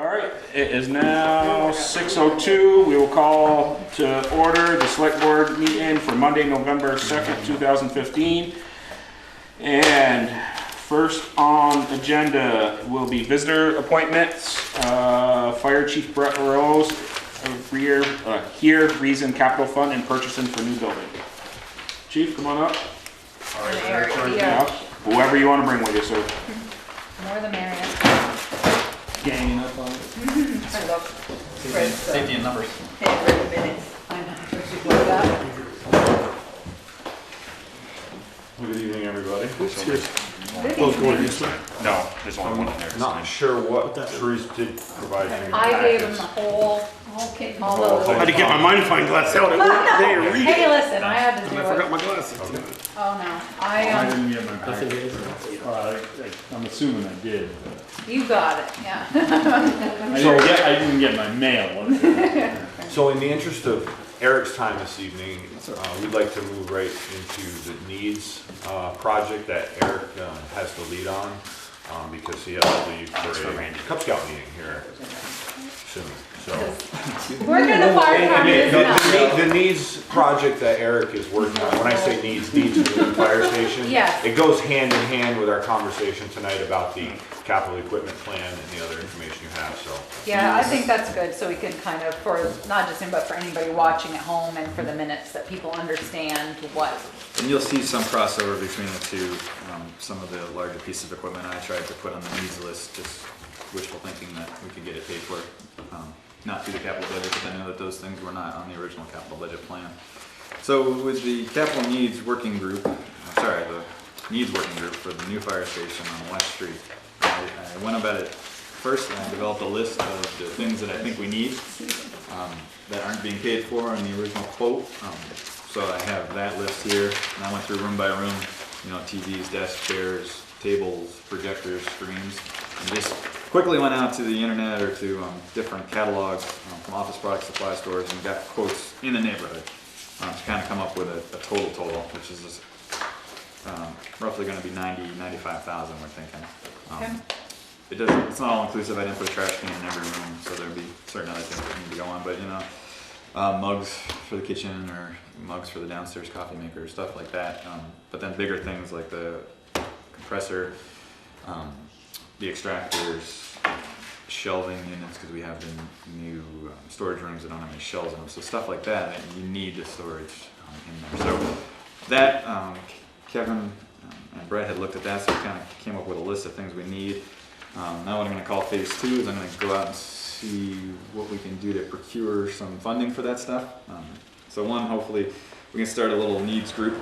All right, it is now 6:02. We will call to order the select board meeting for Monday, November 2nd, 2015. And first on agenda will be visitor appointments. Fire Chief Brett Rose, here, reason capital fund and purchasing for new building. Chief, come on up. All right, Eric, Yeah. Whoever you want to bring with you, sir. more the merrier. Ganging up on it. I love Fred's Safety in numbers. favorite minutes. I know. What's that? Good evening, everybody. Good Both evening. gorgeous. No, there's only one in there. Not sure what Therese did provide you. in the I gave him packets. the whole Oh, little. I I had to get my magnifying glass out. I wasn't there to read Hey, it. listen, I had to do And I forgot it. my glasses. Oh, no. I didn't get my package. I'm assuming I did. You got it, yeah. I didn't get my mail. So in the interest of Eric's time this evening, we'd like to move right into the needs project that Eric has the lead on, because he has to leave for a Cub Scout meeting here soon. So We're gonna fire the needs project that Eric is working on, when I say needs for the new fire station, Yes. it goes hand in hand with our conversation tonight about the capital equipment plan and the other information you have, so. Yeah, I think that's good, so we can kind of, for not just him, but for anybody watching at home and for the minutes, that people understand what. And you'll see some crossover between the two. Some of the larger pieces of equipment I tried to put on the needs list, just wishful thinking that we could get it paid for. Not through the capital budget, but I know that those things were not on the original capital budget plan. So with the capital needs working group, the needs working group for the new fire station on West Street, I went about it first and I developed a list of the things that I think we need that aren't being paid for in the original quote. So I have that list here, and I went through room by room, TVs, desks, chairs, tables, projectors, screens, and just quickly went out to the internet or to different catalogs from office product supply stores and got quotes in the neighborhood to kind of come up with a total, which is roughly going to be 95,000. We're thinking. Okay. It's not all inclusive. I didn't put a trash can in every room, so there'd be certain other things that need to go on. But mugs for the kitchen or mugs for the downstairs coffee maker, stuff like that. But then bigger things like the compressor, the extractors, shelving units, because we have the new storage rooms that don't have any shelves in them. So stuff like that you need the storage in there. So that Kevin and Brett had looked at that, so we kind of came up with a list of things we need. Now what I'm going to call phase 2 is I'm going to go out and see what we can do to procure some funding for that stuff. So one, hopefully we can start a little needs group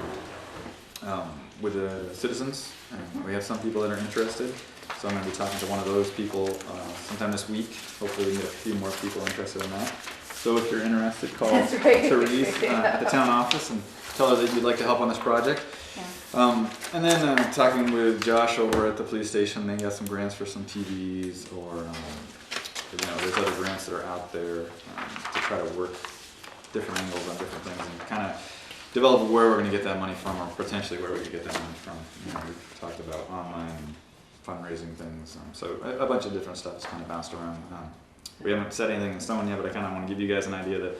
with the citizens, and we have some people that are interested. So I'm going to be talking to one of those people sometime this week. Hopefully we can get a few more people interested in that. So if you're interested, call Therese at the town office and tell her that you'd like to help on this project. Yeah. And then talking with Josh over at the police station, they got some grants for some TVs, or there's other grants that are out there to try to work different angles on different things and kind of develop where we're going to get that money from, or potentially where we could get that money from. We've talked about online fundraising things, so a bunch of different stuff is kind of bounced around. We haven't said anything in stone yet, but I kind of want to give you guys an idea that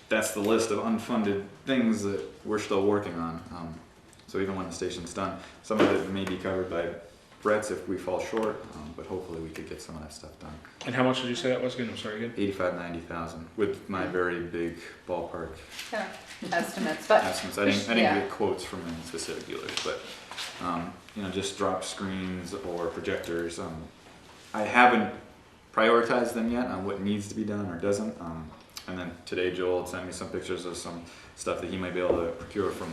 that's the list of unfunded things that we're still working on. So even when the station's done, some of it may be covered by Brett's if we fall short, but hopefully we could get some of that stuff done. And how much did you say that was again? I'm sorry again. 90,000 with my very big ballpark Yeah. Estimates, but. estimates. I didn't get quotes from any specific dealers, but just drop screens or projectors. I haven't prioritized them yet on what needs to be done or doesn't. And then today Joel had sent me some pictures of some stuff that he might be able to procure from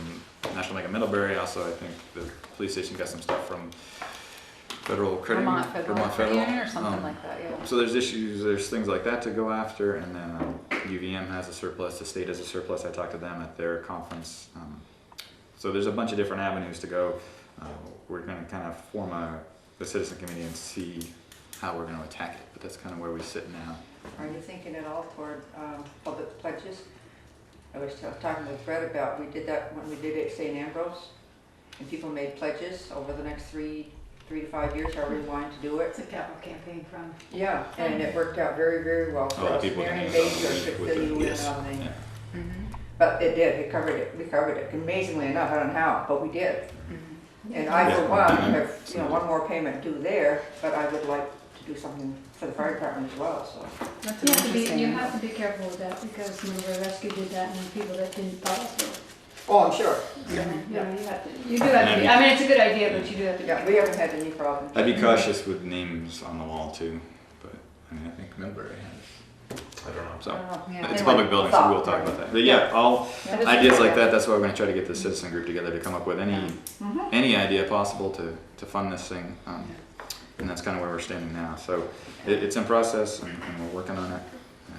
National Bank of Middlebury. Also, I think the police station got some stuff from Federal Credit Vermont Federal Union or something like that, yeah. So there's things like that to go after, and then UVM has a surplus, the state has a surplus. I talked to them at their conference. So there's a bunch of different avenues to go. We're going to kind of form a citizen committee and see how we're going to attack it, but that's kind of where we sit now. Are you thinking at all toward public pledges? I was talking with Brett about, we did that when we did it at St. Ambrose, and people made pledges over the next 3 3 to 5 years, however you wanted to do it. It's a capital campaign from. Yeah, and it worked out very, very well for A lot of us. people Marion didn't Baker use it could with fill it, you in yes. on the, Yeah. but it did, we covered it, amazingly enough, I don't know how, but we did. And I, for Yeah. one, have, one more payment due there, but I would like to do something for the fire department as well, so. That's You have to be, interesting. you have to be careful with that because River Rescue did that and then people that didn't follow through. Oh, I'm sure. So, you know, you do have to be, I mean, it's a good idea, but you do have to be. Yeah, we haven't had any problems. I'd be cautious with names on the wall too, but I mean, I think Millbury has. I don't know. So, Yeah. it's a Anyway, public building, so thought. we'll talk about that. But yeah, all That is a ideas good like idea. that, that's why we're gonna try to get the citizen group together to come up with any idea possible to fund this thing. And that's kind of where we're standing now. So it's in process and we're working on it.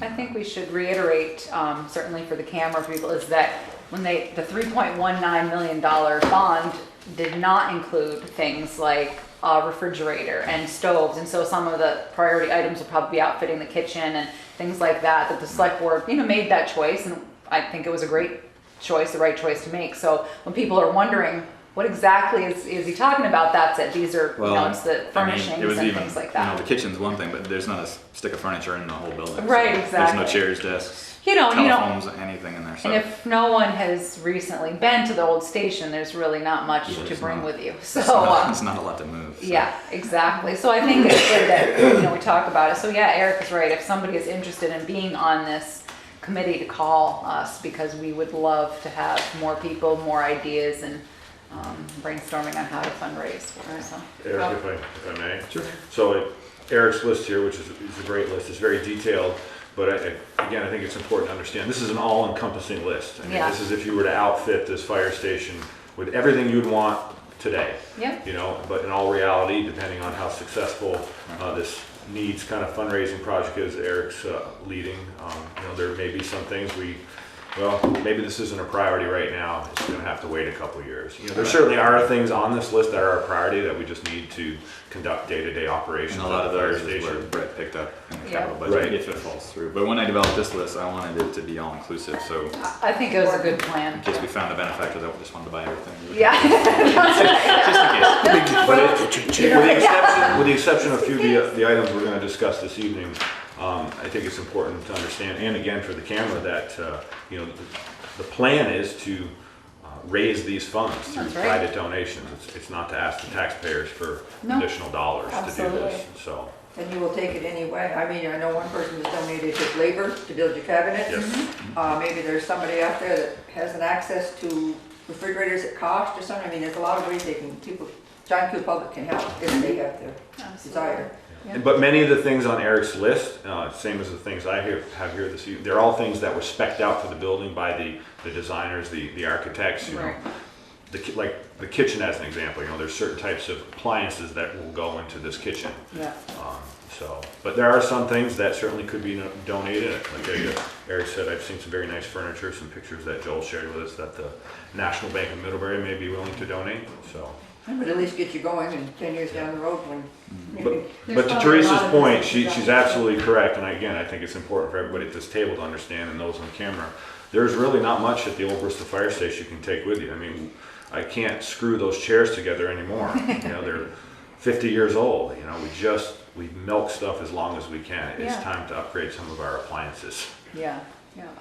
I think we should reiterate, certainly for the camera people, is that when the $3.19 million bond did not include things like a refrigerator and stoves, and so some of the priority items will probably be outfitting the kitchen and things like that, that the select board, made that choice, and I think it was a great choice, the right choice to make. So when people are wondering, what exactly is he talking about? That's it. These are, it's the furnishings it was and even, things like that. the kitchen's one thing, but there's not a stick of furniture in the whole building. Right, So exactly. There's no chairs, desks, You know, telephones, anything in there. So and if no one has recently been to the old station, there's really not much Yeah, to it's bring not. with you. So, it's not a lot to move. So. yeah, exactly. So I think it's good that, we talk about it. So yeah, Eric is right. If somebody is interested in being on this committee, to call us, because we would love to have more people, more ideas, and brainstorming on how to fundraise for it. So. Eric, if I may. Sure. So Eric's list here, which is a great list, is very detailed, but again, I think it's important to understand, this is an all-encompassing list. I mean, Yeah. this is if you were to outfit this fire station with everything you'd want today. Yep. But in all reality, depending on how successful this needs kind of fundraising project is Eric's leading, there may be some things maybe this isn't a priority right now. It's going to have to wait a couple of years. There certainly are things on this list that are a priority that we just need to conduct day-to-day operations And a lot at of the fire those is where station. Brett picked up in the Yeah. capital budget Right. if it falls through. But when I developed this list, I wanted it to be all-inclusive, so I think it was a good plan. in case we found a benefactor that just wanted to buy everything. Yeah. Just in case. But with the exception of a few of the items we're going to discuss this evening, I think it's important to understand, and again for the camera, that the plan is to raise these funds through That's right. private donations. It's not to ask the taxpayers for No, additional dollars to do absolutely. this. So And you will take it anyway. I mean, I know one person has donated his labor to build your cabinets. yes. Maybe there's somebody out there that has an access to refrigerators at cost or something. I mean, there's a lot of ways John Q. Public can help if they have the desire. But many of the things on Eric's list, same as the things I have here this evening, they're all things that were spec'd out for the building by the designers, the architects. Right. Like the kitchen as an example, there's certain types of appliances that will go into this kitchen. Yeah. But there are some things that certainly could be donated. Like Eric said, I've seen some very nice furniture, some pictures that Joel shared with us that the National Bank of Middlebury may be willing to donate. So. But at least get you going and 10 years down the road when. But to Teresa's point, she's absolutely correct, and again, I think it's important for everybody at this table to understand, and those on camera, there's really not much at the old Bristol Fire Station you can take with you. I mean, I can't screw those chairs together anymore. They're 50 years old. We milk stuff as long as we can. It's Yeah. time to upgrade some of our appliances. Yeah,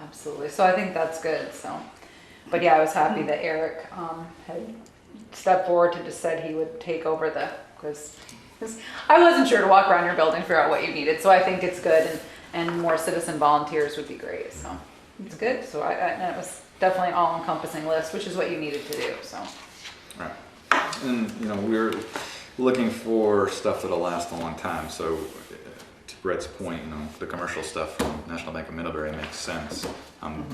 absolutely. So I think that's good. So, but yeah, I was happy that Eric had stepped forward to just said he would take over because I wasn't sure to walk around your building, figure out what you needed. So I think it's good, and more citizen volunteers would be great. So it's good. So and it was definitely an all-encompassing list, which is what you needed to do. So. Right. And we're looking for stuff that'll last a long time. So to Brett's point, the commercial stuff from National Bank of Middlebury makes sense.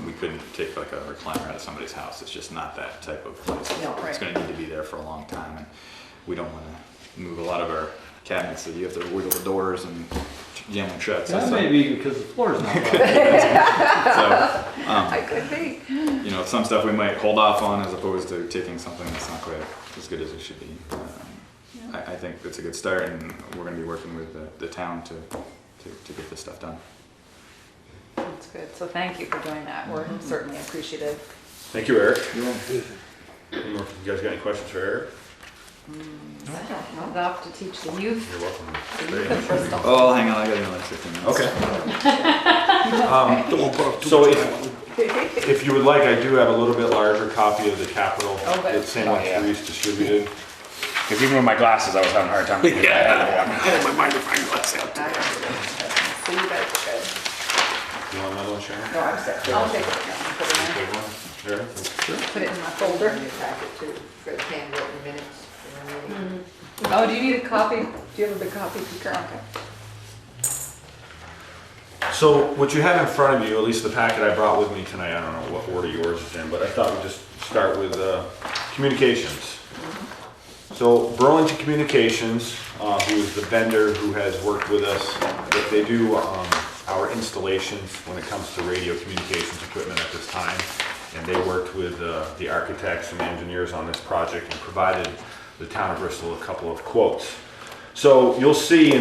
We couldn't take like a recliner out of somebody's house. It's just not that type of place. No, right. It's going to need to be there for a long time, and we don't want to move a lot of our cabinets so you have to wiggle the doors and jam them shut. That may be because the floor is not right. So, I could be. some stuff we might hold off on as opposed to taking something that's not quite as good as it should be. I think it's a good start, and we're going to be working with the town to get this stuff done. That's good. So thank you for doing that. We're certainly appreciative. Thank you, Eric. You want- You guys got any questions for Eric? I'll have to teach the youth. You're welcome. The youth of Bristol. Oh, hang on, I got another 15 minutes. Okay. So if you would like, I do have a little bit larger copy of the capital. Okay. The same one yeah. Therese distributed. Because even with my glasses, I was having a hard time. Reading that. I had my magnifying glass out. So you guys are good. You want another one, Sharon? No, I'm set. I'll take it and put it in. Take one? Sharon? Put it in my folder. In your packet too, for the handwritten minutes. for the meeting. Oh, do you need a copy? Do you have a big copy, Peter? Okay. So what you have in front of you, at least the packet I brought with me tonight, I don't know what order yours is in, but I thought we'd just start with communications. So Burlington Communications, who is the vendor who has worked with us, they do our installations when it comes to radio communications equipment at this time. And they worked with the architects and engineers on this project and provided the town of Bristol a couple of quotes. So you'll see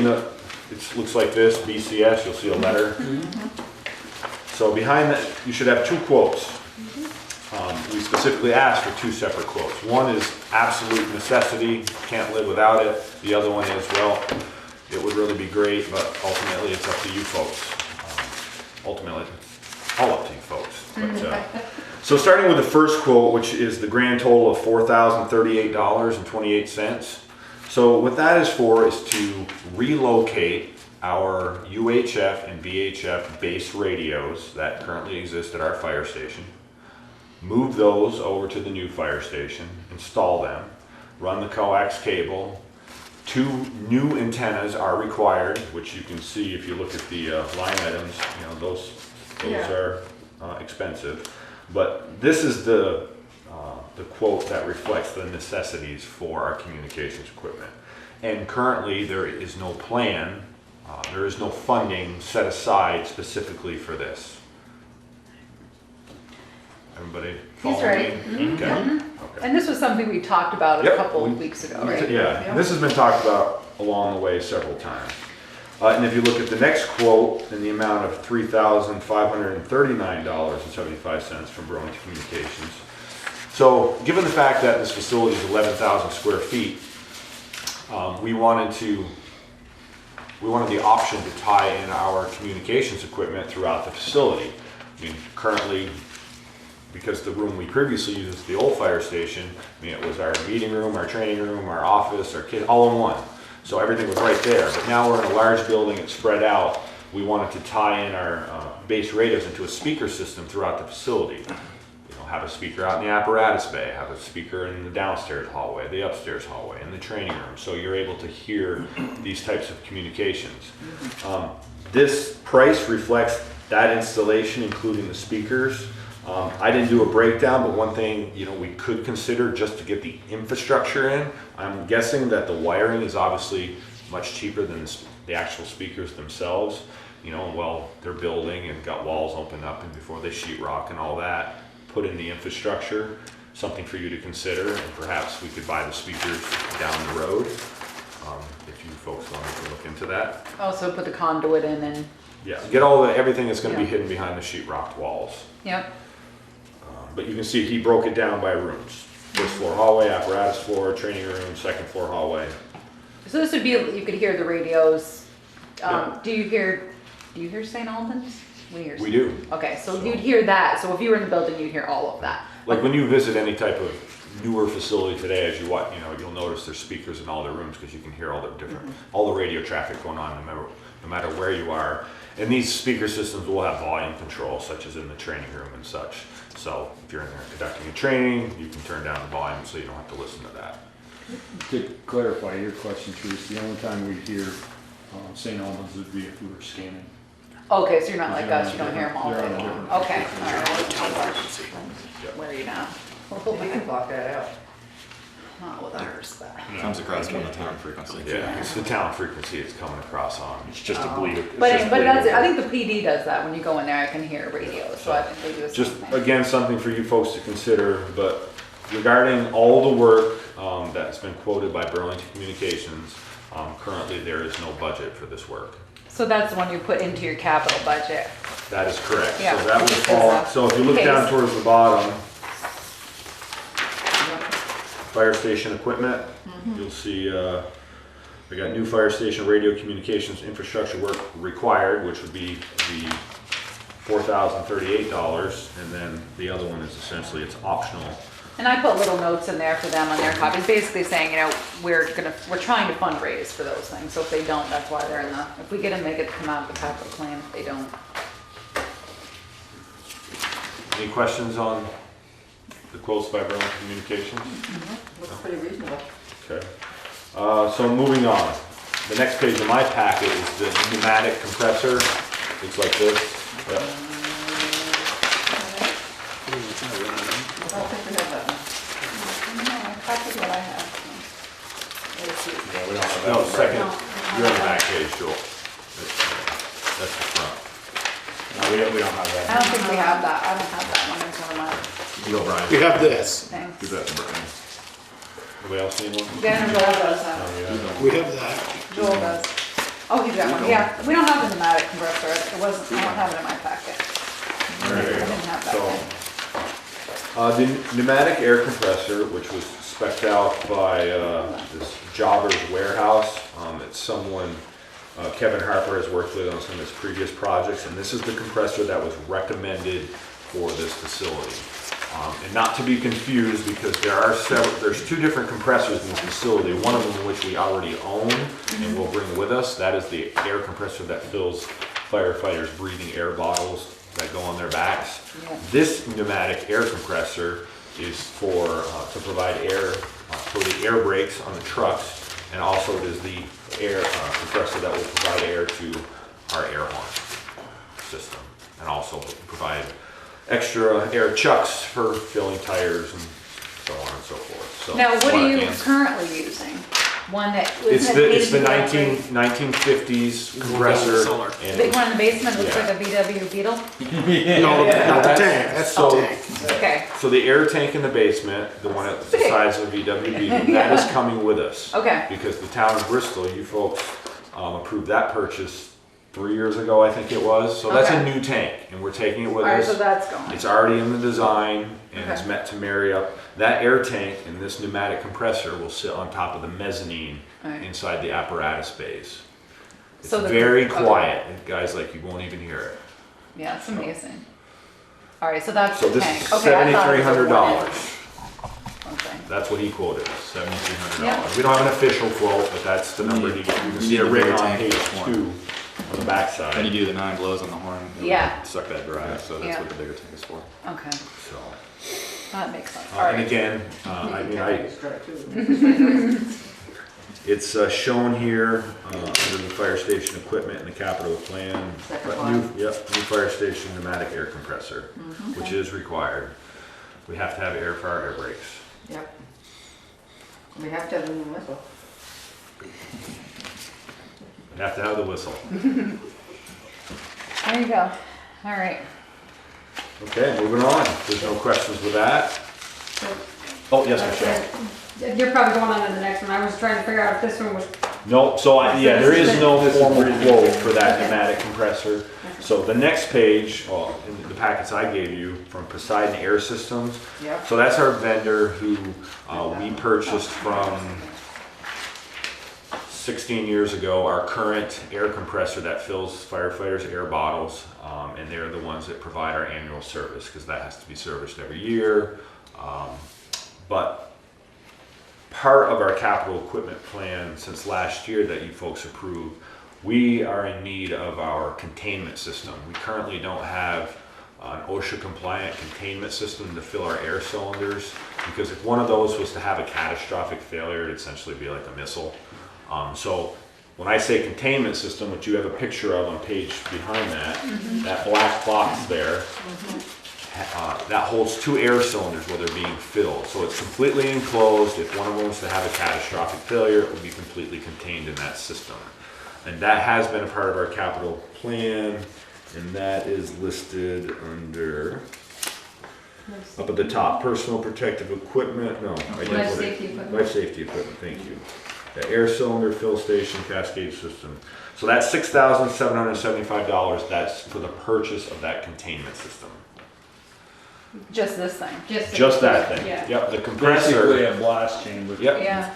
it looks like this, BCS, you'll see a letter. So behind that, you should have 2 quotes. We specifically asked for 2 separate quotes. One is absolute necessity, can't live without it. The other one is, well, it would really be great, but ultimately it's up to you folks. Ultimately, it's all up to you folks. But, so starting with the first quote, which is the grand total of $4,038.28. So what that is for is to relocate our UHF and VHF base radios that currently exist at our fire station, move those over to the new fire station, install them, run the coax cable. 2 new antennas are required, which you can see if you look at the line items. You know, those are expensive. But this is the quote that reflects the necessities for our communications equipment. And currently there is no plan, there is no funding set aside specifically for this. Everybody follow He's right. me? Okay. Okay. And this was something we talked about a Yep, couple we- of weeks ago, right? Yeah, this has been talked about along the way several times. And if you look at the next quote in the amount of $3,539.75 from Burlington Communications. So given the fact that this facility is 11,000 square feet, we wanted the option to tie in our communications equipment throughout the facility. I mean, currently, because the room we previously used, the old fire station, I mean, it was our meeting room, our training room, our office, our kid, all in one. So everything was right there. But now we're in a large building, it's spread out. We wanted to tie in our base radios into a speaker system throughout the facility. You know, have a speaker out in the apparatus bay, have a speaker in the downstairs hallway, the upstairs hallway, in the training room. So you're able to hear these types of communications. This price reflects that installation, including the speakers. I didn't do a breakdown, but one thing, you know, we could consider just to get the infrastructure in. I'm guessing that the wiring is obviously much cheaper than the actual speakers themselves. You know, well, they're building and got walls opened up and before they sheetrock and all that, put in the infrastructure, something for you to consider, and perhaps we could buy the speakers down the road, if you folks wanted to look into that. Also put the conduit in and, Yeah, get everything that's gonna be hidden behind the sheetrocked walls. yep. But you can see he broke it down by rooms. First floor hallway, apparatus floor, training room, second floor hallway. So this would be, you could hear the radios. Yeah. Do you hear St. Albans? We do. Okay, so you'd hear that. So if you were in the building, you'd hear all of that. Like when you visit any type of newer facility today, as you watch, you know, you'll notice there's speakers in all their rooms because you can hear all the different, all the radio traffic going on no matter where you are. And these speaker systems will have volume control, such as in the training room and such. So if you're in there conducting a training, you can turn down the volume so you don't have to listen to that. To clarify your question, Teresa, the only time we hear St. Albans would be if we were scanning. Okay, so you're not like us, you don't hear them all They're day on a long. different Okay, frequency. all right. Where are you now? You can block that out. Not with ours, but. Comes across from the town frequency. Yeah, it's the town frequency it's coming across on. It's just a bleed. But that's, I think the PD does that. When you go in there, I can hear radio, so I think they do the same Just thing. again, something for you folks to consider, but regarding all the work that's been quoted by Burlington Communications, currently there is no budget for this work. So that's the one you put into your capital budget. That is correct. Yeah. So that would fall, so if you look down Case. towards the bottom, fire station equipment. You'll see, we got new fire station radio communications infrastructure work required, which would be the $4,038, and then the other one is essentially it's optional. And I put little notes in there for them on their copies, basically saying, you know, we're trying to fundraise for those things. So if they don't, that's why they're in the, if we get them, they get to come out of the capital plan. If they don't. Any questions on the quotes by Berlin Communications? Looks pretty reasonable. Okay. So moving on. The next page of my packet is the pneumatic compressor. Looks like this. Yep. I don't think we have that one. No, I copied what I have. Yeah, we don't have that. No, second. You're on the back page, Joel. That's the front. No, we don't have I that. don't think we have that. I don't have that one in one of my You go, Brian. We have this. things. Give that to Brian. Anybody else need one? Dan Joel does have. Oh, yeah. We have that. Joel does. Oh, he's got one. Yeah, we don't have the pneumatic compressor. It wasn't, I don't have it in my packet. There I you didn't go. have that one. The pneumatic air compressor, which was spec'd out by this Jobber's Warehouse. It's someone Kevin Harper has worked with on some of his previous projects, and this is the compressor that was recommended for this facility. And not to be confused, because there's two different compressors in this facility, one of them which we already own and will bring with us. That is the air compressor that fills firefighters' breathing air bottles that go on their backs. Yeah. This pneumatic air compressor is for to provide air for the air brakes on the trucks, and also it is the air compressor that will provide air to our air horn system, and also provide extra air chucks for filling tires and so on and so forth. So Now, what are you cans. currently using? One that. It's the 1950s compressor. Solar. The big one in the basement looks Yeah. like a VW Beetle? No, not the tank, that's the So- tank. Okay, So the air tank in the basement, the one at the Big. size of a VW Beetle, that is coming with us. okay, Because the town of Bristol, you folks approved that purchase 3 years ago, I think it was. So that's a Okay. new tank, and we're taking it with alright, so us. that's going. It's already in the design, and it's Okay. meant to marry up. That air tank and this pneumatic compressor will sit on top of the mezzanine Alright. inside the apparatus bays. It's So the- very okay. quiet, and guys, like, you won't even hear it. Yeah, it's amazing. Alright, so that's So the this tank. is Okay, I thought it was a $7,300. one thing. That's what he quoted, $7,300. Yeah. We don't have an official quote, but that's the number you can see it written on page 2 on the Then you backside. do the 9 blows on the horn. it'll Yeah. Suck that dry, so that's Yeah. what the bigger tank is for. Okay, So, that makes sense. and Alright, again, it's shown here under the fire station equipment and the capital plan. Second But line. new fire station pneumatic air compressor, which is required. We have to have air for our air brakes. Yep. We have to have a new whistle. We have to have the whistle. there you go. Alright, Okay, moving on. There's no questions with that. Oh, yes, Michelle. You're probably going on to the next one. I was trying to figure out if this one was, No, so yeah, there is no This is formal really- quote for that Okay. pneumatic compressor. So the next page, in the packets I gave you from Poseidon Air Systems. Yep. So that's our vendor who we purchased from 16 years ago, our current air compressor that fills firefighters' air bottles. And they're the ones that provide our annual service, because that has to be serviced every year. But part of our capital equipment plan since last year that you folks approved, we are in need of our containment system. We currently don't have an OSHA compliant containment system to fill our air cylinders, because if one of those was to have a catastrophic failure, it'd essentially be like a missile. So when I say containment system, which you have a picture of on page behind that, that black box there, that holds 2 air cylinders where they're being filled. So it's completely enclosed. If one of them was to have a catastrophic failure, it would be completely contained in that system. And that has been a part of our capital plan, and that is listed under, up at the top, personal protective equipment, no. I didn't Life put it- safety equipment. Life safety equipment, thank you. The air cylinder fill station cascade system. So that's $6,775, that's for the purchase of that containment system. Just this thing. Just that thing. Yeah. Yep, the Basically compressor. a blast chamber. Yep. Yeah.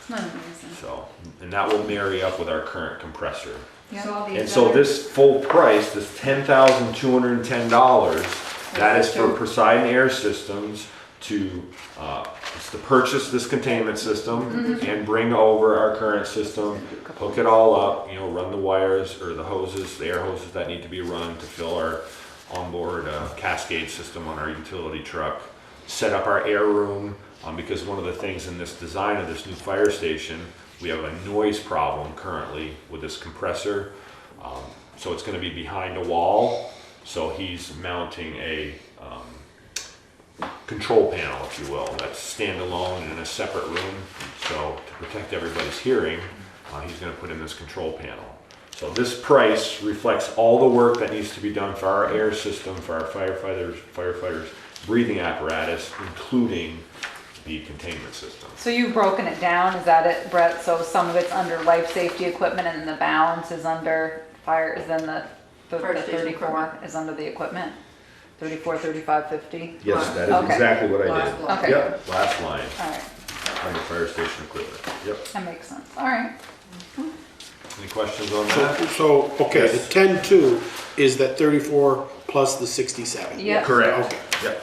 Not amazing. So, and that will marry up with our current compressor. Yeah. So all these And so other- this full price, this $10,210, that is for Poseidon Air Systems to, it's to purchase this containment system and bring over our current system, hook it all up, you know, run the wires or the hoses, the air hoses that need to be run to fill our onboard cascade system on our utility truck, set up our air room, because one of the things in this design of this new fire station, we have a noise problem currently with this compressor. So it's gonna be behind a wall. So he's mounting a control panel, if you will, that's standalone in a separate room. So to protect everybody's hearing, he's gonna put in this control panel. So this price reflects all the work that needs to be done for our air system, for our firefighters' breathing apparatus, including the containment system. So you've broken it down, is that it, Brett? So some of it's under life safety equipment and the balance is under fire, is then the Fire station 34 equipment. is under the equipment? 34, 35, 50? Yes, that is Okay. exactly what I Last did. line. Okay. Yep, last line, All right, under fire station equipment. Yep. that makes sense. All right. Any questions on that? So, okay, the Yes. 10.2 is that 34 plus the 67. Yep. Correct. Okay. Yep,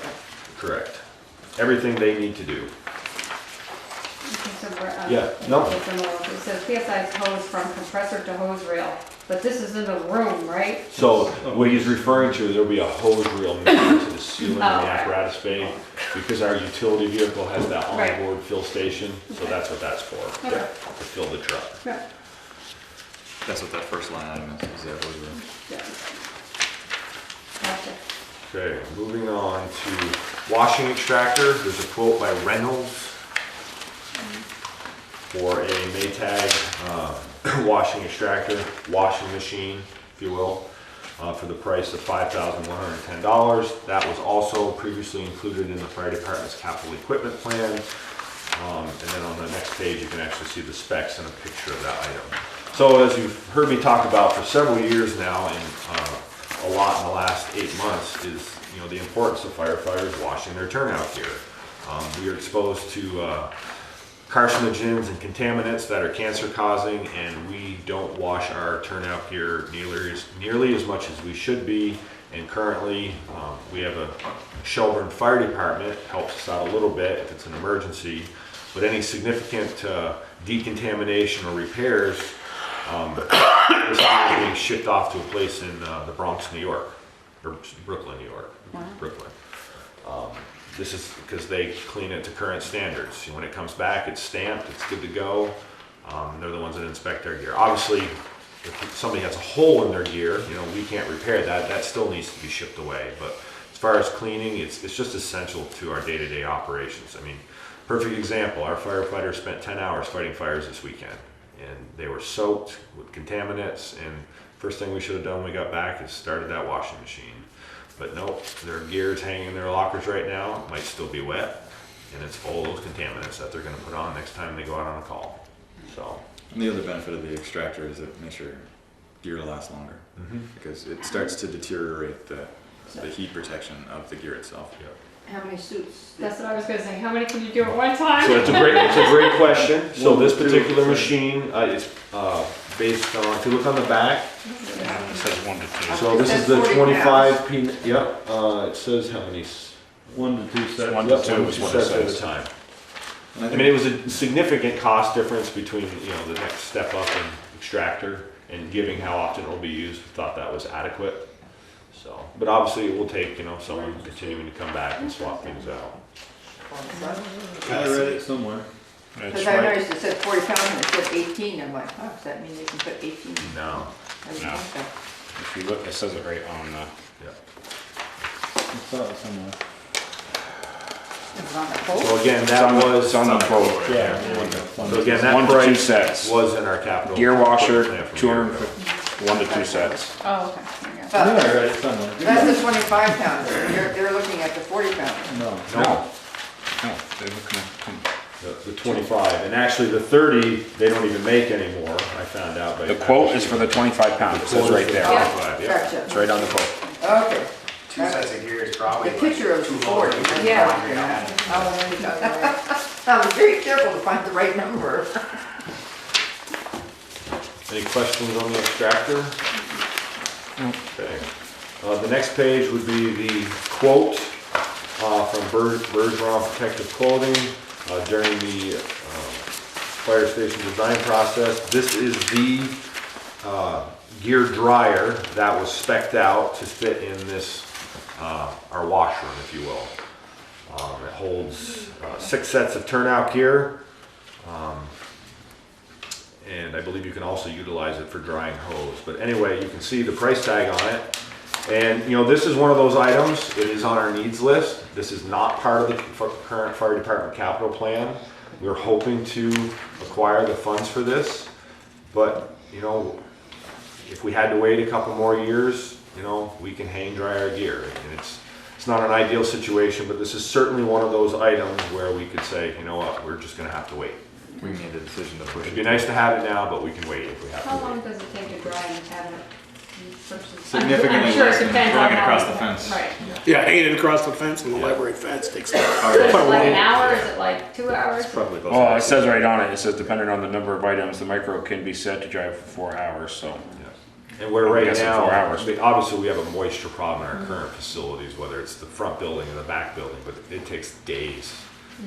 correct. Everything they need to do. Yeah, no. It says PSI's hose from compressor to hose rail, but this is in the room, right? So what he's referring to, there'll be a hose reel mounted to the ceiling in the Oh, okay. apparatus bay because our utility vehicle has that Right. onboard fill station. So Okay. that's what that's for, Okay. to fill the truck. Yeah. That's what that first line item is that was Yeah. Gotcha. Okay, moving on to washing extractor. There's a quote by Reynolds for a Maytag washing extractor, washing machine, if you will, for the price of $5,110. That was also previously included in the fire department's capital equipment plan. And then on the next page, you can actually see the specs and a picture of that item. So as you've heard me talk about for several years now, and a lot in the last 8 months, is the importance of firefighters washing their turnout gear. We are exposed to carcinogens and contaminants that are cancer causing, and we don't wash our turnout gear nearly as much as we should be. And currently, we have a Shelburne Fire Department, helps us out a little bit if it's an emergency, but any significant decontamination or repairs, this is being shipped off to a place in the Bronx, New York, or Brooklyn, New York, Brooklyn. This is because they clean it to current standards. When it comes back, it's stamped, it's good to go. They're the ones that inspect our gear. Obviously, if somebody has a hole in their gear, we can't repair that. That still needs to be shipped away. But as far as cleaning, it's just essential to our day-to-day operations. I mean, perfect example, our firefighters spent 10 hours fighting fires this weekend, and they were soaked with contaminants, and first thing we should have done when we got back is started that washing machine. But nope, their gear is hanging in their lockers right now, it might still be wet, and it's full of those contaminants that they're gonna put on next time they go out on a call. So, And the other benefit of the extractor is it makes your gear last longer because it starts to deteriorate the heat protection of the gear itself. How many suits? That's what I was gonna say, how many can you do at one time? so it's a great question. So this particular machine is based on, if you look on the back, It says 1 to 2. so this is the 25 P, yep, it says how many? 1 to 2 sets. 1 to Yep, 2 1 is to what 2 it sets at a says. time. And I I mean, it was a significant cost difference between, the next step up in extractor and giving how often it will be used. We thought that was adequate. So, but obviously it will take, someone continuing to come back and swap things out. I read it somewhere. It's Because I right. noticed it said 40 pounds and it said 18, I'm like, oh, does that mean they can put 18? No. I didn't No. think If you look, it says it right on the. Yeah. I saw it somewhere. It's on the quote. So again, that was. It's on the quote. Yeah. So again, that 1 to 2 price sets. was in our capital. Gear washer, plan from a year ago. 250, 1 to 2 sets. Oh, okay. There you go. I But read it somewhere. that's the 25 pounder, they're looking at the 40 pounder. No. No, No, they look the 25, and actually the 30, they don't even make anymore, I found out. The quote is for the 25 pound, it says right there. Yeah. Yeah. Gotcha. It's right on the quote. Okay, 2 sets of gear is probably The like picture of the 240. Ford, right? Yeah. I was very careful to find the right number. Any questions on the extractor? Okay. The next page would be the quote from Bergeron Protective Clothing during the fire station design process. This is the gear dryer that was spec'd out to fit in this, our washroom, if you will. It holds 6 sets of turnout gear. And I believe you can also utilize it for drying hose. But anyway, you can see the price tag on it. And you know, this is one of those items, it is on our needs list. This is not part of the current fire department capital plan. We're hoping to acquire the funds for this. But you know, if we had to wait a couple more years, you know, we can hang dry our gear. And it's not an ideal situation, but this is certainly one of those items where we could say, you know what, we're just gonna have to wait. We made the decision to push It'd it. be nice to have it now, but we can wait if we have to How wait. long does it take to dry in a cabinet? Versus- Significantly I'm sure it less than depends on throwing it how- across the fence. Right. Yeah, hanging it across the fence and the library fence takes So quite is a it like an while. hour, is it like 2 hours? It's probably close. Well, it says right on it, it says depending on the number of items, the micro can be set to dry for 4 hours, so. And we're I'm right guessing now, 4 hours. obviously we have a moisture problem in our current facilities, whether it's the front building or the back building, but it takes days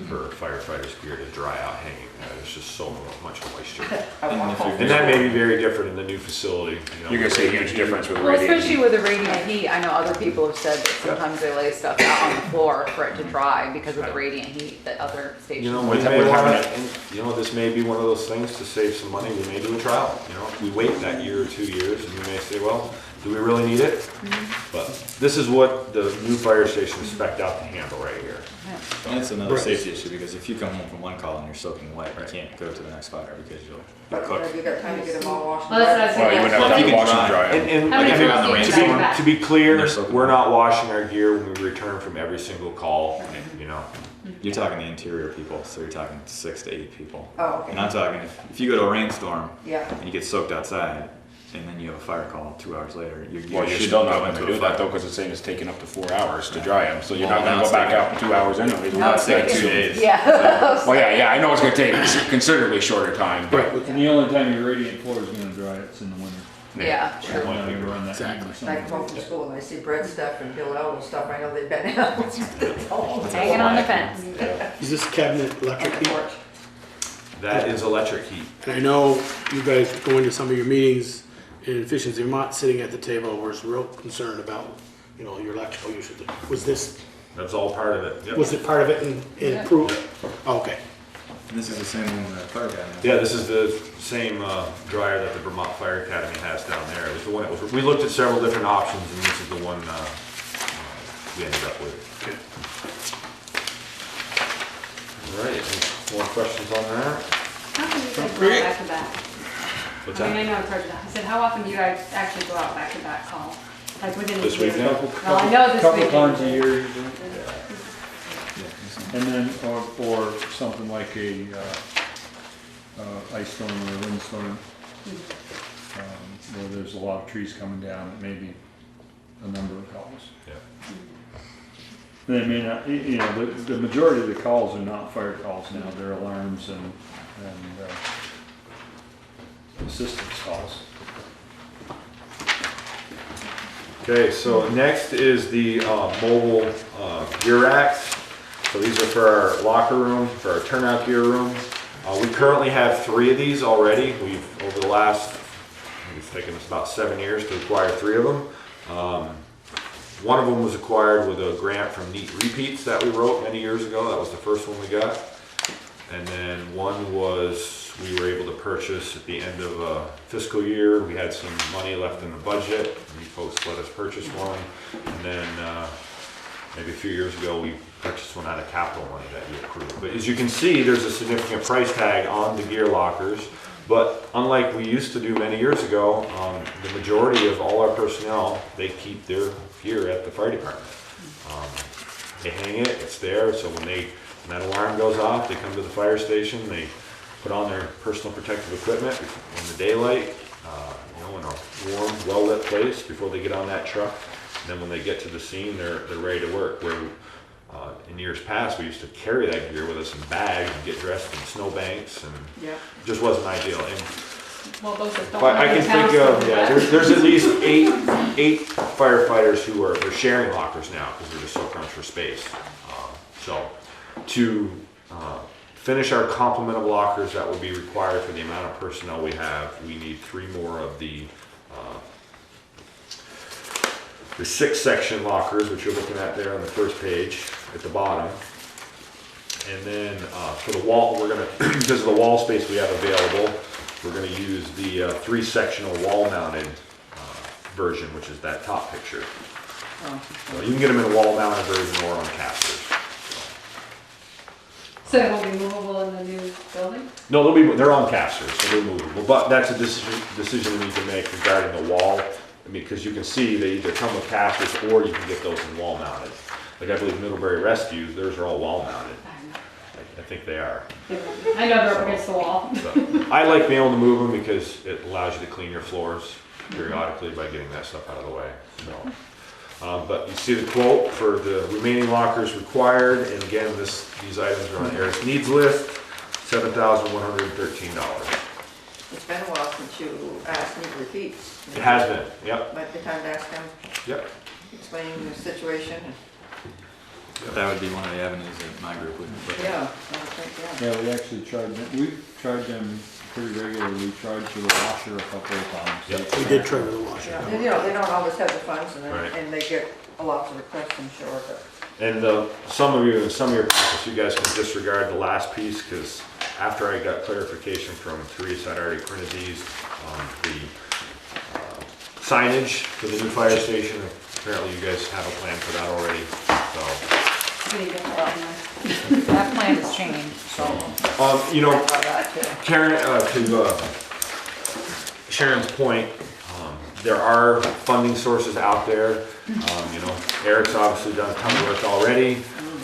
for firefighters' gear to dry out hanging. There's just so much moisture. And that may be very different in the new facility. You know, You're gonna see a huge difference with Well, radiant especially heat. with the radiant heat, I know other people have said that sometimes they lay stuff out on the floor for it to dry because of the radiant heat that other stations. You know, With we may having wanna, it- and, you know, this may be one of those things to save some money, we may do a trial, you know, if we wait that year or 2 years, and we may say, well, do we really need it? But this is what the new fire station is spec'd out to handle right here. And it's another Right. safety issue because if you come home from one call and you're soaking wet, you can't go to the next fire because you'll cook. Have you got time to get them all washed? Well, that's what I was Well, you saying. wouldn't Well, have if to you can wash and dry. dry And, it. and How many Like if you're times on the do you rainstorm, dry back? to be clear, They're soaking we're wet. not washing our gear when we return from every single call, you know. You're talking the interior people, so you're talking 6 to 8 people. Oh, And okay. I'm talking if you go to a rainstorm Yeah. and you get soaked outside, and then you have a fire call 2 hours later, your gear Well, you're should still go not into gonna a do that fire. though, because it's saying it's taking up to 4 hours to dry them, so you're Well, not gonna now go it's back taking- out in 2 hours anyways. Now it's taking That's 2 days. Yeah. Well, yeah, I know it's gonna take considerably shorter time, but Right, And the only time your radiant floor is gonna dry, it's in the winter. Yeah, So true. why not you run that heat or I come something? home from school and I see Brett stuff and Bill Elbow stuff, I know they've been out. Hanging on the fence. is this cabinet And electric the heat? porch. That is electric heat. And I know you guys go into some of your meetings in efficiency, Vermont, sitting at the table, was real concerned about, you know, your electrical usage. Was this, That's all part of it. Yep. was it part of it and approved? Oh, okay. And this is the same one that fire guy has. Yeah, this is the same dryer that the Vermont Fire Academy has down there. It was the one that was, we looked at several different options and this is the one we ended up with. Okay. All right, any more questions on that? How often do you guys go out back to back? What's I mean, I that? know it's hard to, I said, how often do you guys actually go out back to back calls? Like within a This year? weekend? Well, I know this Couple weekend. times a year usually. And then, or something like a, ice storm or a windstorm, where there's a lot of trees coming down, it may be a number of calls. Yeah. They may not, you know, the majority of the calls are not fire calls now, they're alarms and assistance calls. Okay, so next is the mobile gear racks. So these are for our locker room, for our turnout gear room. We currently have 3 of these already. We've, over the last, it's taken us about 7 years to acquire 3 of them. One of them was acquired with a grant from Neat Repeats that we wrote many years ago. That was the first one we got. And then one was, we were able to purchase at the end of a fiscal year. We had some money left in the budget. You folks let us purchase one. And then maybe a few years ago, we purchased one out of capital money that you approved. But as you can see, there's a significant price tag on the gear lockers. But unlike we used to do many years ago, the majority of all our personnel, they keep their gear at the fire department. They hang it, it's there, so when that alarm goes off, they come to the fire station, they put on their personal protective equipment in the daylight, you know, in a warm, well-lit place before they get on that truck. then when they get to the scene, they're ready to work. Where in years past, we used to carry that gear with us in bags and get dressed in snowbanks, and Yeah. it just wasn't ideal. And Well, those that don't but I live can in town think still of, do yeah, that. there's at least eight firefighters who are, they're sharing lockers now because they're just so crunched for space. So to finish our complement of lockers that will be required for the amount of personnel we have, we need 3 more of the 6-section lockers, which you're looking at there on the first page at the bottom. And then for the wall, we're gonna, because of the wall space we have available, we're gonna use the 3-sectional wall-mounted version, which is that top picture. So you can get them in a wall-mounted version or on casters. So it will be movable in the new building? No, they're on casters, so they're movable. But that's a decision we need to make regarding the wall. I mean, because you can see they either come with casters or you can get those in wall-mounted. Like I believe Middlebury Rescue, theirs are all wall-mounted. I think they are. I know they're up against the wall. So, I like being able to move them because it allows you to clean your floors periodically by getting that stuff out of the way. So, but you see the quote for the remaining lockers required, and again, these items are on Eric's needs list, $7,113. It's been a while since you asked me to repeat. It has been, yep, Might be time to ask them, yep. explaining the situation. That would be one of the avenues that my group would look at. Yeah, I would think, yeah. Yeah, we actually tried, we tried them pretty regularly. We tried to the washer a couple of times. Yep. We did try with the washer. Yeah, and, you know, they don't always have the funds, and Right. and they get a lot of requests, I'm sure, but. And some of your practice, you guys can disregard the last piece, because after I got clarification from Teresa, I'd already printed these, the signage for the new fire station. Apparently you guys have a plan for that already, so. That plan has changed, so. You know, I saw that too. Karen, to Sharon's point, there are funding sources out there. You know, Eric's obviously done a ton of work already.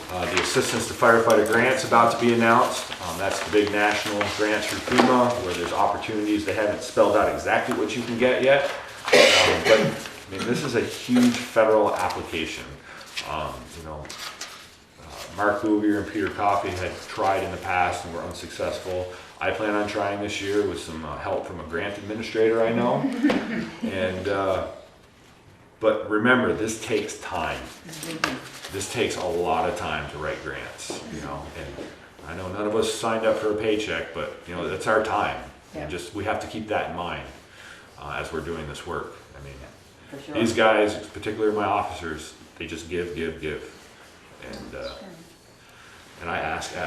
The assistance to firefighter grant's about to be announced. That's the big national grants through FEMA, where there's opportunities. They haven't spelled out exactly what you can get yet. But I mean, this is a huge federal application. You know, Mark Bouvier and Peter Coffey had tried in the past and were unsuccessful. I plan on trying this year with some help from a grant administrator I know. And, but remember, this takes time. This takes a lot of time to write grants, you know, and I know none of us signed up for a paycheck, but you know, that's our time. Yeah. And just, we have to keep that in mind as we're doing this work. I mean, For sure. these guys, particularly my officers, they just give. And I ask. If,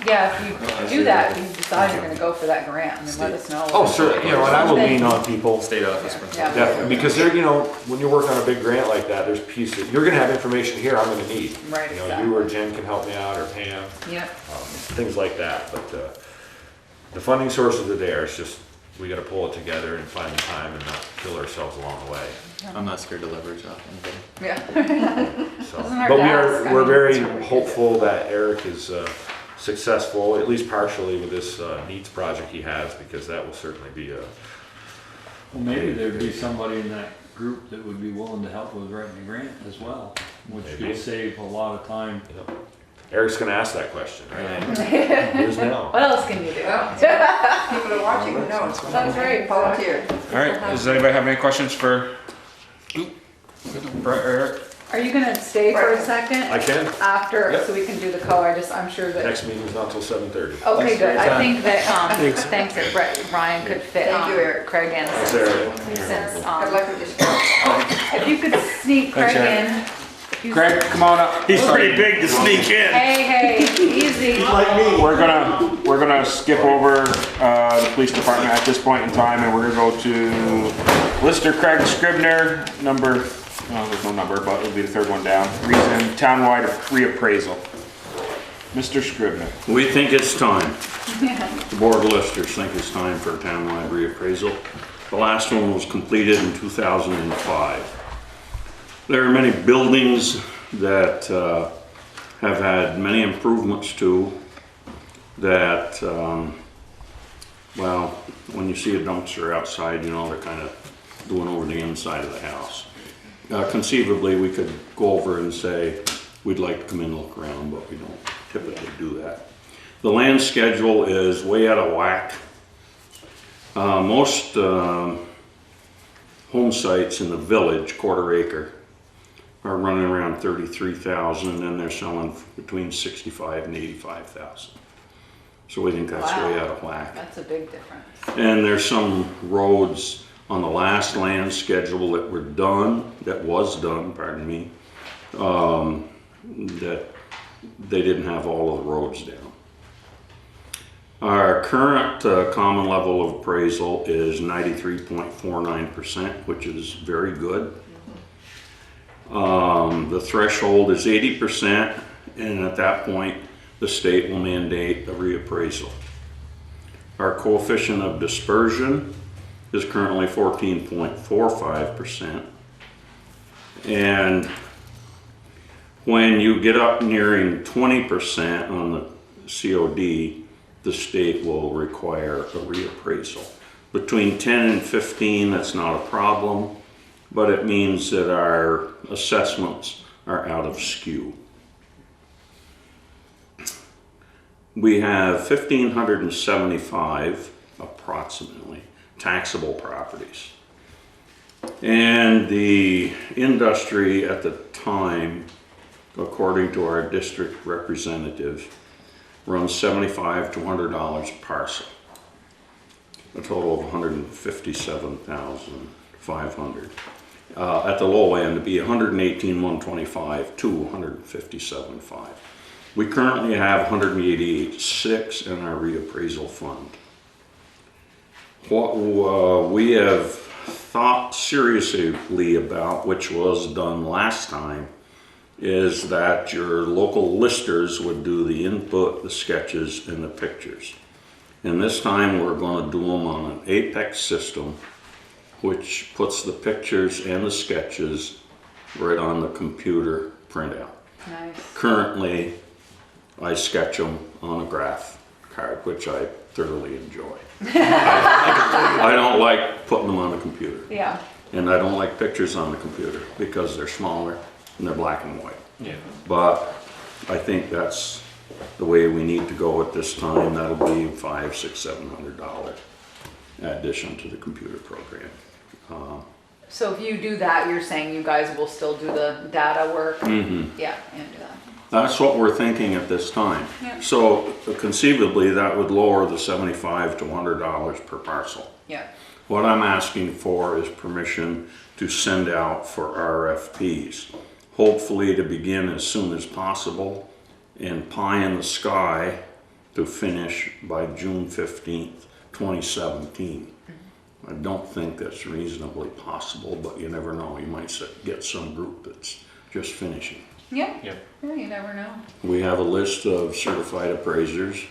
yeah, if you do that, if you decide you're gonna go for that grant, and then let us know. Oh, certainly, you know, and I will lean on people. State office. Yeah. Definitely, because they're, you know, when you work on a big grant like that, there's pieces, you're gonna have information here I'm gonna need. Right, You know, exactly. you or Jen can help me out, or Pam, Yep. things like that, but, the funding sources are there, it's just, we gotta pull it together and find the time and not kill ourselves along the way, I'm not scared to leverage off anybody. Yeah. so. Doesn't hurt But to we ask, I we're mean, very it's really hopeful that Eric is, successful, at least partially, with this, needs project he has, because that will certainly be a, Well, maybe there'd be somebody in that group that would be willing to help with writing a grant as well, which Maybe. could save a lot of time. you know, Eric's gonna ask that question, right? Here's now. What else can you do? People are watching, who knows? That's right. Volunteer. All right, does anybody have any questions for Eric? Are you gonna stay for a Right. second? I can, After, Yep. so we can do the co, I'm sure that. next meeting's not till 7:30. Okay, good. I think that, Thanks. thanks that Brian could fit, Thank you, Eric. Craig in. Thanks, Eric. Since, Good luck with your stuff. if you could sneak Craig Thanks, in. You- Craig, come on up. He's pretty big to sneak in. Hey, easy. We're gonna skip over the police department at this point in time, and we're gonna go to Lister Craig Scribner, number, no, there's no number, but it'll be the third one down. Reason, townwide reappraisal. Mr. Scribner. We think it's time. The board of listers think it's time for a townwide reappraisal. The last one was completed in 2005. There are many buildings that have had many improvements to that, well, when you see a dumpster outside, you know, they're kind of doing over the inside of the house. Conceivably, we could go over and say, we'd like to come in and look around, but we don't typically do that. The land schedule is way out of whack. Most home sites in the village, quarter acre, are running around 33,000, and they're selling between 65 and 85,000. So we think that's way out of whack. That's a big difference. And there's some roads on the last land schedule that were done, pardon me, that they didn't have all of the roads down. Our current common level of appraisal is 93.49%, which is very good. The threshold is 80%, and at that point, the state will mandate a reappraisal. Our coefficient of dispersion is currently 14.45%. And when you get up nearing 20% on the COD, the state will require a reappraisal. Between 10 and 15, that's not a problem, but it means that our assessments are out of skew. We have 1,575 approximately taxable properties. And the industry at the time, according to our district representative, runs $75 to $100 a parcel. A total of $157,500. At the low end, it'd be $118,125 to $157,500. We currently have $188,600 in our reappraisal fund. What we have thought seriously about, which was done last time, is that your local listers would do the input, the sketches, and the pictures. And this time we're going to do them on an Apex system, which puts the pictures and the sketches right on the computer printout. Nice. Currently, I sketch them on a graph card, which I thoroughly enjoy. I don't like putting them on the computer. Yeah. And I don't like pictures on the computer because they're smaller and they're black and white. Yeah. But I think that's the way we need to go at this time. That'll be $500, $600, $700 addition to the computer program. So if you do that, you're saying you guys will still do the data work? Mm-hmm. Yeah, and do that. That's what we're thinking at this time. Yeah. So conceivably, that would lower the $75 to $100 per parcel. Yeah. What I'm asking for is permission to send out for RFPs, hopefully to begin as soon as possible, and pie in the sky to finish by June 15th, 2017. I don't think that's reasonably possible, but you never know. You might get some group that's just finishing. Yeah. Yep. Yeah, you never know. We have a list of certified appraisers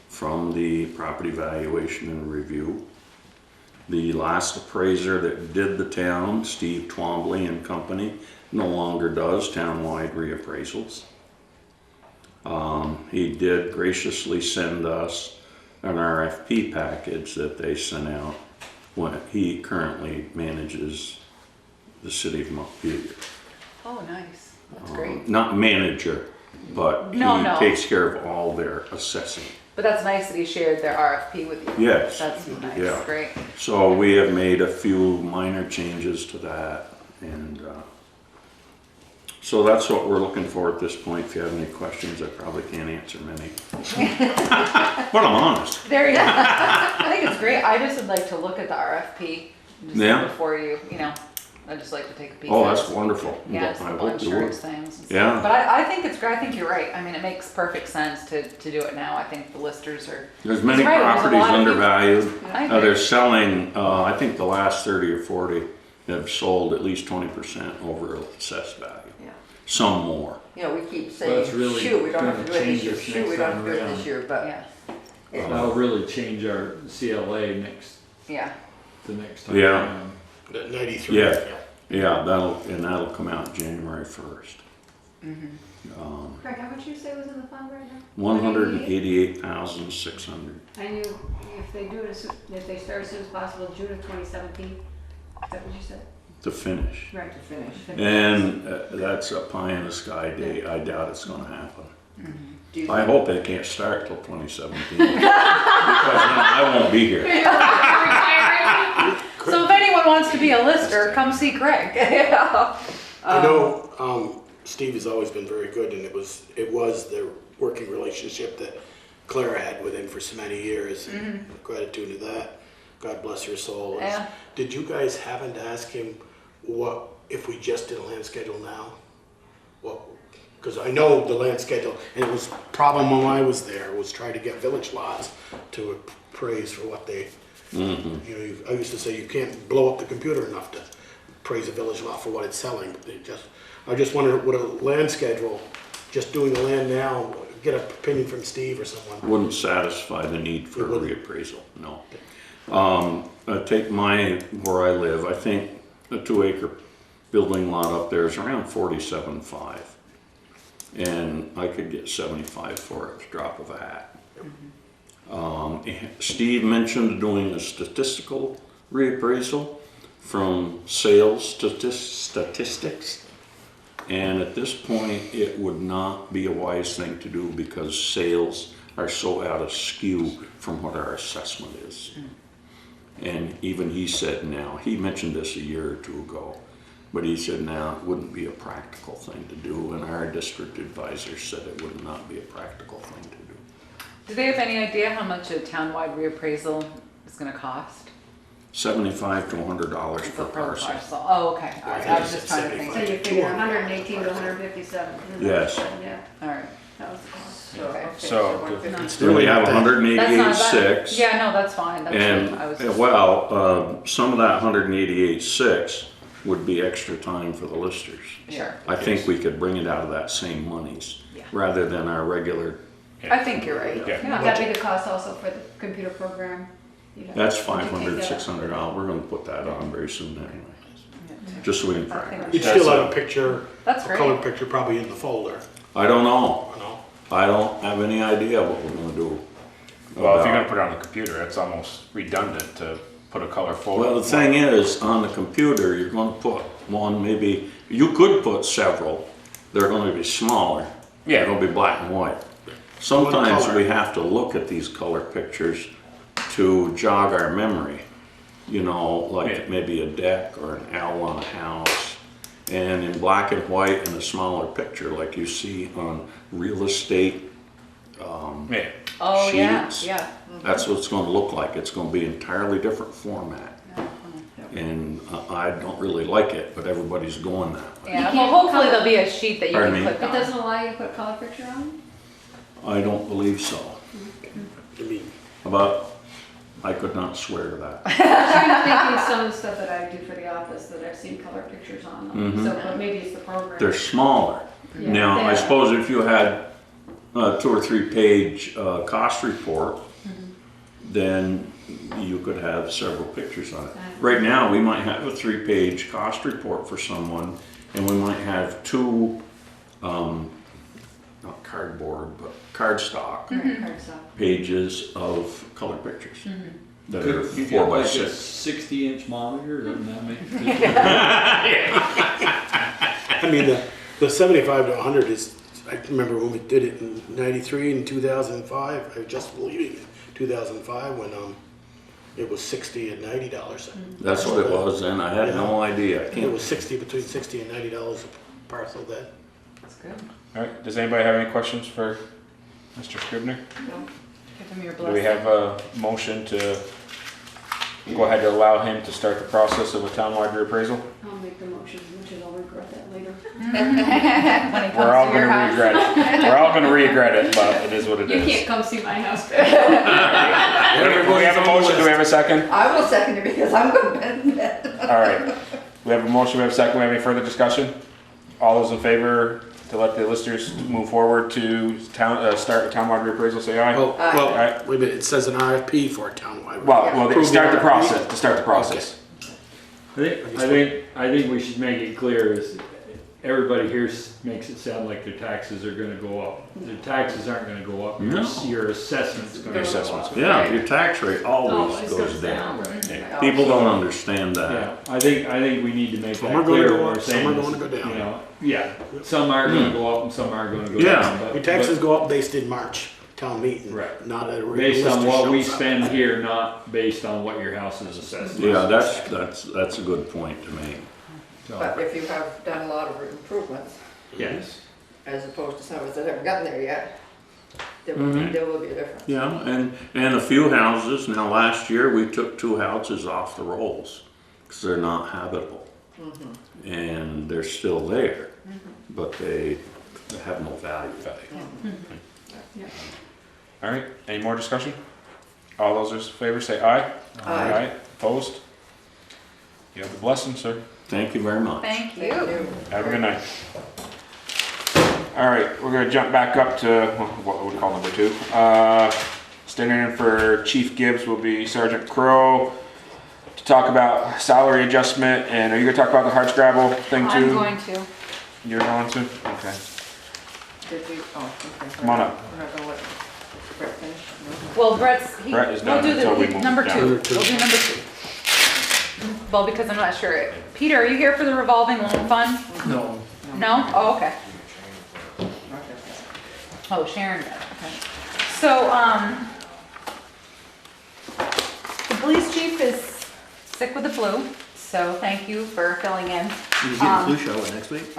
from the property valuation and review. The last appraiser that did the town, Steve Twombly and Company, no longer does townwide reappraisals. He did graciously send us an RFP package that they sent out when he currently manages the city of Montpelier. Oh, nice. That's great. Not manager, but No. he takes care of all their assessing. But that's nice that he shared their RFP with you. Yes. That's nice. Yeah. Great. So we have made a few minor changes to that, and so that's what we're looking for at this point. If you have any questions, I probably can't answer many. But I'm honest. There you go. I think it's great. I just would like to look at the RFP just Yeah. before you know, I just like to take a peek. Oh, at that's it. wonderful. Yeah, just I the hope you insurance would. things and Yeah. stuff. But I think it's great. I think you're right. I mean, it makes perfect sense to do it now. I think the listers are. There's many That's right, there's a properties lot of people- undervalued. I agree. They're selling, I think the last 30 or 40 have sold at least 20% over assessed value. Yeah. Some more. You know, we keep Well, saying, it's really shoot, we don't have to do it gonna this year, change us shoot, we next don't have time to do it around. this year, but. Yeah. it- That'll really change our CLA Yeah. the next time Yeah. around. That 93. Yeah. Yeah, that'll come out January 1st. Craig, how much you say was in the fund right now? 188,600 I knew if they do it, if they start as soon as possible, June of 2017, is that what you said? to finish. Right. To finish. And that's a pie in the sky day. I doubt it's gonna happen. Do you I hope they can't start till 2017. Because then I won't be here. So if anyone wants to be a lister, come see Craig. Yeah. I know, Steve has always been very good, and it was the working relationship that Claire had with him for so many years. And gratitude to that. God bless her soul. Yeah. Did you guys happen to ask him what if we just did a land schedule now? What? Because I know the land schedule, and it was a problem when I was there, was trying to get village lots to appraise for what they, you know, I used to say you can't blow up the computer enough to praise a village lot for what it's selling. But I just wondered, would a land schedule, just doing the land now, get an opinion from Steve or someone? Wouldn't satisfy the need for It wouldn't. reappraisal, no. Take where I live, I think a 2-acre building lot up there is around 47.5. And I could get 75 for it, drop of a hat. Steve mentioned doing a statistical reappraisal from sales statistics. And at this point, it would not be a wise thing to do because sales are so out of skew from what our assessment is. And even he said now, he mentioned this a year or two ago, but he said now it wouldn't be a practical thing to do, and our district advisor said it would not be a practical thing to do. Do they have any idea how much a townwide reappraisal is gonna cost? $75 to $100 per parcel. Oh, okay, all right, I was just trying to think. So you figure 118 to 157. Yes. Yeah, All right. that was the cost. Okay. So- 150. Then we have That's not bad. 188.6. Yeah, no, that's fine, that's And, good. I was some of that 188.6 would be extra time for the listers. sure. I think we could bring it out of that same monies, Yeah. rather than our regular, I think you're right. Yeah. Would that be the cost also for the computer program? You'd have- that's would you take $500, that out? $600. We're gonna put that on very soon anyway, just so we can I think practice. You'd that's- still have a picture, That's a great. colored picture probably in the folder, I don't know. you know? I don't have any idea what we're gonna do. Well, if you're about- gonna put it on the computer, that's almost redundant to put a color photo. Well, the thing is, on the computer, you're gonna put one, maybe, you could put several. They're gonna be smaller. Yeah. They're gonna be black and white. Sometimes color. we have to look at these color pictures to jog our memory. You know, Yeah. like maybe a deck or an owl on a house. And in black and white in a smaller picture, like you see on real estate, Yeah, Oh, yeah, sheets. yeah. that's what it's gonna look like. It's gonna be entirely different format. And I don't really like it, but everybody's going that way. Yeah, You well, can't hopefully color- there'll be a sheet that you Pardon can me? click It on. doesn't allow you to put a color picture on? I don't believe so. I mean, But I could not swear to that. I'm thinking some of the stuff that I do for the office that I've seen color pictures on them. So, but maybe it's the program. They're smaller. Yeah, Now, they I are. suppose if you had a 2 or 3 page cost report, then you could have several pictures on it. Right now, we might have a 3-page cost report for someone, and we might have 2, not cardboard, but cardstock Hard stuff. pages of color pictures that are Could you 4 get by like a 6. 60-inch monitor, doesn't that make I mean, the 75 to 100 is, I remember when we did it in 93 and 2005, I was just leaving in 2005 when it was $60 and $90. That's what it was, and I had no idea. I It can't was between $60 and $90 a parcel then. That's good. all right, does anybody have any questions for Mr. Scribner? Give him your Do we blessing. have a motion to go ahead to allow him to start the process of a townwide reappraisal? I'll make the motion, which is I'll regret that later. When it comes We're all to your gonna house. regret it. We're all gonna regret it, but it is what it You is. can't come see my house. Do we have a motion? Do we have a second? I will second it because I'm going to bed in bed. All right. We have a motion, we have a second. We have any further discussion? All those in favor to let the listers move forward to start a townwide reappraisal, say aye. Well, Alright. wait a minute, it says an RFP for a townwide. Well, Approve start the RFP? process, to start the process. I think we should make it clear is everybody here makes it sound like their taxes are gonna go up. Their taxes aren't gonna go up, No. your assessment's gonna Your go assessment's up. Yeah, your tax rate always goes down. People don't understand Yeah, that. I think we need to make Some that are gonna clear go when we're up, some saying are this, gonna go down. you know, yeah, some are gonna go up and some are gonna go Yeah. down, but. Your taxes go up based in March town meeting, Right. not at a Based on realistic what we shows up. spend here, not based on what your house is assessed. Yeah, that's a good point to make. So, But if you have done a lot of improvements, yes, as opposed to some of us that haven't gotten there yet, there will, Mhm. there will be a difference. Yeah, and a few houses, now last year we took 2 houses off the rolls because they're not habitable. And they're still there, but they have no value. All right, any more discussion? All those in favor say aye. Aye. Opposed? You have the blessing, sir. Thank you very much. Thank Thank you. you. Have a good night. All right, we're gonna jump back up to what we call number 2. Standing in for Chief Gibbs will be Sergeant Crow to talk about salary adjustment. And are you gonna talk about the hardscrabble thing too? I'm going to. You're going to? Okay. Did we, oh, okay. Come on up. We're not gonna let Brett finish? Well, Brett is done we'll do until we the move number down. 2. We'll do number 2. Well, because I'm not sure. Peter, are you here for the revolving loan fund? no, No? Oh, okay. Oh, Sharon, okay. So, the police chief is sick with the flu, so thank you for filling in. He's getting the flu shot next week?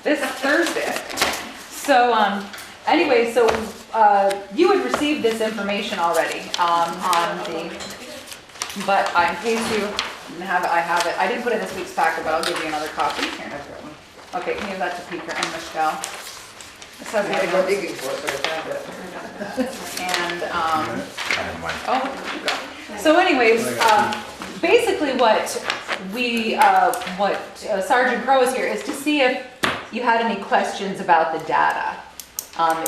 This Thursday. So, anyway, so, you had received this information already, on the, but in case you didn't have it, I have it. I didn't put it in this week's packet, but I'll give you another copy. Here, I've got one. Okay, can you give that to Peter and Michelle? This I has had to the go digging for it, but I found it. and, I have mine. oh, there you go. So anyways, basically what Sergeant Crow is here is to see if you had any questions about the data.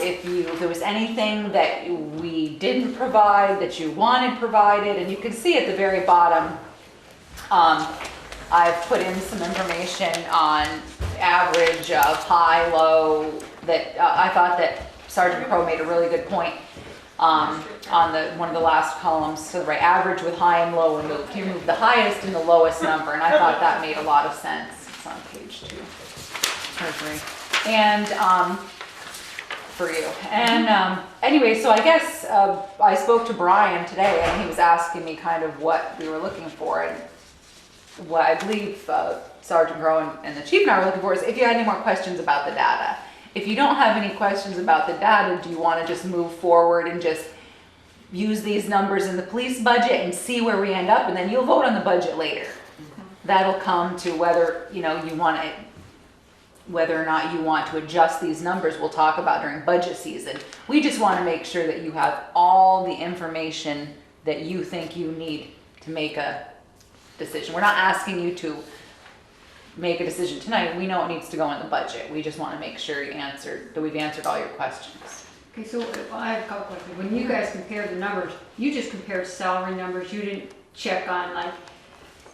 If there was anything that we didn't provide, that you wanted provided, and you can see at the very bottom, I've put in some information on average of high, low, that I thought that Sergeant Crow made a really good point on one of the last columns, so the right average with high and low removed. He removed the highest and the lowest number, and I thought that made a lot of sense. It's on page 2 or 3. And for you. And anyway, so I guess I spoke to Brian today, and he was asking me kind of what we were looking for, and what I believe Sergeant Crow and the chief and I were looking for is if you had any more questions about the data. If you don't have any questions about the data, do you want to just move forward and just use these numbers in the police budget and see where we end up, and then you'll vote on the budget later. That'll come to whether, you want it, whether or not you want to adjust these numbers, we'll talk about during budget season. We just want to make sure that you have all the information that you think you need to make a decision. We're not asking you to make a decision tonight. We know it needs to go in the budget. We just want to make sure that we've answered all your questions. Okay, so I have a couple questions. When you guys compared the numbers, you just compared salary numbers, you didn't check on like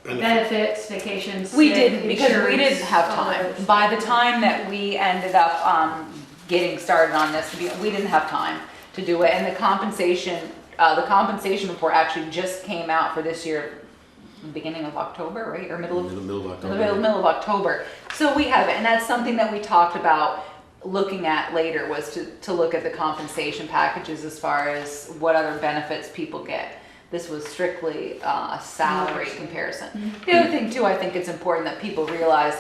benefits, vacations. We sick, didn't, because we insurance, didn't have all time. those. By the time that we ended up getting started on this, we didn't have time to do it. And the compensation report actually just came out for this year, beginning of October, right? Or middle of October. middle of October. So we have it, and that's something that we talked about looking at later, was to look at the compensation packages as far as what other benefits people get. This was strictly a salary comparison. The other thing too, I think it's important that people realize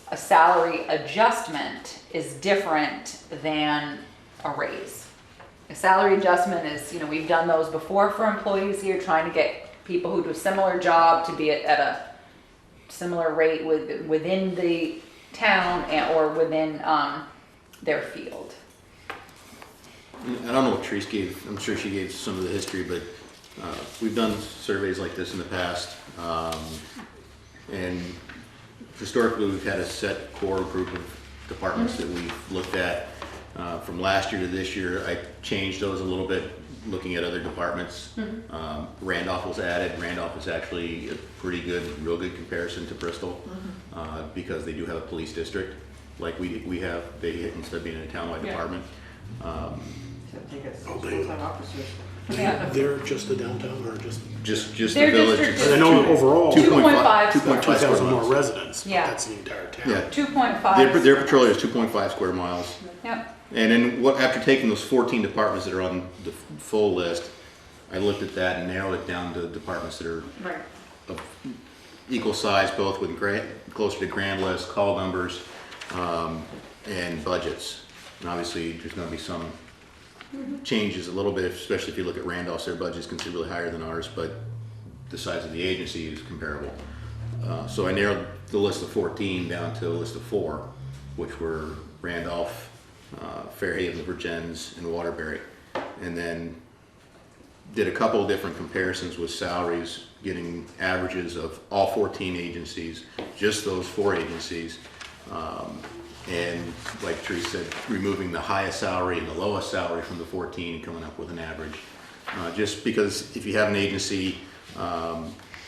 a salary adjustment is different than a raise. A salary adjustment is, we've done those before for employees here, trying to get people who do a similar job to be at a similar rate within the town or within their field. I don't know what Therese gave, I'm sure she gave some of the history, but we've done surveys like this in the past. And historically, we've had a set core group of departments that we've looked at. From last year to this year, I changed those a little bit looking at other departments. Randolph was added. Randolph is actually a pretty good, real good comparison to Bristol, because they do have a police district like we have. They, instead of being a townwide department. They get Oh, full-time officers. They're just the downtown or just? Just Their the village. district And I know overall, 2.5. 2,000 more miles. residents, but Yeah. that's the entire town. Yeah. 2.5. Their patrol area is 2.5 square miles. Yep. And then after taking those 14 departments that are on the full list, I looked at that and narrowed it down to departments that are Right. of equal size, both with closer to grand list, call numbers, and budgets. And obviously, there's gonna be some changes a little bit, especially if you look at Randolph's, their budget's considerably higher than ours, but the size of the agency is comparable. So I narrowed the list of 14 down to a list of 4, which were Randolph, Fairhaven, Virgins, and Waterbury. And then did a couple of different comparisons with salaries, getting averages of all 14 agencies, just those 4 agencies. And like Teresa said, removing the highest salary and the lowest salary from the 14 and coming up with an average. Just because if you have an agency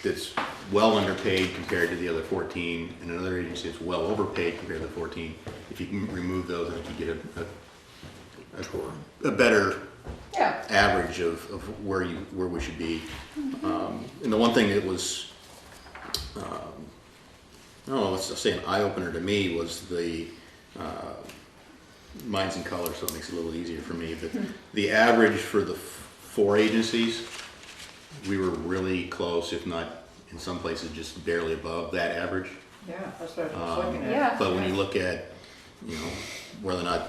that's well underpaid compared to the other 14, and another agency that's well overpaid compared to the 14, if you can remove those, I think you get a better Yeah. average of where we should be. And the one thing that was, I don't know, let's say an eye opener to me was the mine's in color, so it makes it a little easier for me. But the average for the 4 agencies, we were really close, if not in some places just barely above that average. Yeah, that's what I was looking at. Yeah. But when you look at, you know, whether or not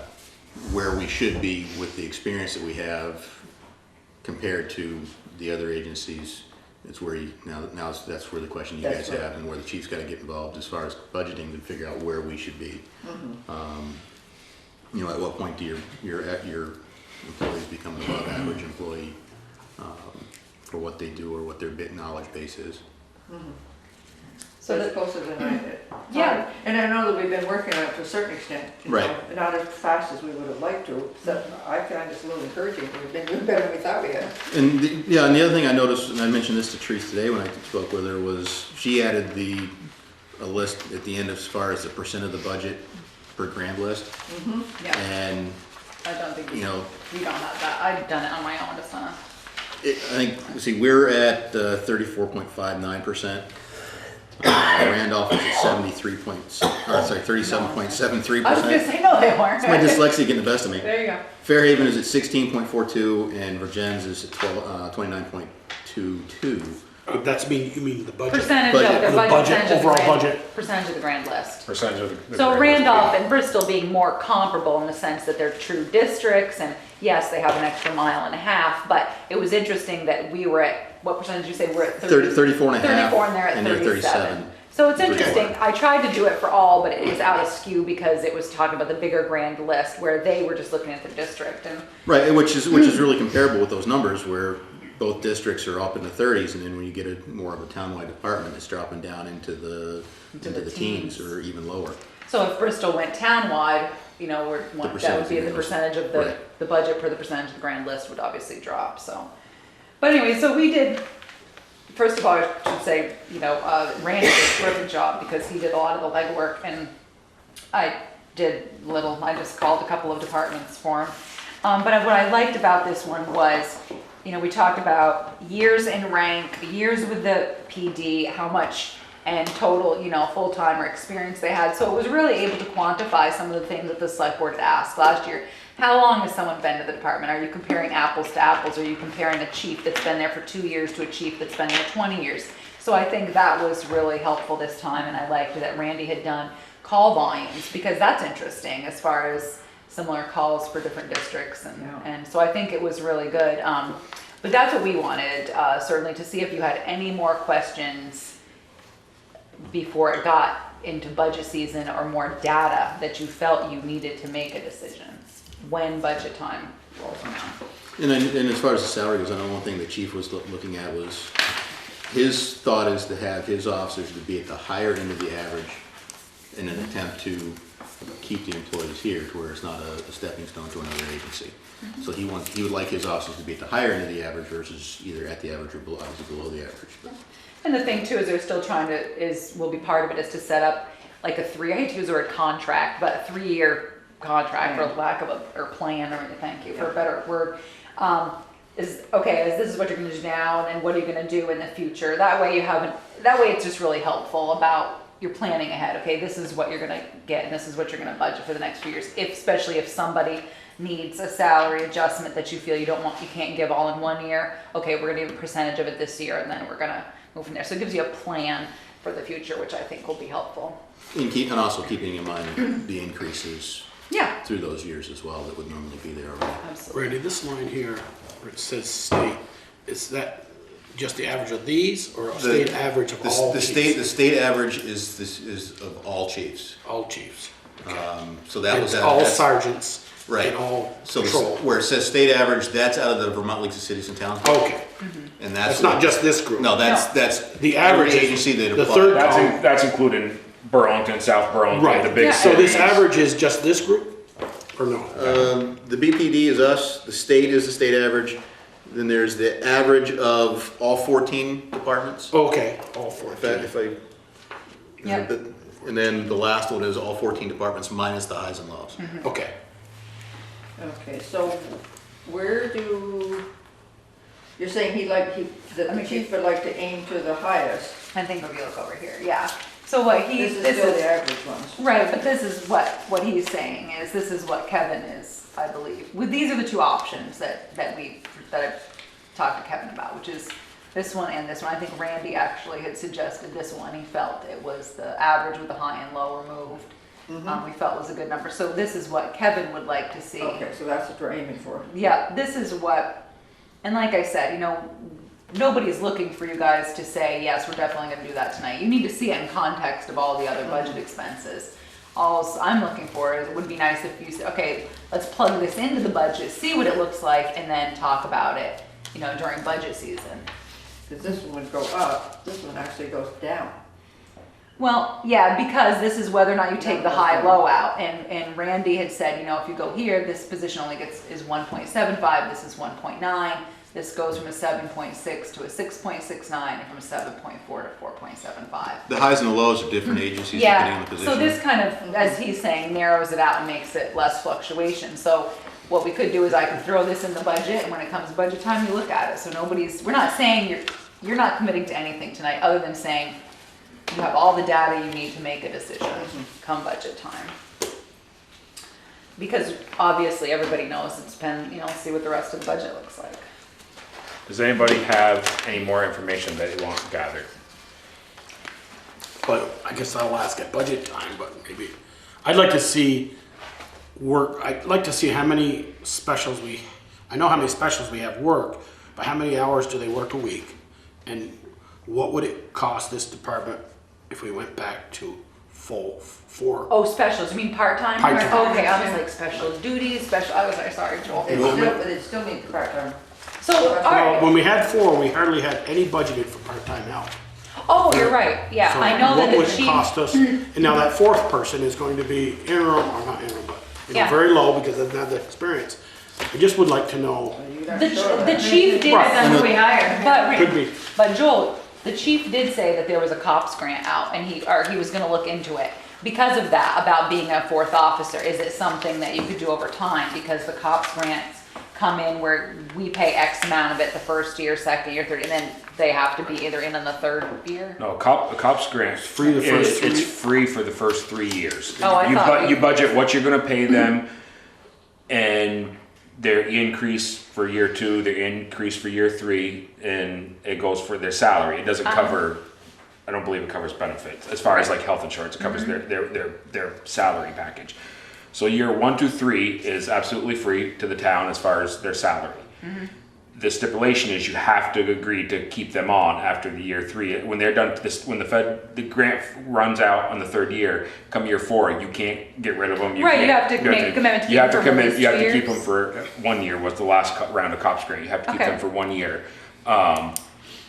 where we should be with the experience that we have compared to the other agencies, it's where you, that's where the question you That's guys right. have, and where the chief's got to get involved as far as budgeting to figure out where we should be. You know, at what point do your employees become an above average employee for what they do or what their bit knowledge base is. So it's closer than I did. Yeah. And I know that we've been working on it to a certain extent. You know, Right. not as fast as we would have liked to, so I find this a little encouraging. We've been doing better than we thought we had. And the other thing I noticed, and I mentioned this to Teresa today when I spoke with her, was she added a list at the end as far as the percent of the budget per grand list. Yeah. And, I don't think you know, we don't have that. I've done it on my own. Just I think, see, we're at 34.59%. Randolph is at 37.73%. I was gonna say no, they weren't. My dyslexia getting the best of me. There you go. Fairhaven is at 16.42 and Virgins is at 29.22. You mean the budget? Percentage Budget. of their The budget, budget, percentage of the overall grand, budget. percentage of the grand list. Percentage of the. So Randolph and Bristol being more comparable in the sense that they're true districts, and yes, they have an extra mile and a half, but it was interesting that we were at, what percentage did you say? We're at 34 and a half. 34 and they're at and they're 37. So it's interesting. I tried to do it for all, but it was out of skew because it was talking about the bigger grand list where they were just looking at the district and Right, which is really comparable with those numbers where both districts are up in the 30s, and then when you get more of a townwide department, it's dropping down into the teens or even lower. so if Bristol went townwide, you know, that would percentage be of the the percentage of Right. the budget per the percentage of the grand list would obviously drop, so. But anyway, so we did, first of all, I should say, you know, Randy did a terrific job because he did a lot of the legwork and I did little, I just called a couple of departments for him. But what I liked about this one was, you know, we talked about years in rank, years with the PD, how much and total, you know, full-time or experience they had. So it was really able to quantify some of the things that the select board had asked last year. How long has someone been to the department? Are you comparing apples to apples? Are you comparing a chief that's been there for 2 years to a chief that's been there 20 years? So I think that was really helpful this time, and I liked that Randy had done call volumes because that's interesting as far as similar calls for different districts, and so I think it was really good. But that's what we wanted, certainly, to see if you had any more questions before it got into budget season or more data that you felt you needed to make a decision when budget time rolls around. And as far as the salary goes, I know one thing the chief was looking at was his thought is to have his officers to be at the higher end of the average in an attempt to keep the employees here to where it's not a stepping stone to another agency. So he would like his officers to be at the higher end of the average versus either at the average or below, obviously below the average. But And the thing too is they're still trying to, will be part of it is to set up like I hate to use the word contract, but a 3-year contract for lack of or plan, or thank you for a better word. This is what you're gonna do now, and then what are you gonna do in the future? That way it's just really helpful about your planning ahead. Okay, this is what you're gonna get and this is what you're gonna budget for the next few years. Especially if somebody needs a salary adjustment that you feel you can't give all in 1 year. Okay, we're gonna give a percentage of it this year and then we're gonna move from there. So it gives you a plan for the future, which I think will be helpful. and also keeping in mind the increases Yeah, through those years as well that would normally be there already. absolutely. Randy, this line here, where it says state, is that just the average of these or a state average of all The chiefs? state average is of all chiefs. All chiefs. So that was. It's all that's- sergeants Right. and all So patrol. where it says state average, that's out of the Vermont Leagues of Cities and Towns. Okay, And that's not just this group. No, that's The average every is agency that the applies. third That's including Burlington, South Burlington, Right. the big Yeah. So cities. this average is just this group, or no? The BPD is us, the state is the state average, then there's the average of all 14 departments. Okay, all If 14. Yeah. And then the last one is all 14 departments minus the highs and lows. Okay. Okay, so where you're saying that the chief would like to aim to the highest. I think if you look over here, yeah. So what This is still the average ones. right, but this is what he's saying is, this is what Kevin is, I believe. These are the two options that I've talked to Kevin about, which is this one and this one. I think Randy actually had suggested this one. He felt it was the average with the high and low removed. We felt was a good number. So this is what Kevin would like to see. Okay, so that's what we're aiming for. Yeah, this is what, and like I said, nobody's looking for you guys to say, yes, we're definitely gonna do that tonight. You need to see it in context of all the other budget expenses. All I'm looking for is, it would be nice if you said, okay, let's plug this into the budget, see what it looks like, and then talk about it, during budget season. Because this one would go up, this one actually goes down. Well, yeah, because this is whether or not you take the high-low out, and Randy had said, if you go here, this position only is 1.75, this is 1.9, this goes from a 7.6 to a 6.69, and from a 7.4 to 4.75. The highs and the lows of different agencies depending on the position. So this kind of, as he's saying, narrows it out and makes it less fluctuation. So what we could do is I could throw this in the budget, and when it comes to budget time, you look at it. So we're not saying you're not committing to anything tonight, other than saying you have all the data you need to make a decision come budget time. Because obviously everybody knows it's been, see what the rest of the budget looks like. Does anybody have any more information that they want gathered? But I guess I'll ask at budget time, but maybe, I'd like to see how many specials I know how many specials we have work, but how many hours do they work a week? And what would it cost this department if we went back to full four? Oh, specials, you mean part-time? Part-time. Okay, I was like special duties, I was like, sorry, Joel. But it still needs part-time. So, all Well, right. when we had four, we hardly had any budgeted for part-time help. Oh, you're right, yeah, So I know that what would the it chief, cost us? And now that fourth person is going to be interim, or not interim, but Yeah. very low because they doesn't have the experience. I just would like to know. the chief did, Right. That's who we hired. Could be. but Joel, the chief did say that there was a cops grant out, and he was gonna look into it. Because of that, about being a fourth officer, is it something that you could do over time? Because the cops grants come in where we pay X amount of it the first year, second year, third, and then they have to be either in on the third year? No, a cop's grant. Free the first It's three? free for the first 3 years. Oh, I thought You budget what you're gonna pay them, and their increase for year 2, their increase for year 3, and it goes for their salary. It doesn't cover, I don't believe it covers benefits, as far as like health insurance, it covers their salary package. So year 1, 2, 3 is absolutely free to the town as far as their salary. The stipulation is you have to agree to keep them on after the year 3. When they're done, when the grant runs out on the 3rd year, come year 4, you can't get rid of them. Right, you have to make a commitment to keep them for at least You have 2 to keep years. them for 1 year. Was the last round of cops grant? You have to keep Okay. them for 1 year.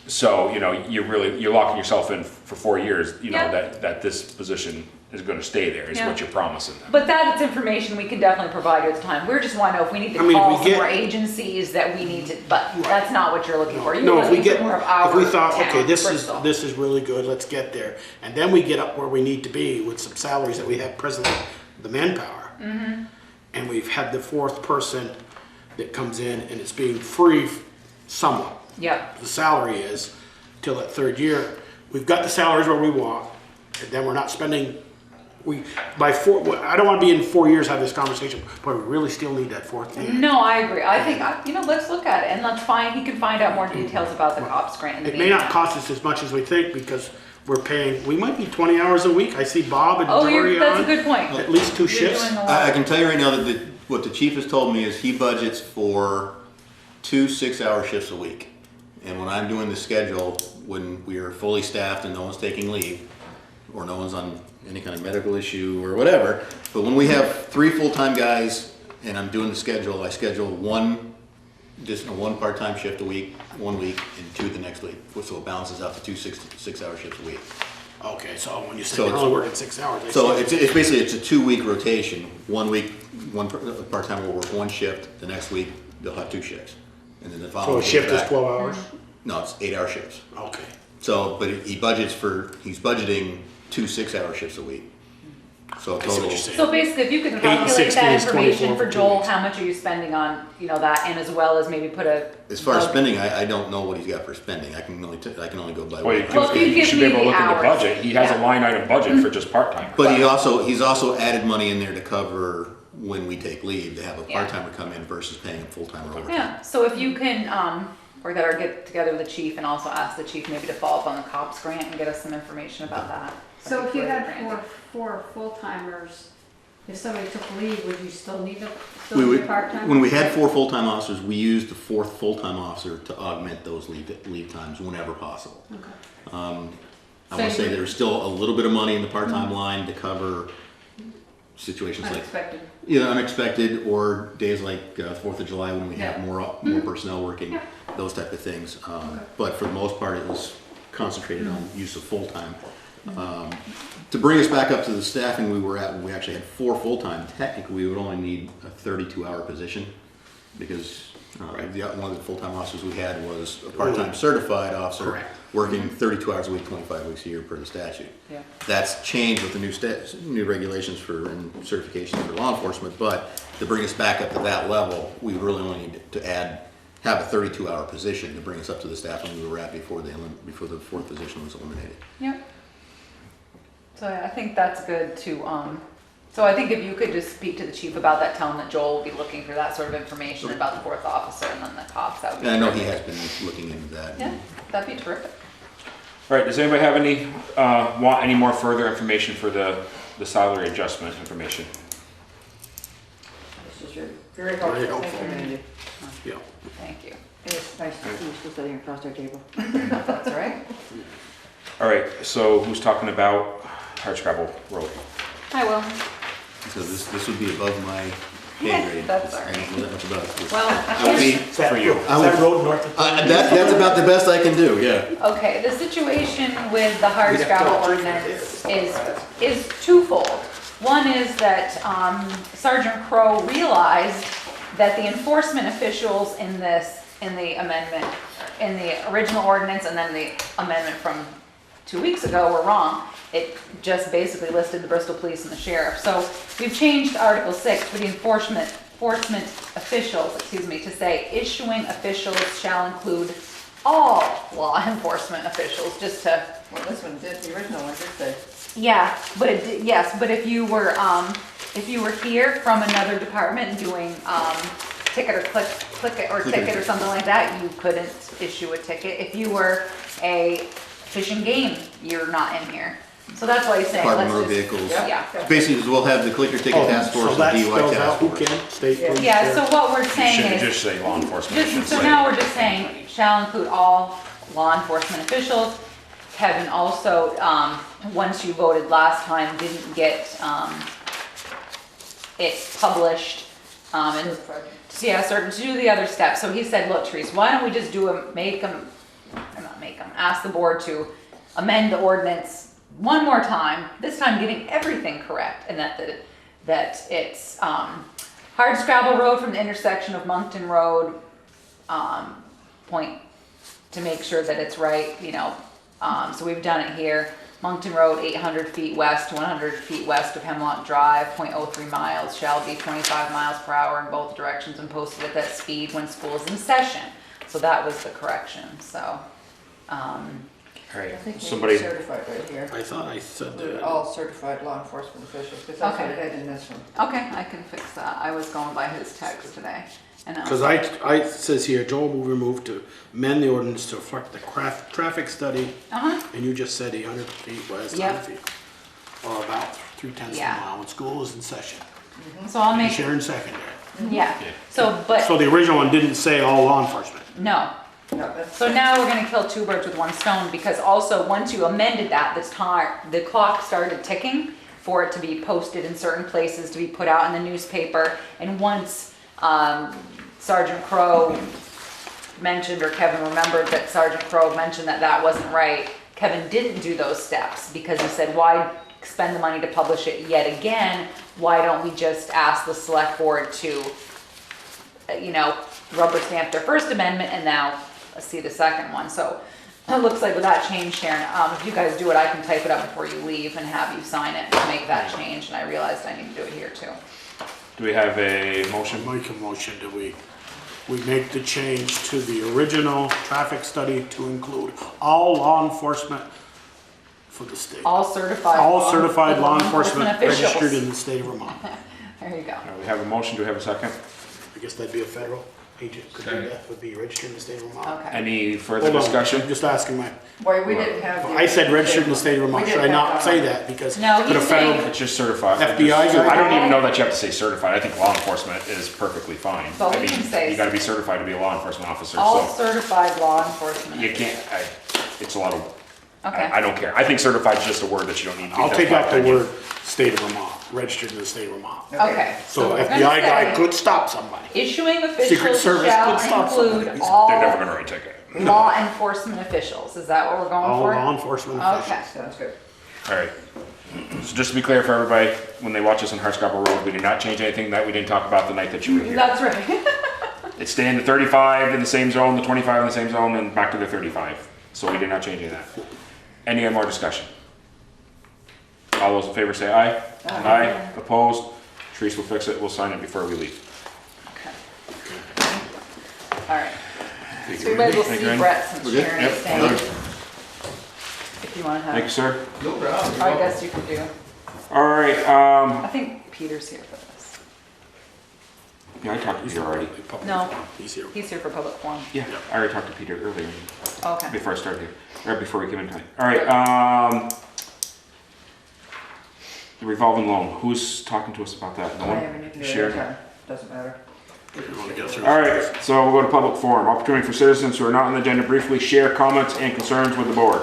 So you're locking yourself in for 4 years. Yeah. That this position is gonna stay there, is Yeah. what you're promising them. But that's information we can definitely provide you at the time. We just wanna know if we need to I mean, if call we some get- more agencies that we need to, but Right. that's not what you're looking for. You're No, if we looking get, for more of our if we thought, town, okay, this Bristol. is really good, let's get there. And then we get up where we need to be with some salaries that we have presently, the manpower. Mm-hmm. And we've had the fourth person that comes in and it's being free somewhat. Yep, The salary is, till that third year, we've got the salaries where we want, and then we're not spending, I don't wanna be in 4 years have this conversation, but we really still need that fourth thing. no, I agree. I think, let's look at it and let's find, he can find out more details about the cops grant in the It may not meantime. cost us as much as we think, because we're paying, we might be 20 hours a week, I see Bob and Oh, Dory that's a on, good point. at least 2 You're shifts. doing a I lot. can tell you right now that what the chief has told me is he budgets for 2 6-hour shifts a week. And when I'm doing the schedule, when we are fully staffed and no one's taking leave, or no one's on any kind of medical issue or whatever, but when we have 3 full-time guys and I'm doing the schedule, I schedule one part-time shift a week, 1 week, and 2 the next week. So it balances out to 2 6-hour shifts a week. Okay, so when you say So you're it's- only working 6 hours. I So see. it's basically, it's a 2-week rotation. 1 week, part-time will work 1 shift, the next week they'll have 2 shifts. And then the So following a week shift is back. 12 hours? No, it's 8-hour shifts. Okay. So, but he's budgeting 2 6-hour shifts a week. So I see total. what you're saying. So basically, if you could and calculate 16 that is 24 information for for 2 Joel, weeks. how much are you spending on, that, and as well as maybe put a. As far as spending, I don't know what he's got for spending. I can only go by. Well, what you he Well, if you you give should be me able to the look at the hours. budget, he has a Yeah. line item budget for just part-time. But he's also added money in there to cover when we take leave, to have a Yeah. part-timer come in versus paying a full-timer overtime. Yeah, so if you can, or that, or get together with the chief and also ask the chief maybe to follow up on the cops grant and get us some information about that. So if you That'd had be great. four full-timers, if somebody took leave, would you still need a part-time? When we had 4 full-time officers, we used the 4th full-time officer to augment those leave times whenever possible. Okay. I So want to say you- there's still a little bit of money in the part-time line to cover situations like, Unexpected. unexpected, or days like 4th of July when we have Yeah. more personnel working, Yeah. those type of things. But for the most part, it was concentrated on use of full-time. To bring us back up to the staffing we were at, when we actually had 4 full-time, technically we would only need a 32-hour position, because one of the full-time officers we had was a part-time certified officer, Correct. working 32 hours a week, 25 weeks a year per the statute. Yeah. That's changed with the new regulations and certifications for law enforcement, but to bring us back up to that level, we really only need to have a 32-hour position to bring us up to the staffing we were at before the 4th position was eliminated. Yep. So I think that's good to, so I think if you could just speak to the chief about that, tell him that Joel will be looking for that sort of information about the 4th officer and then the cops, that would be And I know he terrific. has been looking into that. Yeah, that'd be terrific. All right, does anybody have want any more further information for the salary adjustment information? This is very helpful. Very Thank helpful. you, Randy. Yeah. Thank you. It's nice to see you still sitting across our table. That's all right. All right, so who's talking about Hardscrabble Road? I will. So this would be above my pay grade. That's all I right. don't know that much about it. Well, I would be, Is that, For you. is that road north of? that's about the best I can do, yeah. okay, the situation with the hardscrabble ordinance is twofold. One is that Sergeant Crow realized that the enforcement officials in the amendment, in the original ordinance and then the amendment from 2 weeks ago were wrong. It just basically listed the Bristol Police and the Sheriff. So we've changed Article 6 for the enforcement officials, to say issuing officials shall include all law enforcement officials, just to, Well, this one did, the original one did say. yeah, but it did, yes, but if you were here from another department doing, ticket or click it or ticket or something like that, you couldn't issue a ticket. If you were a fish and game, you're not in here. So that's why he's saying, Department let's of just. Vehicles. Yeah. Basically, we'll have the clicker ticket task force So and that DUI spells task out who force. can, state police. Yeah, so sheriff. what we're You saying should is, just say law enforcement. It should so say- now we're just saying, shall include all law enforcement officials. Kevin also, once you voted last time, didn't get, it published, and, yeah, certain, to do the other steps. So he said, look, Therese, why don't we just ask the board to amend the ordinance one more time, this time getting everything correct, and that it's hard scrabble road from the intersection of Moncton Road, point to make sure that it's right, you know. So we've done it here. Moncton Road, 800 feet west, 100 feet west of Hemlock Drive, 0.03 miles, shall be 25 miles per hour in both directions and posted at that speed when school is in session. So that was the correction, so. All right, I think somebody, maybe certified right here. I thought I said They're that. all certified law enforcement officials, because that's what it Okay. had in this one. Okay, I can fix that. I was going by his text today. And Because I says here, Joel will remove to amend the ordinance to reflect the traffic study, and you just said 800 feet west, Yep. 100 feet, or about 3/10 of a Yeah. mile when school is in session. so I'll make, Sharon seconded. yeah. So, but, So the original one didn't say all law enforcement. no. No, that's, So now we're gonna kill two birds with one stone, because also, once you amended that, the clock started ticking for it to be posted in certain places, to be put out in the newspaper, and once, Sergeant Crow mentioned, or Kevin remembered that Sergeant Crow mentioned that that wasn't right, Kevin didn't do those steps, because he said, why spend the money to publish it yet again? Why don't we just ask the select board to, you know, rubber stamp their first amendment, and now let's see the second one. So it looks like with that change, Sharon, if you guys do it, I can type it up before you leave and have you sign it to make that change, and I realized I need to do it here too. do we have a motion? Make a motion that we make the change to the original traffic study to include all law enforcement for the state. All certified. All certified law enforcement officials. registered in the state of Vermont. There you go. All right, we have a motion, do we have a second? I guess that'd be a federal agent, could do that, would be registered in the state of Vermont. Okay. Any further Hold on, discussion? I'm just asking my, boy, we didn't have. the- I said registered in the state of Vermont, We should I didn't have not say that, because No, could a he's federal, saying- It's just certified. FBI guy? I don't even know that you have to say certified. I think law enforcement is perfectly fine. But we I mean, can say- you gotta be certified to be a law enforcement officer, All so certified law enforcement. you can't, it's a lot of, Okay. I don't care. I think certified is just a word that you don't need. I'll That's take my out the opinion. word state of Vermont, registered in the state of Vermont. Okay. So we're gonna FBI guy say, could stop somebody. Issuing Secret officials Service shall could stop include somebody. all They're never gonna write a ticket. law enforcement officials. Is that what we're going All for? law enforcement Okay. officials. Sounds good. All right. So just to be clear for everybody, when they watch us on Hardscrabble Road, we did not change anything that we didn't talk about the night that you were here. That's right. It's staying the 35 in the same zone, the 25 in the same zone, and back to the 35. So we did not change any of that. Any more discussion? All those in favor say aye. Aye. Opposed? Therese will fix it. We'll sign it before we leave. All right. So you guys will Thank see you, Randy. Brett since We're good? Sharon Yep, is staying. good. If you want to Thank you, have, sir. No problem. I guess you could do. All right, I think Peter's here for this. yeah, I talked to Peter already. No, He's here. he's here for public forum. Yeah, I already talked to Peter earlier, Okay. before I started here, or before we came in tonight. All right, the revolving loan, who's talking to us about that? No I one? have any- Sharon? Doesn't matter. You wanna get through All this? right, so we'll go to public forum. Opportunity for citizens who are not on the agenda briefly share comments and concerns with the board.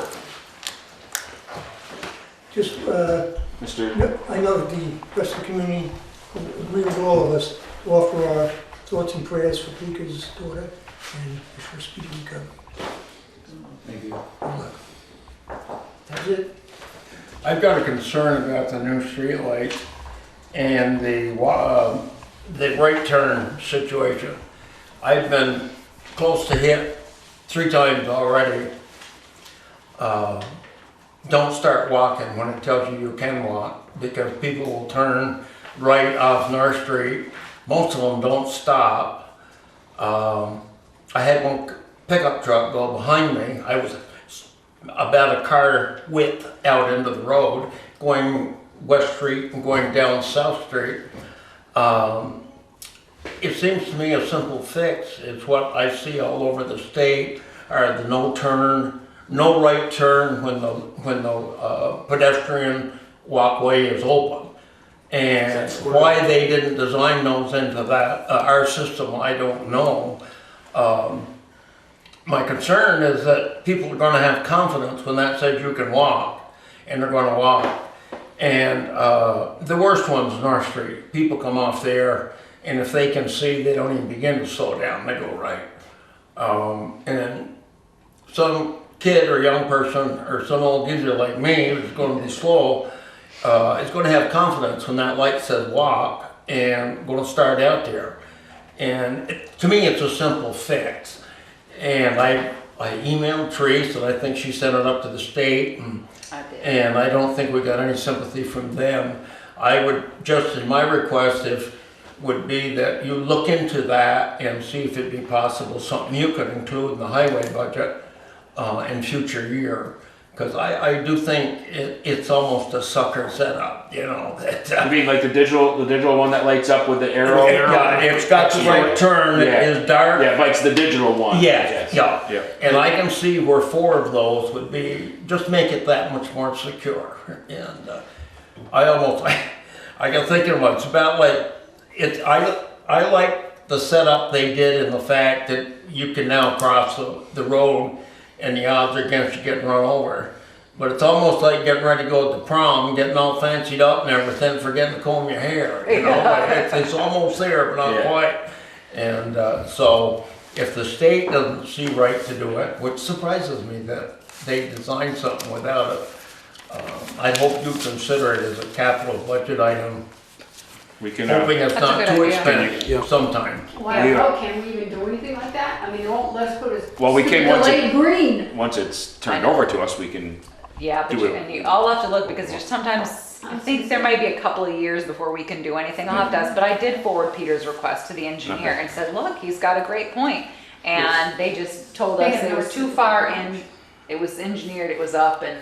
Just, Mr. I know that the rest of the community agree with all of us to offer our thoughts and prayers for Peter's daughter and wish her a speedy recovery. Thank you. Good luck. That's it. I've got a concern about the new streetlight and the right turn situation. I've been close to hit 3 times already. Don't start walking when it tells you you can walk, because people will turn right off North Street. Most of them don't stop. I had one pickup truck go behind me. I was about a car width out into the road, going West Street and going down South Street. It seems to me a simple fix. It's what I see all over the state, are the no turn, no right turn when the pedestrian walkway is open. And why they didn't design those into that, our system, I don't know. My concern is that people are gonna have confidence when that says you can walk, and they're gonna walk. And the worst one's North Street. People come off there, and if they can see, they don't even begin to slow down, they go right. And some kid or young person or some old geezer like me who's going to be slow is going to have confidence when that light says walk and going to start out there. And to me, it's a simple fix. And I emailed Teresa, and I think she sent it up to the state, and I don't think we got any sympathy from them. I would, just in my request, would be that you look into that and see if it'd be possible, something you could include in the highway budget in future year. Because I do think it's almost a sucker setup, you know. That, You mean like the digital one that lights up with the arrow? yeah, it's got the right turn, Yeah. it is dark. Yeah, but it's the digital one. Yeah, yeah. Yeah. And I can see where 4 of those would be, just make it that much more secure. And I got thinking about it's about like, I like the setup they did and the fact that you can now cross the road and the odds are against you getting run over. But it's almost like getting ready to go to the prom, getting all fancied up and everything, forgetting to comb your hair. You know, it's almost there, but not quite. And so if the state doesn't see right to do it, which surprises me that they designed something without it, I hope you consider it as a capital budget item, We can, hoping it's That's a not good too idea. expensive sometime. Why, can we even do anything like that? I mean, it won't, let's put a Well, we can once delayed green. once it's turned over to us, we can, Yeah, but Do you, it. and I'll have to look because there's sometimes, I think there might be a couple of years before we can do anything. I'll have to ask, but I did forward Peter's request to the engineer Okay. and said, look, he's got a great point. And they just told They us have it no was too sympathy. far in, it was engineered, it was up and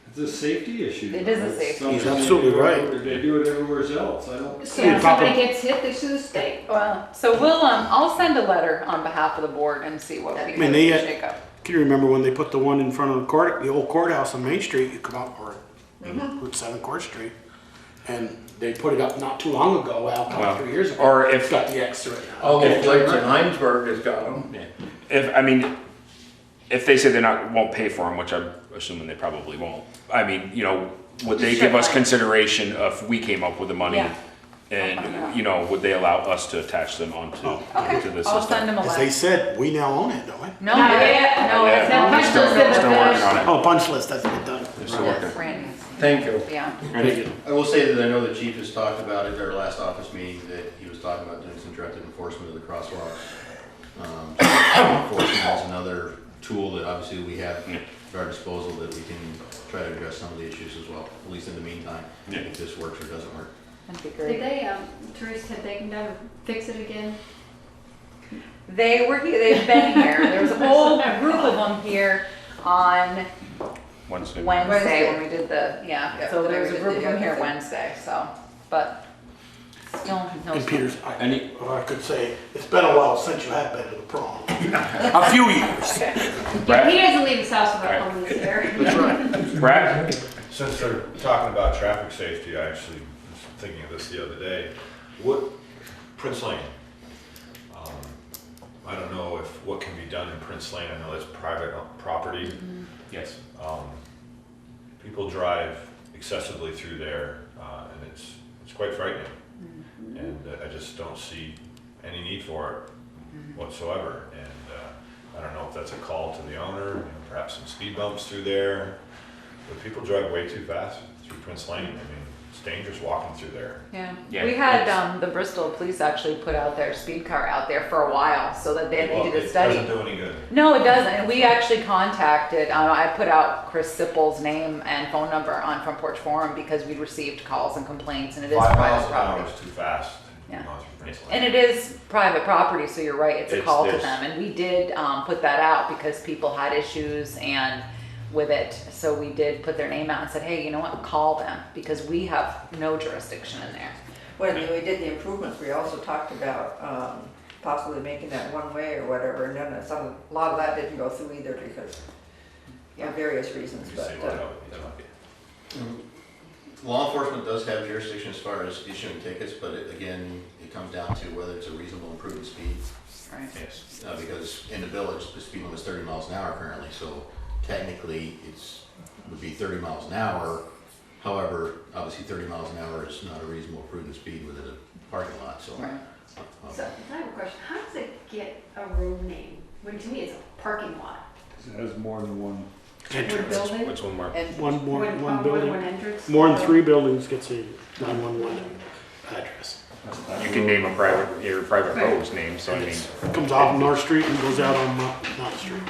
It's a safety issue. It is a It's safety something issue. He's absolutely they do right. everywhere- They do it everywhere else. I don't. So Yeah, if somebody Papa. gets hit, they sue the state. well, so we'll, I'll send a letter on behalf of the board and see what we mean, can they, shake up. Can you remember when they put the one in front of the court, the old courthouse on Main Street, you come out, or Route 7 Court Street, and they put it up not too long ago, Well, about 3 years ago. or It's if, got the X right now. All those lights in Heinsberg has got them. I mean, if they say won't pay for them, which I'm assuming they probably won't, I mean, you know, would they Just give us check. consideration if we came up with the money? Yeah. And, you know, would they allow us to attach them onto the I'll send system? them a As they letter. said, we now own it, don't we? No, Not yet. no, it's Yeah, not. punch still, list isn't still working finished. on it. Oh, punch list hasn't been done. They're still working. Yes, Randy, Thank you. yeah. Ready? I will say that I know the chief has talked about it at our last office meeting, that he was talking about doing some directed enforcement of the crosswalks. Enforcement is another tool that obviously we have at our disposal that we can try to address some of the issues as well, at least in the meantime, Yeah. if this works or doesn't work. That'd be Did great. they, Teresa, had they can never fix it again? They were here, they've been here. There was a whole group of them here on Wednesday. Wednesday when we did the, Yeah, so there was a they group of did them the here other thing. Wednesday, so, but still no. And Peters, Any, I could say, it's been a while since you have been to the prom. A few years. Yeah, Brad? he doesn't leave his house without Right. coming there. Brad? Since they're talking about traffic safety, I actually was thinking of this the other day. Prince Lane. I don't know what can be done in Prince Lane. I know that's private property. Yes. People drive excessively through there, and it's quite frightening. And I just don't see any need for it whatsoever. And I don't know if that's a call to the owner, you know, perhaps some speed bumps through there. But people drive way too fast through Prince Lane. I mean, it's dangerous walking through there. Yeah, Yeah, we had, it's- the Bristol police actually put out their speed car out there for a while, so that they Well, did a it study. doesn't do any good. No, it doesn't, and we actually contacted, I put out Chris Sipple's name and phone number on Front Porch Forum because we'd received calls and complaints, and it is 5 private miles an hour property. is too fast. Yeah. going through Prince Lane. And it is private property, so you're right, it's a call to there's- them, and we did, put that out because people had issues and with it, so we did put their name out and said, hey, you know what, call them, because we have no jurisdiction in there. When we did the improvements, we also talked about possibly making that one way or whatever, and then a lot of that didn't go through either because of various reasons, You but. say, well, that might be- Law enforcement does have jurisdiction as far as issuing tickets, but again, it comes down to whether it's a reasonable and prudent speed. Right. Yes. Because in the village, the speed limit is 30 miles an hour currently, so technically would be 30 miles an hour. However, obviously 30 miles an hour is not a reasonable, prudent speed within a parking lot, so. Right. So I have a question, how does it get a road name? When to me it's a parking lot. It has more than one. Wood entrance. building? Which one, Mark? And One more, More than one one building, entrance? more than 3 buildings gets a 911 address. You can name your private road's name, so I mean. It comes off North Street and goes out on Mount Street.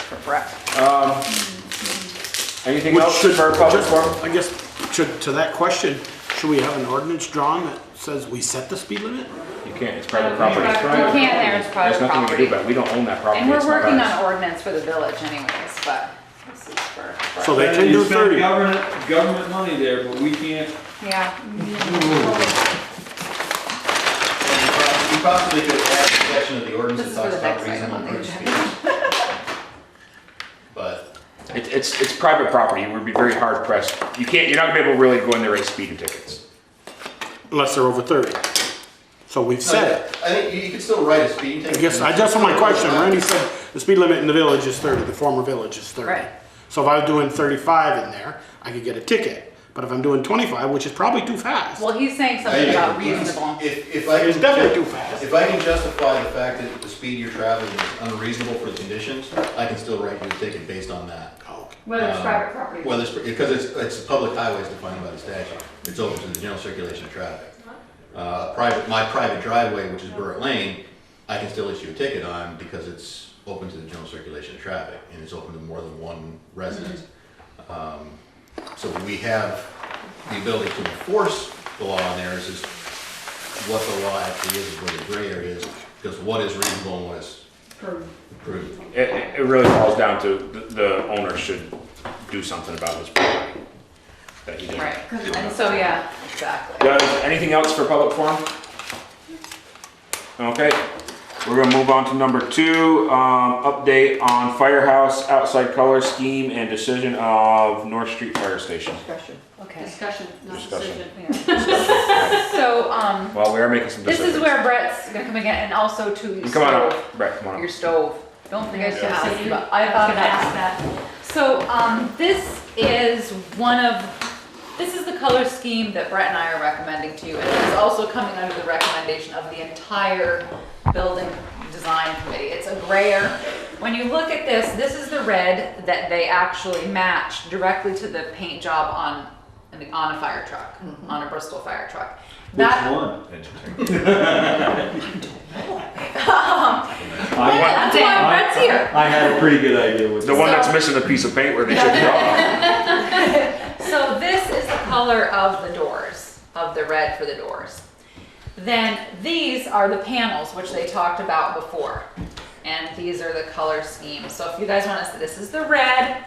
For Brett. Anything Which else should- for public just- forum? I guess, to that question, should we have an ordinance drawn that says we set the speed limit? You can't, it's private property. You can't, there's There's private nothing we can do property. about it. We don't own that property. And we're It's not working ours. on ordinance for the village anyways, but this is for. So they can You do spend 30. Government money there, but we can't. Yeah. You possibly could add a section of the ordinance This that is for talks the about next item on the reasonable agenda. speed. But It's private property. It would be very hard pressed. You're not gonna be able to really go in there and write speeding tickets. Unless they're over 30. So we've said it. I think you could still write a speeding ticket. I guess, that's my question. Randy said the speed limit in the village is 30, the former village is 30. Right. So if I was doing 35 in there, I could get a ticket. But if I'm doing 25, which is probably too fast. Well, he's saying something about reasonable. If I It's can definitely too fast. If I can justify the fact that the speed you're traveling is unreasonable for the conditions, I can still write you a ticket based on that. Oh, okay. Whether it's private property. Whether it's, because it's public highways defined by the statute. It's open to the general circulation of traffic. My private driveway, which is Burritt Lane, I can still issue a ticket on because it's open to the general circulation of traffic and it's open to more than one resident. So we have the ability to enforce the law on there is just what the law actually is where the gray area is, because what is reasonable and what is prudent. It really falls down to the owner should do something about his property. That he didn't. Right. And so, yeah, exactly. Does anything else for public forum? Okay, we're gonna move on to number 2, update on firehouse outside color scheme and decision of North Street Fire Station. discussion. Okay. Discussion, not Discussion. decision. So, Well, we are making some this decisions. is where Brett's gonna come again, and also to your Come on stove. up, Brett, come on Your up. stove. Don't forget to ask. I But I thought gonna about ask that. So, this is this is the color scheme that Brett and I are recommending to you, and it's also coming under the recommendation of the entire building design committee. It's a grayer. When you look at this is the red that they actually match directly to the paint job on a fire truck, on a Bristol fire truck. Which That, one? that's why Brett's here. I had a pretty good idea what. The one that's missing a piece of paint where they should draw. So this is the color of the doors, of the red for the doors. Then these are the panels, which they talked about before. And these are the color schemes. So if you guys want to see, this is the red.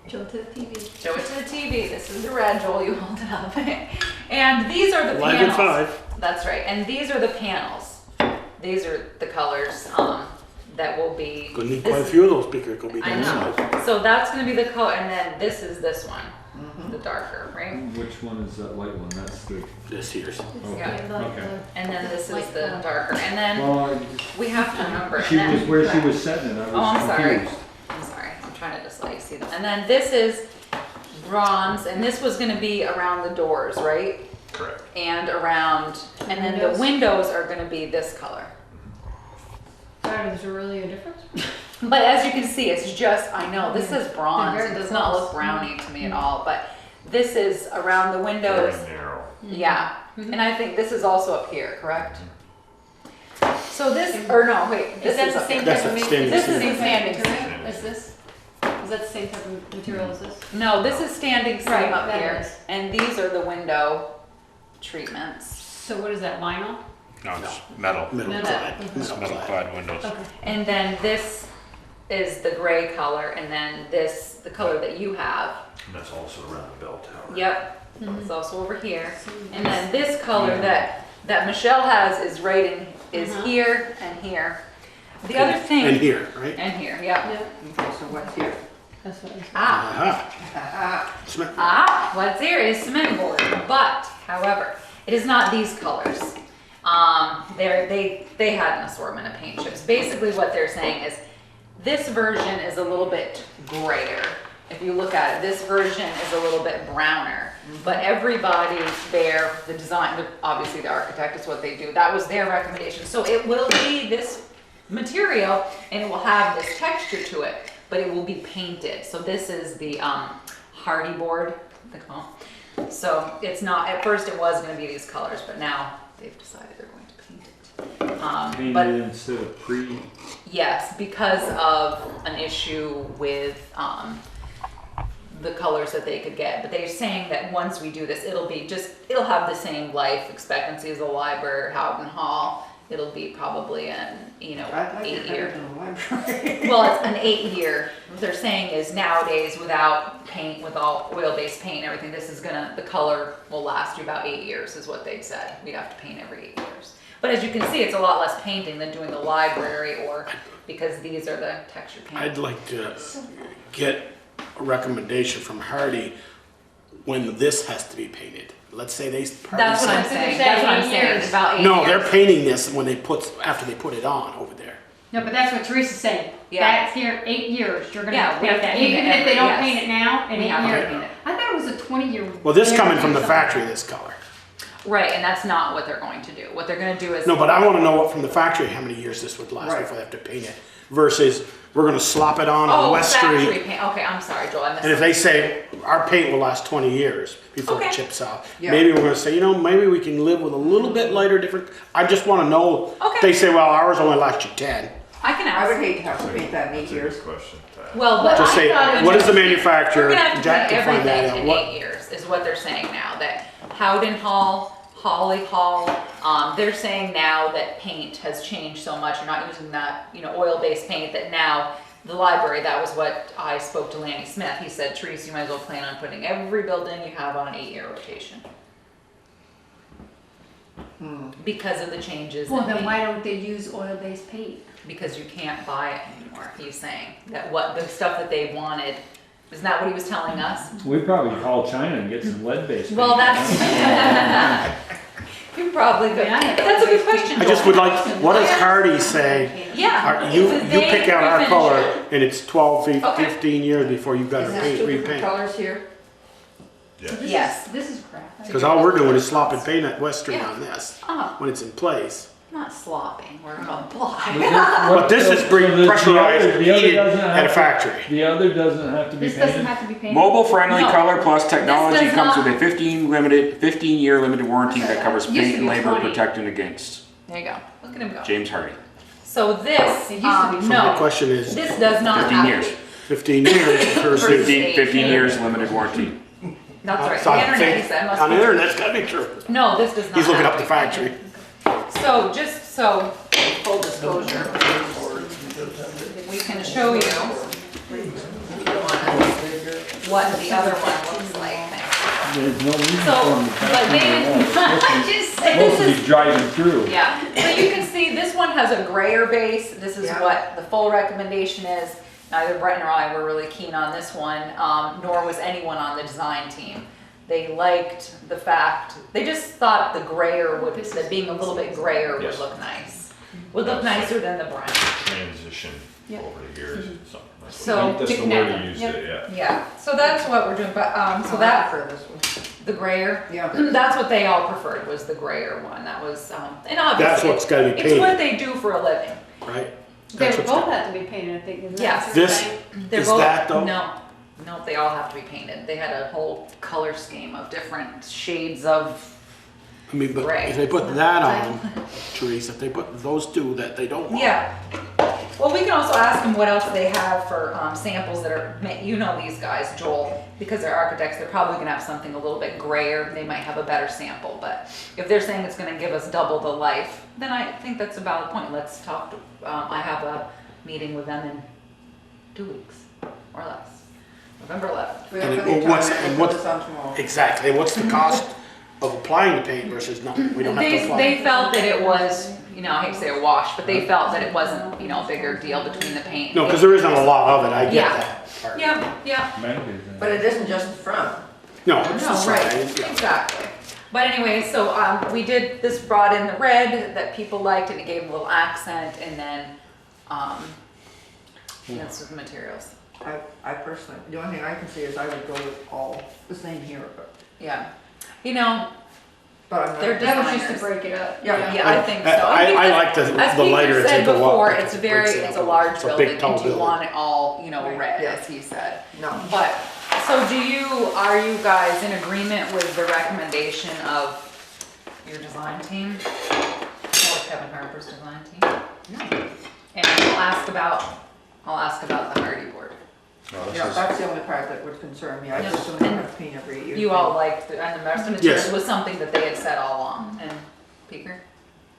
Show it to the TV. Show it to the TV. This is the red. Joel, you hold it up. And these are the Live at panels. 5. That's right. And these are the panels. These are the colors that will be. Gonna need this quite a is- few of those because it'll be I downside. know. So that's going to be the color. And then this is this one, the darker, right? Which one is that light one? That's the. This here's. Yeah. Okay. And then this is Light the color. darker. And then Well, we have to remember. she and was then, where she was setting it. I Oh, I'm was sorry. confused. I'm sorry. I'm trying to just let you see them. And then this is bronze, and this was going to be around the doors, right? Correct. And around, and then the windows are going to be this color. Sorry, is there really a difference? But as you can see, it's just, I know, this is bronze. They're It very does not look close. browny to me at all, but this is around the windows. narrow. Yeah, and I think this is also up here, correct? So this, or no, wait, this Is that is the up same here. That's type of a material? standing This seam. is the standing seam. material as this? Is that the same type of material as this? No, this is standing seam Right, up that here, is. and these are the window treatments. So what is that, vinyl? No, it's metal. Middle No, clad. no. Middle Metal clad. clad windows. Okay. And then this is the gray color, and then this, the color that you have. And that's also around the bell tower. Yep, it's also over here. And then this color that Michelle has is right in, is here and here. The other thing. And here, right? And here, yep. Okay, so what's here? That's what I was. Aha. Cement. What's here is cement board, but however, it is not these colors. They had an assortment of paint chips. Basically what they're saying is this version is a little bit grayer. If you look at it, this version is a little bit browner, but everybody there, the design, obviously the architect is what they do. That was their recommendation. So it will be this material and it will have this texture to it, but it will be painted. So this is the hardy board, they call it. So it's not, at first it was gonna be these colors, but now they've decided they're going to paint it. Painted But instead of pre. yes, because of an issue with the colors that they could get. But they're saying that once we do this, it'll have the same life expectancy as the library or Houghton Hall. It'll be probably an, I'd like it 8 year. better than the library. Well, it's an 8 year. What they're saying is nowadays without paint, with all oil-based paint and everything, the color will last you about 8 years is what they've said. We have to paint every 8 years. But as you can see, it's a lot less painting than doing the library or because these are the texture paint. I'd like to get a recommendation from Hardy when this has to be painted. Let's say they. That's what I'm saying. That's what I'm saying. It's about 8 No, years. they're painting this when after they put it on over there. No, but that's what Teresa's saying. Yeah. That's here, 8 years, you're gonna Yeah, have we to have paint to that, paint it even if they every- don't yes. paint it now, in We 8 have to years. paint it. I thought it was a 20-year. Well, this coming from the factory, this color. Right, and that's not what they're going to do. What they're going to do is No, but I want to know from the factory how many years this would last Right. before they have to paint it. Versus we're going to slop it on West factory Street. paint. Okay, I'm sorry, Joel. I missed And if they say our paint will last 20 years before Okay. it chips off, Yeah. maybe we're going to say, maybe we can live with a little bit lighter, different. I just want to know. Okay. They say, well, ours only lasts you 10. I can I ask. would hate to have to paint that in 8 years. Question. Well, but Just I say, thought it what was- is the we're manufacturer? going to have to Jack paint can find that everything out. in What? 8 years is what they're saying now. That Howden Hall, Holly Hall, they're saying now that paint has changed so much. You're not using that, oil-based paint. That now the library. That was what I spoke to Lanny Smith. He said, Teresa, you might as well plan on putting every building you have on an 8-year rotation. Because of the changes. Well, in then paint. why don't they use oil-based paint? Because you can't buy it anymore. He's saying that what the stuff that they wanted. Isn't that what he was telling us? We probably call China and get some lead-based. Well, paint. that's. You probably could. Yeah, I have That's a good question. I just Joel. would like, what does Hardy say? Yeah. You They pick out our refinish color it. and it's 12, Okay. 15 years before you've got to Is this paint, two different repaint. colors here? Yes. This is crap. Because all we're doing is slopping paint at West Street Yeah. on this, Oh, when it's in place. not slopping. We're gonna apply. But this is pressurized, heated at a factory. The other doesn't have to be This doesn't painted. have to be painted. Mobile friendly No. color plus technology does comes not- with a 15-year limited warranty that covers It used to paint and be labor 20. protecting against. There you go. Look at him go. James Hardy. So this, It used to be- So my no, question is, this does not 15 have years. to be. 15 years versus. 15 years limited warranty. That's right. So The I internet, think- he said, must On the be. internet, that's gotta be true. No, this does not. He's looking have up the to be. factory. So just so full disclosure, we can show you what the other one looks like. There's no reason So, for them to but paint David, it all. just say Supposed this to is. be driving through. Yeah, so you can see this one has a grayer base. This is Yeah. what the full recommendation is. Neither Brett nor I were really keen on this one, nor was anyone on the design team. They liked the fact, they just thought the grayer would, that being a little bit grayer would Yes. look nice. Would look nicer than the brown. Transition Yeah. over the years, something like So, That's to the connect word them. you used Yep. it, yeah. yeah, so that's what we're doing, but, so I that, prefer this one. the grayer, Yeah. that's what they all preferred, was the grayer one. That was, and That's obviously, what's gotta be it's what painted, they do for a living. right? They That's what's both got- have to be painted, I think, isn't that Yes. what you're This- saying? They're Is both, that though? No, they all have to be painted. They had a whole color scheme of different shades of, I mean, but Gray. if they put that on, Teresa, if they put those two that they don't want. yeah. Well, we can also ask them what else they have for samples that are, you know these guys, Joel, because they're architects, they're probably gonna have something a little bit grayer. They might have a better sample, but if they're saying it's gonna give us double the life, then I think that's a valid point. Let's talk to, I have a meeting with them in 2 weeks or less, November 11th. We have And plenty of what's- time to and put what- this on tomorrow. Exactly, and what's the cost of applying the paint versus not, we don't have to They apply? felt that it was, I hate to say a wash, but they felt that it wasn't, a bigger deal between the paint. No, because there isn't a lot of it, I Yeah. get that part. Yeah, Maybe. But it isn't just the front. No, it's the no, right, side, yeah. exactly. But anyway, so we did, this brought in the red that people liked and it gave a little accent and then, that's the materials. I personally, the only thing I can see is I would go with all the same here, but Yeah. but I'm They're not. That was just to designers. break it up. Yeah, I think so. I like the As lighter Peter it's said into before, what. it's a large It's a building, big, tall and you building. want it all, you know, Right, red, yeah. as he said. No. But, so are you guys in agreement with the recommendation of your design team? Or Kevin Harper's design team? No. And I'll ask about the Hardy board. Yeah, that's the only part that would concern me. I just don't have a peanut every year. You all liked, and the rest of the materials was something that they had said all along, and Peter,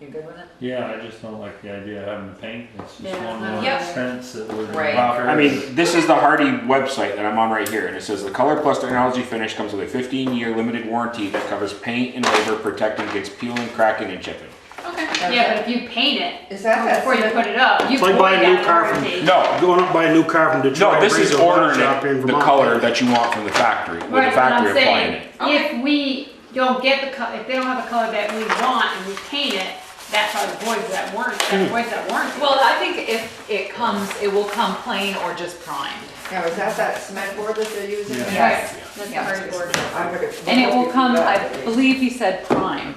you good with it? Yeah, I just don't like the idea of having to paint. It's just Yeah, one I more don't Yep. expense that would Right. incur. I mean, this is the Hardy website that I'm on right here, and it says the Color Plus Technology finish comes with a 15-year limited warranty that covers paint and labor, protecting against peeling, cracking, and chipping. Okay. Yeah, but if you paint it Is that before you put it up, you It's like void buying a new that car from- warranty. No, Going up by a new car from Detroit. no, this is brings a ordering workshop here in it the Vermont. color that you want from the factory, with the Right, but I'm factory applying saying, it. if we don't get the if they don't have the color that we want and we paint it, that's how it voids that warranty, that voids that warranty. Well, I think if it will come plain or just primed. Now, is that cement board that they're using? Yeah. Yes. That's the Yeah. hardy board. I'm gonna- And it will come, I Yeah. believe he said primed.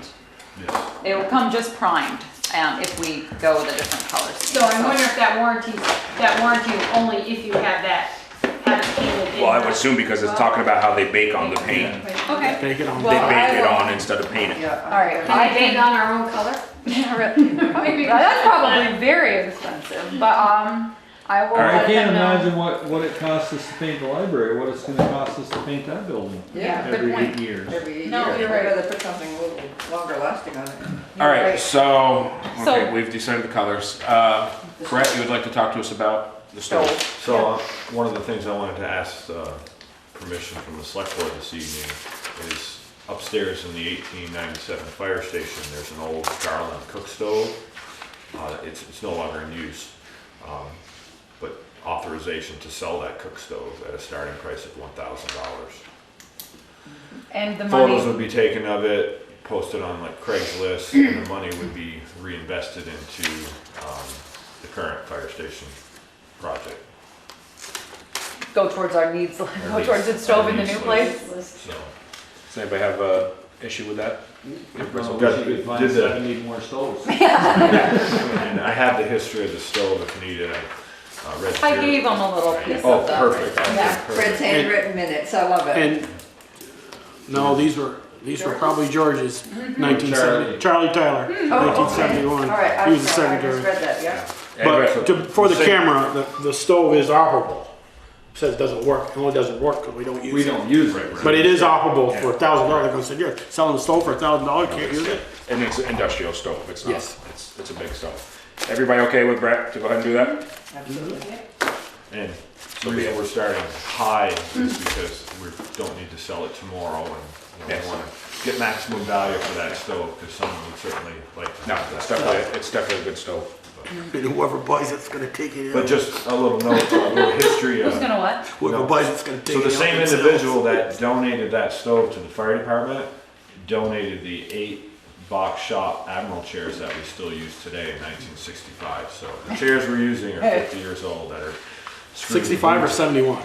Yes. It will come just primed, if we go with a different color scheme. So I wonder if that warranty is only if you have it painted in. Well, I would assume because it's talking about how they bake on the paint. Okay. Take it on. Well, They I bake it will- on instead of paint it. Yeah. All right. Can I paint it on our own color? That's probably very expensive, but, I will I let can't them know. imagine what it costs us to paint the library, what it's gonna cost us to paint that building Yeah, good every point. 8 years. every No, year. you're right. I'd rather put something a little longer lasting on it. All right, Right. so, So- okay, we've decided the colors. Brett, you would like to talk to us about the stove? So, one of the things I wanted to ask, permission from the select board this evening is upstairs in the 1897 fire station, there's an old Garland cook stove. It's no longer in use, but authorization to sell that cook stove at a starting price of $1,000. And the Photos money, would be taken of it, posted on like Craigslist, and the money would be reinvested into the current fire station project. go towards our needs, go needs- towards the stove our in the needs new list. place. So, Does anybody have a issue with that? Well, Got- we should find did the- 70 more stoves. and I have the history of the stove if needed. I read I through gave it. them a little piece Oh, of the. perfect. Okay, Yeah. perfect. Fred's handwritten minutes, I love it. And, no, these were probably George's, 1970, Charlie Tyler, Oh, okay. 1971. All right, He was the I'm sorry, I secretary. just read that, yeah. But for the camera, the stove is operable. Says it doesn't work, it only doesn't work because we don't use it. We don't use it. But it is operable for $1,000. They're gonna say, you're selling a stove for $1,000, can't use it? And it's an industrial stove, it's not, Yes. it's a big stove. Everybody okay with Brett to go ahead and do that? Absolutely. And the reason we're starting high is because we don't need to sell it tomorrow, and Yes. we want to get maximum value for that stove, because someone would certainly like to No, have it's that. definitely a good stove. And whoever buys it's gonna take it But in. just a little note, a little history. Who's gonna what? Whoever no. buys it's gonna take So it the in. same individual that donated that stove to the fire department donated the 8-box shop Admiral chairs that we still use today in 1965. So the chairs we're using are 50 years old that are screwed 65 or with- 71?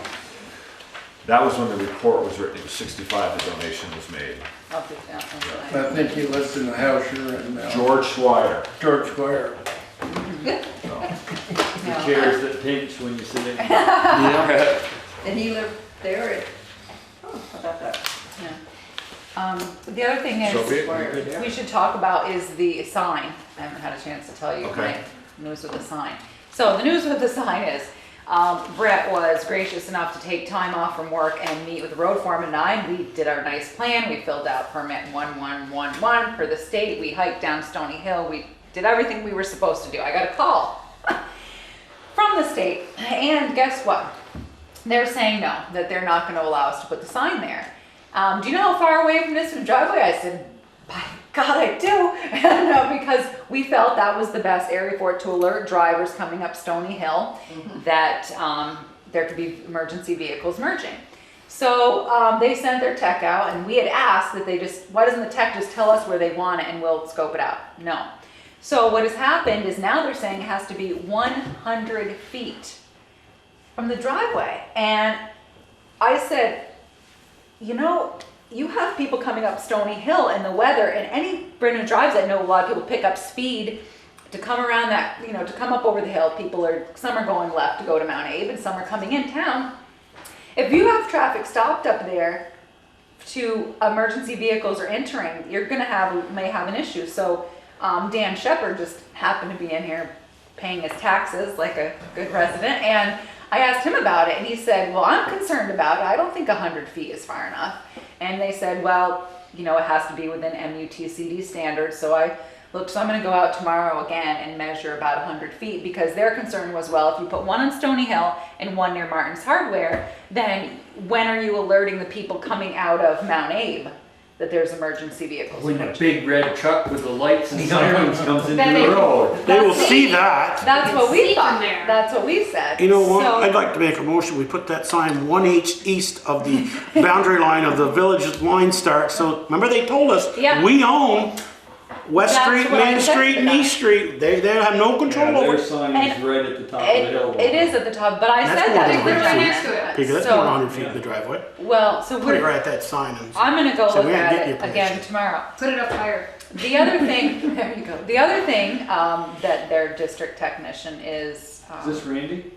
That was when the report was written. It was 65 the donation was made. I'll put that one. I think he lives in the house you're in now. George Swire. George Square. The chairs that pinch when you sit in. Yeah. And he lived there, oh, how about that? The other thing So is, we should talk about is the sign. I haven't had a chance to tell you Okay. my news with the sign. So the news with the sign is, Brett was gracious enough to take time off from work and meet with the road foreman and I. We did our nice plan. We filled out permit 1111 per the state. We hiked down Stony Hill. We did everything we were supposed to do. I got a call from the state, and guess what? They're saying no, that they're not going to allow us to put the sign there. Do you know how far away from this is the driveway? I said, by God, I do. No, because we felt that was the best area for it to alert drivers coming up Stony Hill that there could be emergency vehicles merging. So they sent their tech out, and we had asked that why doesn't the tech just tell us where they want it and we'll scope it out? No. So what has happened is now they're saying it has to be 100 feet from the driveway. And I said, you know, you have people coming up Stony Hill in the weather, and any Brandon drives, I know a lot of people pick up speed to come around that, you know, to come up over the hill. Some are going left to go to Mount Abe, and some are coming in town. If you have traffic stopped up there to emergency vehicles are entering, you're gonna may have an issue. So Dan Shepherd just happened to be in here paying his taxes like a good resident, and I asked him about it, and he said, well, I'm concerned about it. I don't think 100 feet is far enough. And they said, well, you know, it has to be within MUTCD standards. So I'm going to go out tomorrow again and measure about 100 feet, because their concern was, well, if you put one on Stony Hill and one near Martin's Hardware, then when are you alerting the people coming out of Mount Abe that there's emergency vehicles? When a big red truck with the lights and sirens comes into Then the road. They will see that. That's what we see from thought. there. That's what we said. You know what? So- I'd like to make a motion. We put that sign 1/8 east of the boundary line of the village line start. So remember they told us Yeah. we own West That's Street, what I Main said Street, to and them. East Street. They have no control Yeah, over their it. sign And is right at the top of the hill. It is at the top, but I That's said more that than to the 100 right feet. next to it. Because that's So- more than 100 feet in the driveway. Well, so Put it right at that sign. And I'm gonna go So look we didn't at get your it again permission. tomorrow. Put it up higher. The other thing, there you go. The other thing that their district technician is, Is this Randy?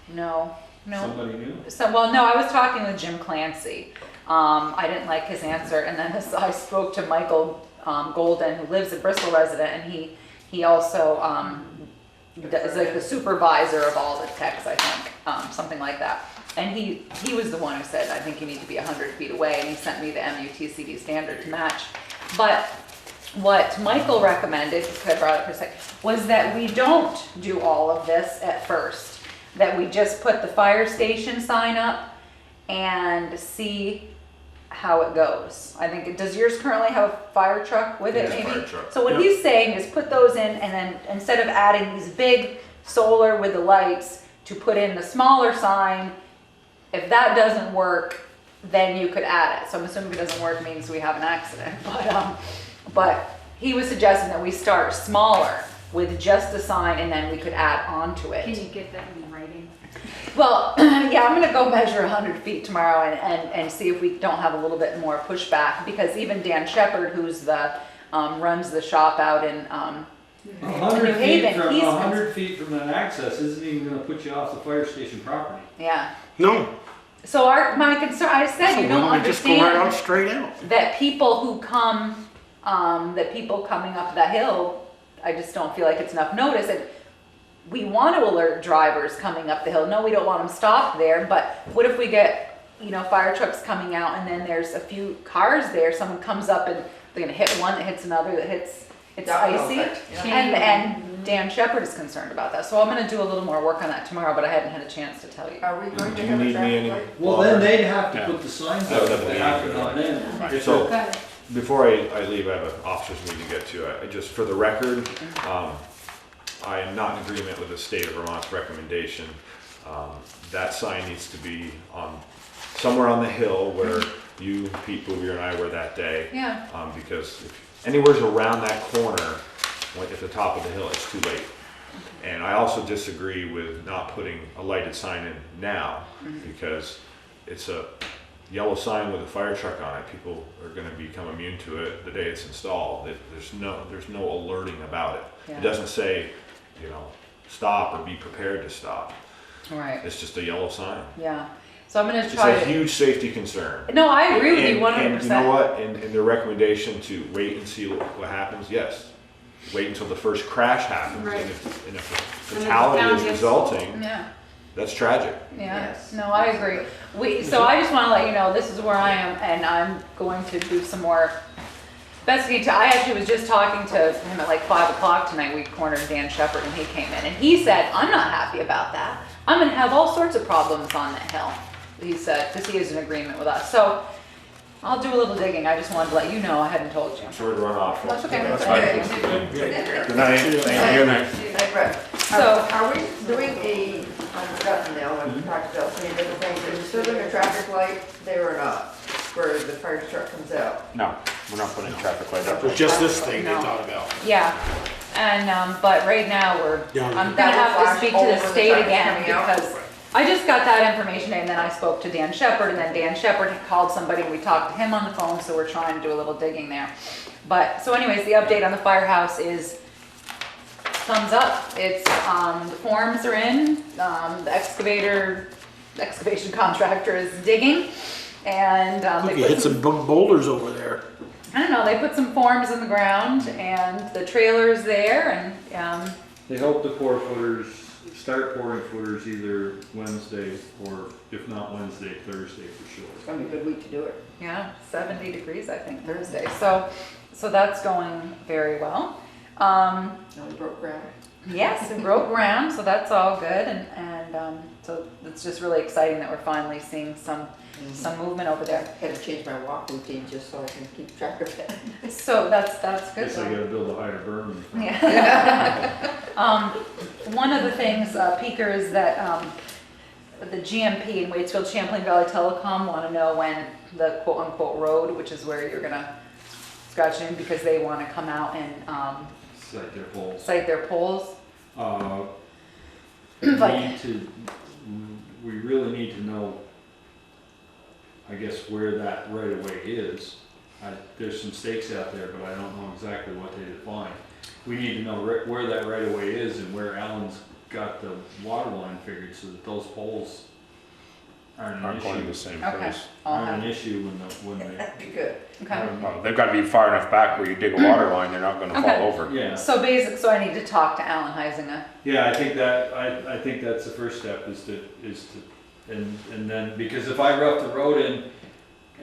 no. Somebody new? So, well, no, I was talking with Jim Clancy. I didn't like his answer, and then I spoke to Michael Golden, who lives in Bristol resident, and he also is like the supervisor of all the techs, I think, something like that. And he was the one who said, I think you need to be 100 feet away, and he sent me the MUTCD standard to match. But what Michael recommended, because I brought it for a second, was that we don't do all of this at first. That we just put the fire station sign up and see how it goes. I think, does yours currently have a fire truck with it, It has a maybe? fire truck, So what yeah. he's saying is put those in, and then instead of adding these big solar with the lights, to put in the smaller sign. If that doesn't work, then you could add it. So I'm assuming if it doesn't work means we have an accident. But he was suggesting that we start smaller with just a sign, and then we could add on to it. Can you get that in writing? Well, yeah, I'm gonna go measure 100 feet tomorrow and see if we don't have a little bit more pushback, because even Dan Shepherd, who's the, runs the shop out in, 100 New feet Haven, from he's- 100 feet from that access isn't even going to put you off the fire station property. yeah. No. So my concern, I said, So you why don't don't we just go right out understand straight out? that people who come, that people coming up that hill, I just don't feel like it's enough notice. And we want to alert drivers coming up the hill. No, we don't want them stopped there, but what if we get, fire trucks coming out, and then there's a few cars there, someone comes up and they're gonna hit one that hits another that hits, it's Domino icy. effect, yeah. And Dan Shepherd is concerned about that. So I'm gonna do a little more work on that tomorrow, but I hadn't had a chance to tell you. Are we going to Do you have a need me traffic any? light? Well, then they'd have to Yeah. put the signs That up would if they be- have to come in. So, Got it. before I leave, I have an officer's meeting to get to. I just, for the record, I am not in agreement with the state of Vermont's recommendation. That sign needs to be somewhere on the hill where you, Pete Boobier, and I were that day. Yeah. Because if anywhere's around that corner, like at the top of the hill, it's too late. And I also disagree with not putting a lighted sign in now, because it's a yellow sign with a fire truck on it. People are gonna become immune to it the day it's installed. There's no alerting about it. Yeah. It doesn't say, stop or be prepared to stop. Right, It's just a yellow sign. yeah. So I'm gonna It's try a to, huge safety concern. no, I agree with you 100%. And you know what? In the recommendation to wait and see what happens, yes. Wait until the first crash happens. Right. And if a And if fatality the town is gets- resulting, Yeah. that's tragic. Yeah, Yes. no, I agree. So I just wanna let you know, this is where I am, and I'm going to do some more investigating. I actually was just talking to him at like 5 o'clock tonight. We cornered Dan Shepherd, and he came in, and he said, I'm not happy about that. I'm gonna have all sorts of problems on that hill, he said, because he is in agreement with us. So I'll do a little digging. I just wanted to let you know, I hadn't told you. Sorry to run off. That's okay. That's Okay. fine. Good night. Thank you. Hey, Brett, So- are we doing I've forgotten now, I've talked about so many different things, are we still doing a traffic light there or not? Where the fire truck comes out? No, we're not putting traffic light up. It was just this thing they No. thought about. Yeah, and, but right now Yeah. I'm gonna have to speak to the state again, because I just got that information and then I spoke to Dan Shepherd, and then Dan Shepherd had called somebody and we talked to him on the phone, so we're trying to do a little digging there. But, so anyways, the update on the firehouse is thumbs up. It's, the forms are in, the excavation contractor is digging, and, Look, they you put hit some boulders over there. I don't know, they put some forms in the ground and the trailer's there and, They hope to start pouring footers either Wednesday or if not Wednesday, Thursday for sure. It's gonna be a good week to do it. yeah, 70 degrees, I think, Thursday. So that's going very well. No, we broke ground. Yes, we broke ground, so that's all good, and so it's just really exciting that we're finally seeing some movement over there. Had to change my walk routine just so I can keep track of it. So that's good. Guess I gotta build a higher berm. Yeah. One of the things, Peeker, is that the GMP in Waitsfield Champlain Valley Telecom want to know when the quote-unquote road, which is where you're gonna scratch in, because they want to come out and Site their poles. Like- We really need to know, I guess, where that right of way is. There's some stakes out there, but I don't know exactly what they define. We need to know where that right of way is and where Alan's got the water line figured, so that those poles aren't an going to the issue. same Okay. place. Aren't an issue when they. That'd be good. Okay. They've got to be far enough back where you dig a water line, they're not going to Okay. fall over. Yeah. So I need to talk to Alan Heisinger. Yeah, I think that's the first step is to, and then, because if I rough the road in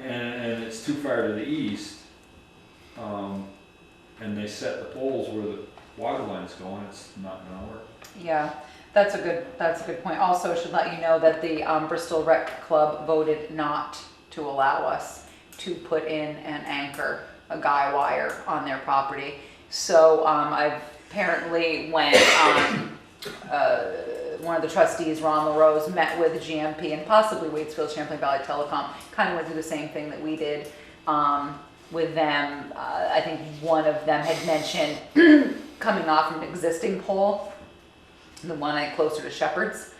and it's too far to the east, and they set the poles where the water line's going, it's not gonna work. Yeah, that's a good point. Also, I should let you know that the Bristol Rec Club voted not to allow us to put in an anchor, a guy wire on their property. So I apparently when one of the trustees, Ron LaRose, met with GMP and possibly Waitsfield Champlain Valley Telecom, kind of went through the same thing that we did with them. I think one of them had mentioned coming off an existing pole, the one closer to Shepherd's.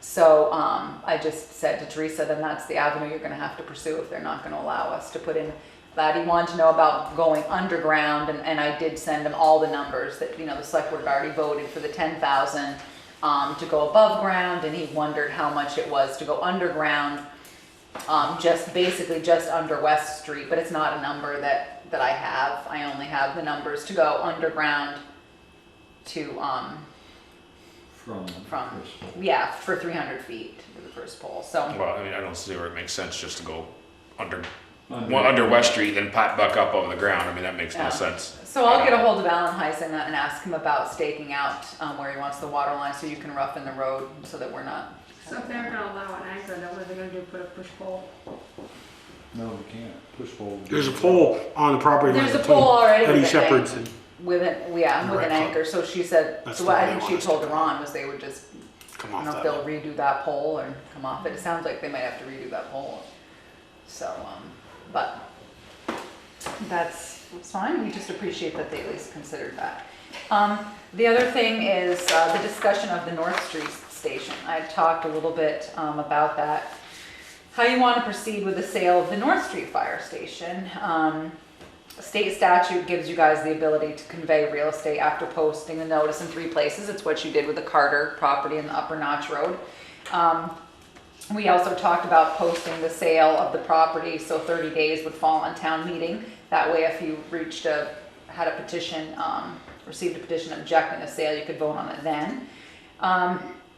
So I just said to Teresa, then that's the avenue you're gonna have to pursue if they're not gonna allow us to put in that. He wanted to know about going underground, and I did send him all the numbers that, the select board had already voted for the 10,000 to go above ground, and he wondered how much it was to go underground, basically just under West Street, but it's not a number that I have. I only have the numbers to go underground to, From yeah, for 300 feet to the first pole, so. Well, I don't see where it makes sense just to go under under West Street, then pop back up over the ground. That makes Yeah. no sense. So I'll get a hold of Alan Heisinger and ask him about staking out where he wants the water line, so you can rough in the road, so that we're not. So if they're gonna allow an anchor, then what are they gonna do, put a push pole? No, we can't. Push pole. There's a pole on the property line. There's a between pole already Eddie with Shepherd's and with an Right. anchor, so she said, That's so the what I way think I she want us told to go. Ron was they would just, come I off don't know if that. they'll redo that pole or come off it. It sounds like they might have to redo that pole. So, but that's fine. We just appreciate that they at least considered that. The other thing is the discussion of the North Street station. I talked a little bit about that. How you want to proceed with the sale of the North Street fire station. State statute gives you guys the ability to convey real estate after posting the notice in 3 places. It's what you did with the Carter property in the Upper Notch Road. We also talked about posting the sale of the property, so 30 days would fall on town meeting. That way, if you had a petition, received a petition objecting the sale, you could vote on it then.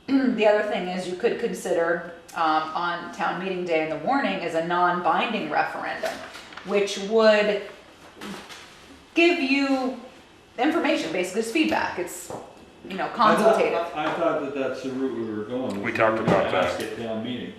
The other thing is you could consider on town meeting day in the warning is a non-binding referendum, which would give you information, basically it's feedback. It's, consultative. I thought that's the route we were going. We talked about that. Ask at town meeting.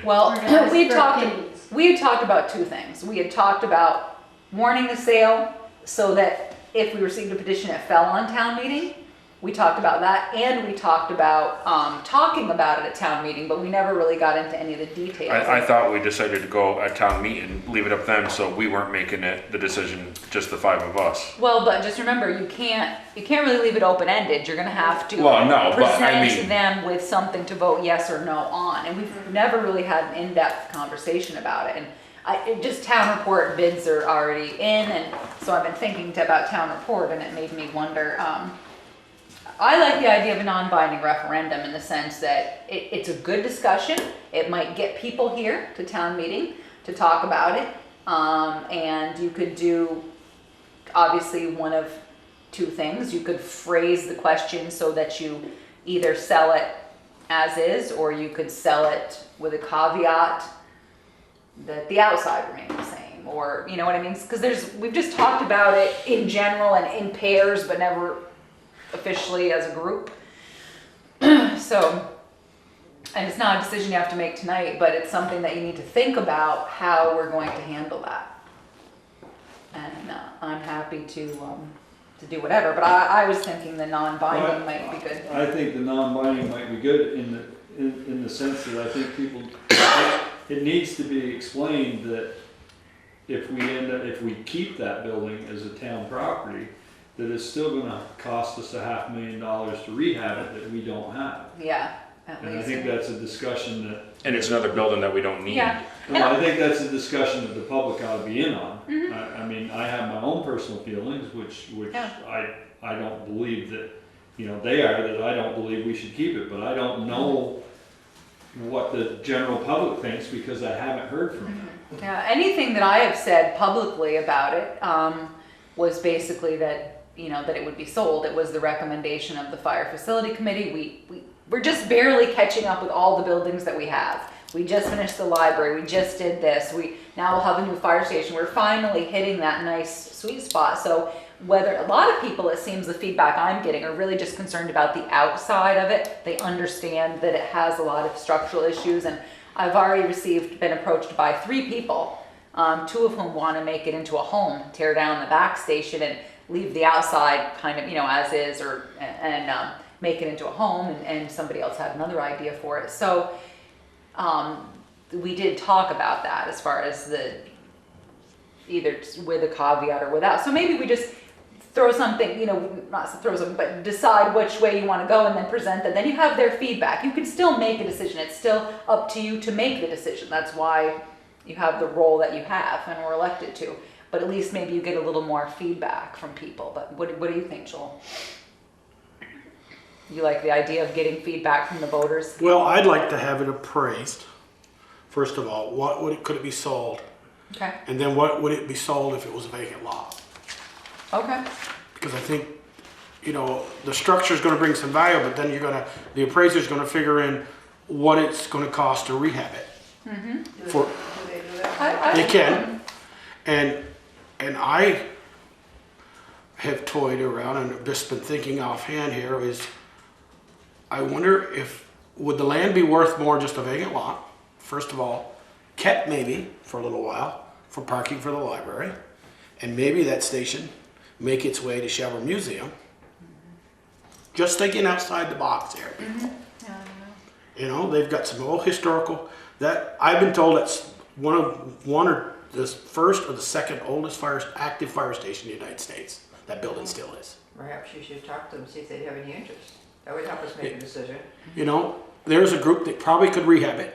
Well, We're gonna ask we for had opinions. talked about 2 things. We had talked about warning the sale so that if we received a petition, it fell on town meeting. we talked about that, and we talked about, talking about it at town meeting, but we never really got into any of the details. I thought we decided to go at town meeting, leave it up them, so we weren't making it the decision, just the 5 of us. Well, but just remember, you can't really leave it open-ended. You're gonna have to Well, no, but I present mean- them with something to vote yes or no on. And we've never really had an in-depth conversation about it. And just town report bids are already in, and so I've been thinking about town report, and it made me wonder, I like the idea of a non-binding referendum in the sense that it's a good discussion. It might get people here to town meeting to talk about it. And you could do, obviously, one of 2 things. You could phrase the question so that you either sell it as is, or you could sell it with a caveat that the outside remains the same, or, you know what I mean? Because we've just talked about it in general and in pairs, but never officially as a group. So, and it's not a decision you have to make tonight, but it's something that you need to think about how we're going to handle that. And I'm happy to do whatever, but I was thinking the non-binding might be good. I think the non-binding might be good in the sense that I think people, it needs to be explained that if we keep that building as a town property, that it's still gonna cost us $500,000 to rehab it that we don't have. Yeah, at And I least. think that's a discussion that. And it's another building that we don't need. Yeah. Well, I think that's a discussion that the public ought to be in on. I mean, I have my own personal feelings, which Yeah. I don't believe that, that I don't believe we should keep it, but I don't know what the general public thinks because I haven't heard from them. Yeah, anything that I have said publicly about it was basically that, that it would be sold. It was the recommendation of the fire facility committee. We're just barely catching up with all the buildings that we have. We just finished the library, we just did this, now we'll have a new fire station. We're finally hitting that nice sweet spot. So whether, a lot of people, it seems the feedback I'm getting are really just concerned about the outside of it. They understand that it has a lot of structural issues, and I've already been approached by 3 people, 2 of whom want to make it into a home, tear down the back station and leave the outside kind of, as is, and make it into a home, and somebody else had another idea for it. So we did talk about that as far as either with a caveat or without. So maybe we just throw something, not throw something, but decide which way you want to go and then present that. Then you have their feedback. You can still make a decision. It's still up to you to make the decision. That's why you have the role that you have and were elected to. But at least maybe you get a little more feedback from people. But what do you think, Joel? You like the idea of getting feedback from the voters? Well, I'd like to have it appraised. First of all, could it be sold? Okay. And then what would it be sold if it was a vacant lot? Okay. Because I think, the structure's gonna bring some value, but then the appraiser's gonna figure in what it's gonna cost to rehab it. Do they do that? They can, and I have toyed around and just been thinking offhand here is, I wonder would the land be worth more just a vacant lot, first of all, kept maybe for a little while for parking for the library, and maybe that station make its way to Shelburne Museum. Just thinking outside the box here, people. They've got some old historical, that I've been told that's one or the first or the second oldest active fire station in the United States. That building still is. Perhaps you should talk to them, see if they have any interest. That would help us make a decision. There's a group that probably could rehab it.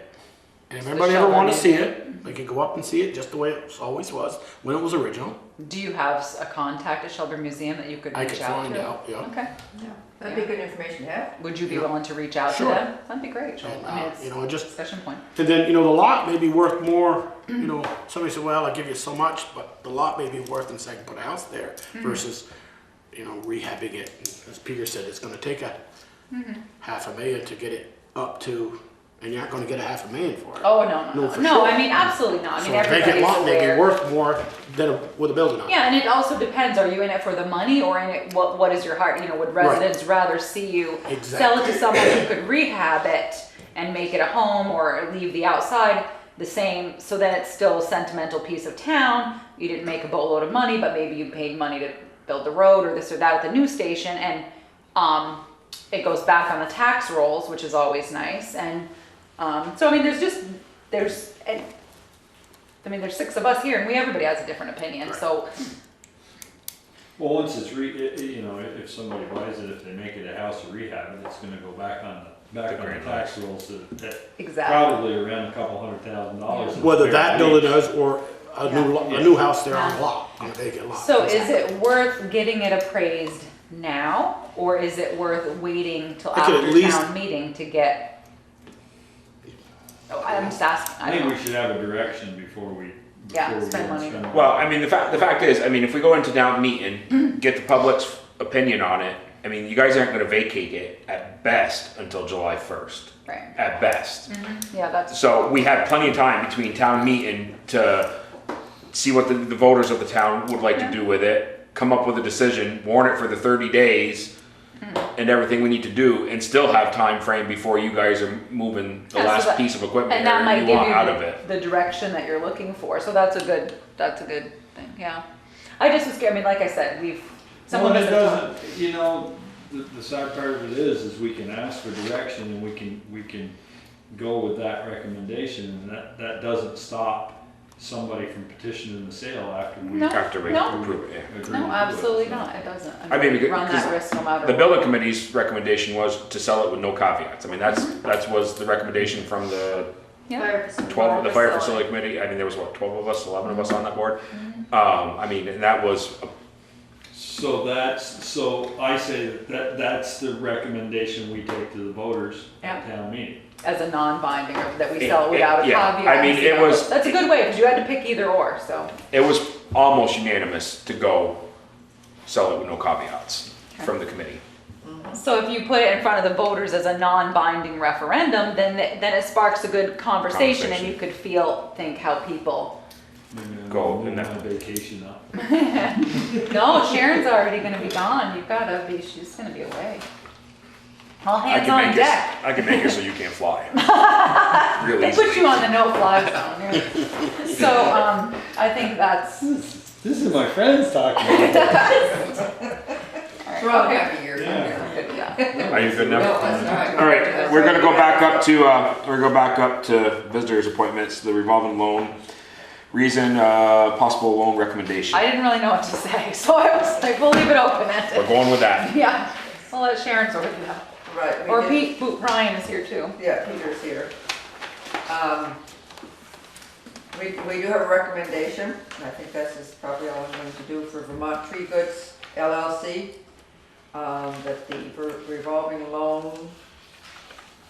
And if anybody ever Shelburne want to see Museum. it, they can go up and see it just the way it always was, when it was original. Do you have a contact at Shelburne Museum that you could I reach could out find to? out, yeah. Okay. That'd be good information to have. Would you be willing to reach out Sure. to them? That'd be great, Joel. And, I mean, it's a just, discussion point. and then, the lot may be worth more, somebody said, well, I'll give you so much, but the lot may be worth, and say I can put a house there, versus, rehabbing it. As Peter said, it's gonna take $500,000 to get it up to, and you're not gonna get $500,000 for it. Oh, no. No, for No, sure. I mean, absolutely not. I mean, So a vacant everybody's lot may be aware. worth more than with a building on it. Yeah, and it also depends. Are you in it for the money or in it? What is your heart? Would residents rather see you sell it to someone who could rehab it and make it a home, or leave the outside the same, so then it's still a sentimental piece of town. You didn't make a boatload of money, but maybe you paid money to build the road or this or that at the new station, and it goes back on the tax rolls, which is always nice. And so I mean, there's 6 of us here, and everybody has a different opinion. So Well, once it's if somebody buys it, if they make it a house or rehab it, it's gonna go back on the tax rolls that exactly. probably around a couple $100,000. Whether that building does or a Yeah. new house there on a lot, on a vacant lot. So is it worth getting it appraised now, or is it worth waiting till I could at after least- town meeting to get? Oh, I'm just asking. I think we should have a direction before we. Yeah, before we spend go money. and spend Well, I mean, the fact is, I mean, if we go into town meeting, get the public's opinion on it, I mean, you guys aren't gonna vacate it at best until July 1st, Right. at best. Yeah, that's. So we have plenty of time between town meeting to see what the voters of the town would like to do with it, come up with a decision, warn it for the 30 days, and everything we need to do, and still have time frame before you guys are moving the Yeah, so last that- piece of equipment And that might you give want you out of it. the direction that you're looking for. So that's a good thing. Yeah. I just was scared. I mean, like I said, someone Well, it doesn't. doesn't, the sad part of it is we can ask for direction and we can go with that recommendation, and that doesn't stop somebody from petitioning the sale after we. No. After we No. approve it, yeah. agree to No, do it, absolutely so. not. It doesn't. I mean, because- run that risk no matter The what. building committee's recommendation was to sell it with no caveats. I mean, that was the recommendation from the Yeah. the fire facility committee. I mean, there was what, 12 of us, 11 of us on that board? I mean, and that was, So I say that's the recommendation we take to the voters Yeah. at town meeting. As a non-binding, or that we sell it without a yeah. caveat. I mean, it was- That's a good way, because you had to pick either or, so. it was almost unanimous to go sell it with no caveats from the committee. So if you put it in front of the voters as a non-binding referendum, then it sparks a good conversation, and you could think how people. Go Move in that- my vacation up. No, Sharon's already gonna be gone. She's gonna be away. All hands on deck. I can make it so you can't fly. Real They easy. put you on the no-fly zone. Yeah. So I think that's. This is my friends talking about. We're all Okay. happy here. Yeah. Good, yeah. Are you good now? No, that's not. All right, we're gonna go back up to visitors appointments, the revolving loan. Reason, possible loan recommendation. I didn't really know what to say, so I was like, we'll leave it open-ended. We're going with that. Yeah, I'll let Sharon sort it out. Right. we Or did- Ryan is here too. Yeah, Peter's here. We do have a recommendation, and I think this is probably all I'm going to do for Vermont Tree Goods LLC. That the revolving loan,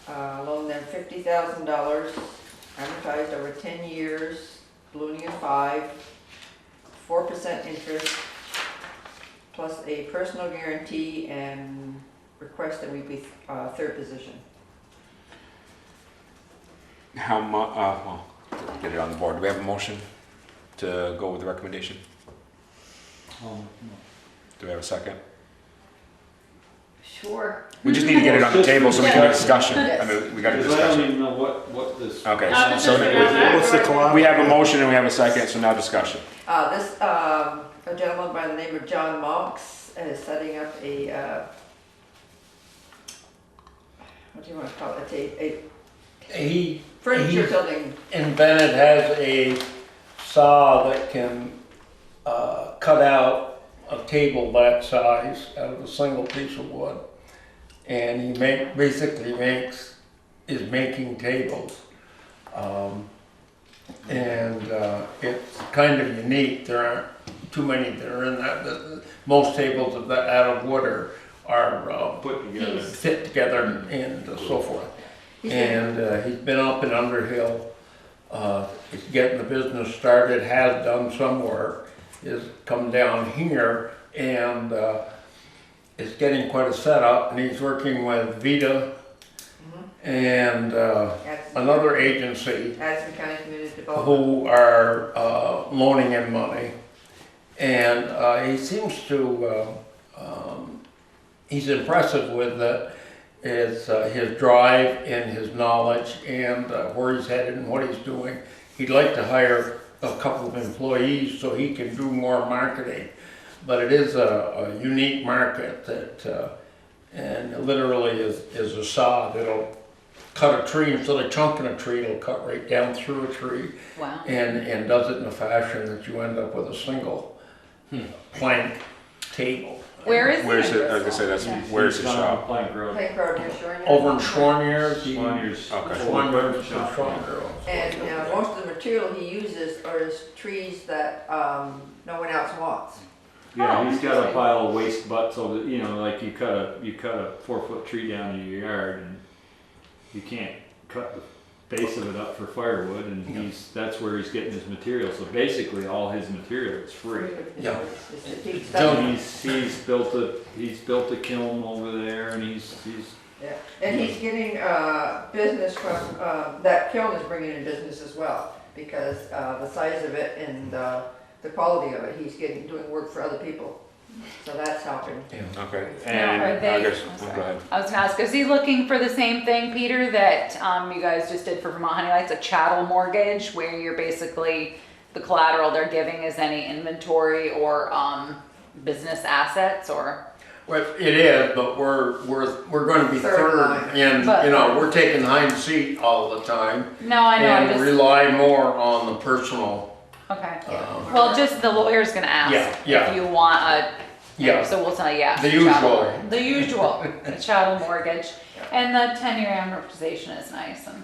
loan them $50,000, amortized over 10 years, ballooning in 5, 4% interest, plus a personal guarantee, and request that we be third position. How much, well, get it on the board. Do we have a motion to go with the recommendation? Do we have a second? Sure. We just need to get it on the table so we can have a discussion. I mean, we got a Because I don't discussion. even know what this. Okay, No, so What's the collab? we have a motion and we have a second, so now discussion. A gentleman by the name of John Monks is setting up what do you want to call it, He furniture building. invented has a saw that can cut out a table that size out of a single piece of wood, and he is making tables, and it's kind of unique. There aren't too many that are in that business. Most tables out of wood are Put together. fit together and so forth. And he's been up in Underhill, he's getting the business started, has done some work, is come down here and is getting quite a setup, and he's working with Vita and another agency Addison County Community Development. who are loaning him money. And he seems to, he's impressive with it. Is his drive and his knowledge and where he's headed and what he's doing. He'd like to hire a couple of employees so he can do more marketing. But it is a unique market that, and literally is a saw that'll cut a tree, instead of chunking a tree, it'll cut right down through a tree. Wow. And does it in a fashion that you end up with a single plank table. Where is Where's it? it, I was gonna say, that's, where's the He's on shop? Plank Road. Plank Road near Shore. Over in Schwannier's, Swanier's. Okay. Schwannier's, Shop. Schwannier's. And most of the material he uses are trees that no one else wants. Yeah, he's got a pile of waste butts, so that, you know, like you cut a 4-foot tree down in your yard and you can't cut the base of it up for firewood, and that's where he's getting his material. So basically all his material is free. Yeah. And he's built a kiln over there, and he's Yeah, and he's getting business from, that kiln is bringing in business as well, because the size of it and the quality of it, he's doing work for other people. So that's helping. Okay, Now, and are they, I guess, I'm oh, sorry. go ahead. I was gonna ask, is he looking for the same thing, Peter, that you guys just did for Vermont Honey Lights, a chattel mortgage, where you're basically, the collateral they're giving is any inventory or business assets, or? Well, it is, but we're going to be Third third, line. and But- you know, we're taking hind seat all the time No, I know, I and just, rely more on the personal. okay. um, Well, just the lawyer's gonna ask Yeah. if you want a, Yeah. so we'll tell you, yes. The chattel- usual. The usual, the chattel mortgage, and the 10-year amortization is nice, and,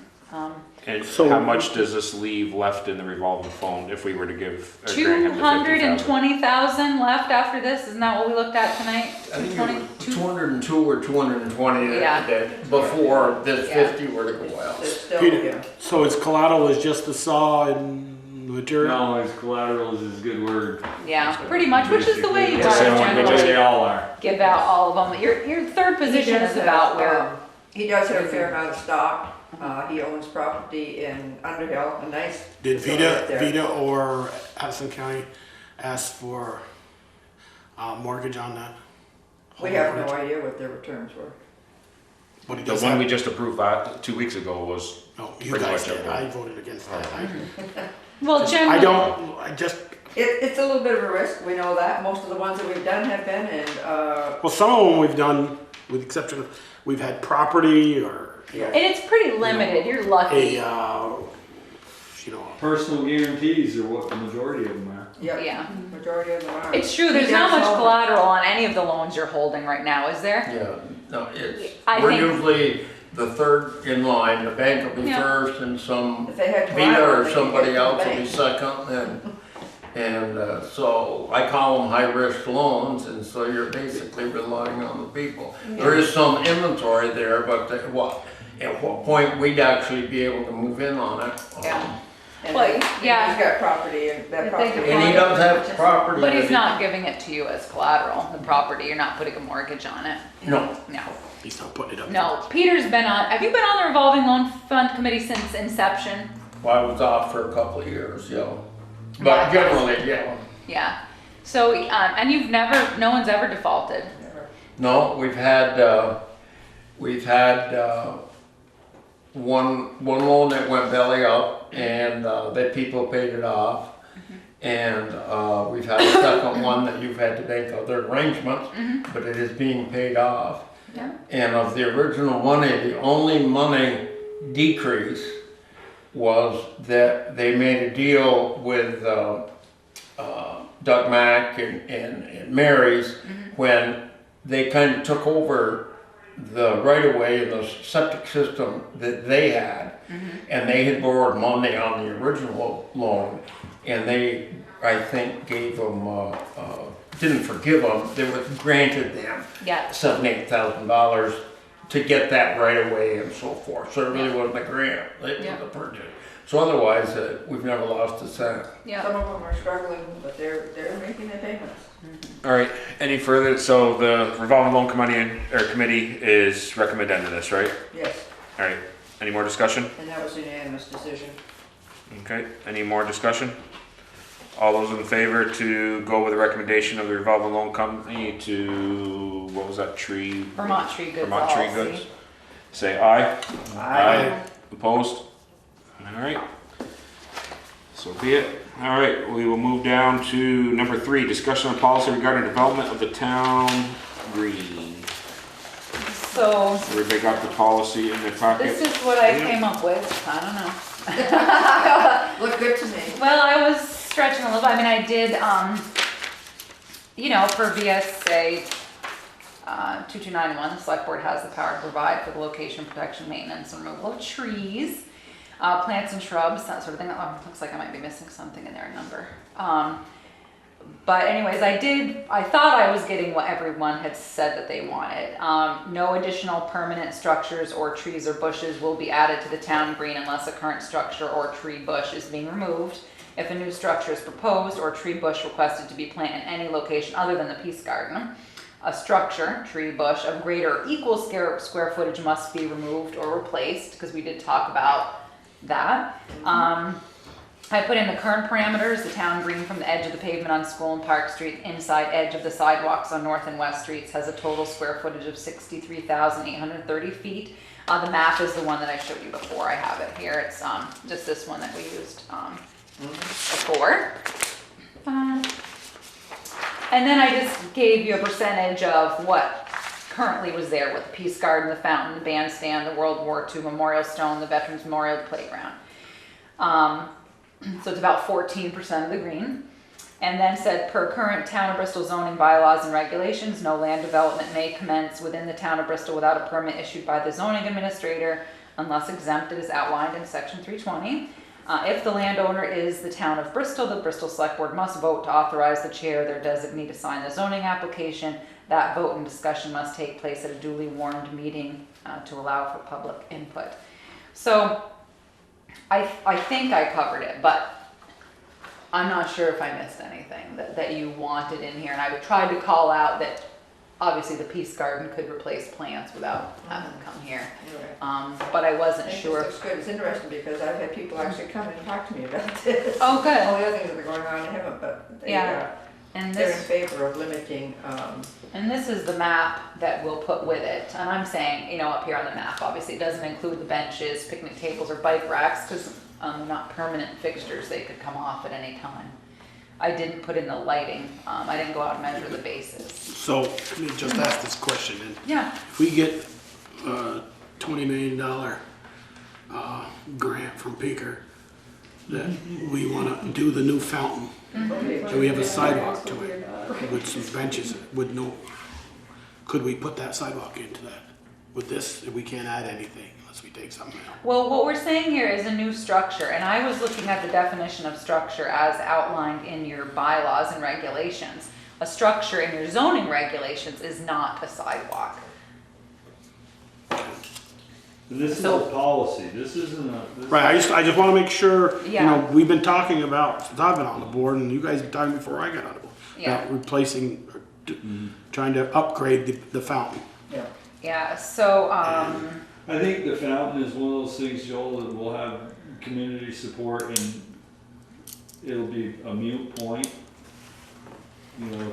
And So- how much does this leave left in the revolving fund if we were to give, or grant him the 50,000? 220,000 left after this, isn't that what we looked at tonight? I think it 222? was 202 or 220 Yeah. that before this Yeah. 50 were to go out. It's still, Peter, yeah. so his collateral is just the saw and the material? no, his collateral is his good word. Yeah, pretty much, which is the way you Basically. guys Which they generally all are. give out all of them. Your third position He does is about have, where, he does have a fair amount of stock. He owns property in Underhill, a nice. Did facility up there. Vida or Addison County ask for mortgage on that? We have no idea what their returns were. But he The does one have, we just approved 2 weeks ago was, no, you pretty guys much did, everything. I voted against that. well, I generally. don't, I just, It's a little bit of a risk, we know that. Most of the ones that we've done have been, and, well, some of them we've done, with the exception of, we've had property or, And it's pretty limited, you're lucky. you know, Personal guarantees are what the majority of them are. Yeah. majority of them are. It's true, He there's not does much own- collateral on any of the loans you're holding right now, is there? Yeah, no, I we're think- usually the third in line. The bank will be Yeah. first, and some If they had Vita collateral, or they could somebody get from else the will be bank. second, and so I call them high-risk loans, and so you're basically relying on the people. There is some inventory there, but at what point we'd actually be able to move in on it. Yeah. And Well, he's yeah. got property, and that If they property. could And he does have property. But he's that not giving it to you as collateral, the property, you're not putting a mortgage on it. No, No. he's not putting it up. No, Peter's been on, have you been on the revolving loan fund committee since inception? well, I was off for a couple of years, yeah. Yeah. But generally, yeah. Yeah. So, and you've never, no one's ever defaulted. No, we've had one loan that went belly up, and that people paid it off. And we've had a second one that you've had to make other arrangements, but it is being paid off. Yeah. And of the original money, the only money decrease was that they made a deal with Doug Mack and Mary's when they kind of took over the right-of-way and the septic system that they had, and they had borrowed money on the original loan, and they, I think, gave them, didn't forgive them, they were granted them Yeah. $7,000-8,000 to get that right-of-way and so forth. So it really wasn't a grant, it was Yeah. a purchase. So otherwise, we've never lost a cent. Yeah. Some of them are struggling, but they're making their payments. all right, any further, so the revolving loan committee is recommending this, right? Yes, All right, any more discussion? and that was a unanimous decision. Okay, any more discussion? All those in favor to go with the recommendation of the revolving loan company to, what was that, Vermont Tree Goods Vermont Tree LLC. Goods? Say aye. Opposed? All right. So be it. All right, we will move down to number 3, discussion on policy regarding development of the town green. So Everybody got the policy in their pocket? this is what I came up with. I don't know. Look good to me. Well, I was stretching a little bit. I mean, I did, per VSA 2291, the select board has the power to provide for the location, protection, maintenance, and removal of trees, plants and shrubs, that sort of thing. Oh, looks like I might be missing something in there, a number. But anyways, I thought I was getting what everyone had said that they wanted. No additional permanent structures or trees or bushes will be added to the town green unless a current structure or tree bush is being removed. If a new structure is proposed or tree bush requested to be planted in any location other than the Peace Garden, a structure, tree, bush of greater or equal square footage must be removed or replaced, because we did talk about that. I put in the current parameters, the town green from the edge of the pavement on School and Park Street, inside edge of the sidewalks on North and West Streets has a total square footage of 63,830 feet. The map is the one that I showed you before. I have it here. It's just this one that we used before. And then I just gave you a percentage of what currently was there with the Peace Garden, the fountain, the bandstand, the World War II Memorial Stone, the Veterans Memorial Playground. So it's about 14% of the green. And then said, per current Town of Bristol zoning bylaws and regulations, no land development may commence within the Town of Bristol without a permit issued by the zoning administrator unless exempted as outlined in section 320. If the landowner is the Town of Bristol, the Bristol Select Board must vote to authorize the chair or their designee to sign the zoning application. That vote and discussion must take place at a duly warned meeting to allow for public input. So I think I covered it, but I'm not sure if I missed anything that you wanted in here. And I tried to call out that obviously the Peace Garden could replace plants without having them come here. But I wasn't sure. Looks good. It's interesting because I've had people actually come and talk to me about this. Oh, good. All the other things that are going on, I haven't, but And they're in this, favor of limiting. and this is the map that we'll put with it. And I'm saying, up here on the map, obviously it doesn't include the benches, picnic tables, or bike racks because they're not permanent fixtures. They could come off at any time. I didn't put in the lighting. I didn't go out and measure the bases. So, let me just ask this question, and Yeah. if we get a $20 million grant from Peaker, that we wanna do the new fountain, so we have a sidewalk to it, with some benches, could we put that sidewalk into that? With this, we can't add anything unless we take something out. Well, what we're saying here is a new structure, and I was looking at the definition of structure as outlined in your bylaws and regulations. A structure in your zoning regulations is not a sidewalk. This is a policy, this isn't a. Right, I just wanna make sure, Yeah. we've been talking about, since I've been on the board, and you guys have been talking before I got on the board, Yeah. about replacing, or trying to upgrade the fountain. Yeah. Yeah, so, I think the fountain is one of those things, Joel, that will have community support and it'll be a moot point.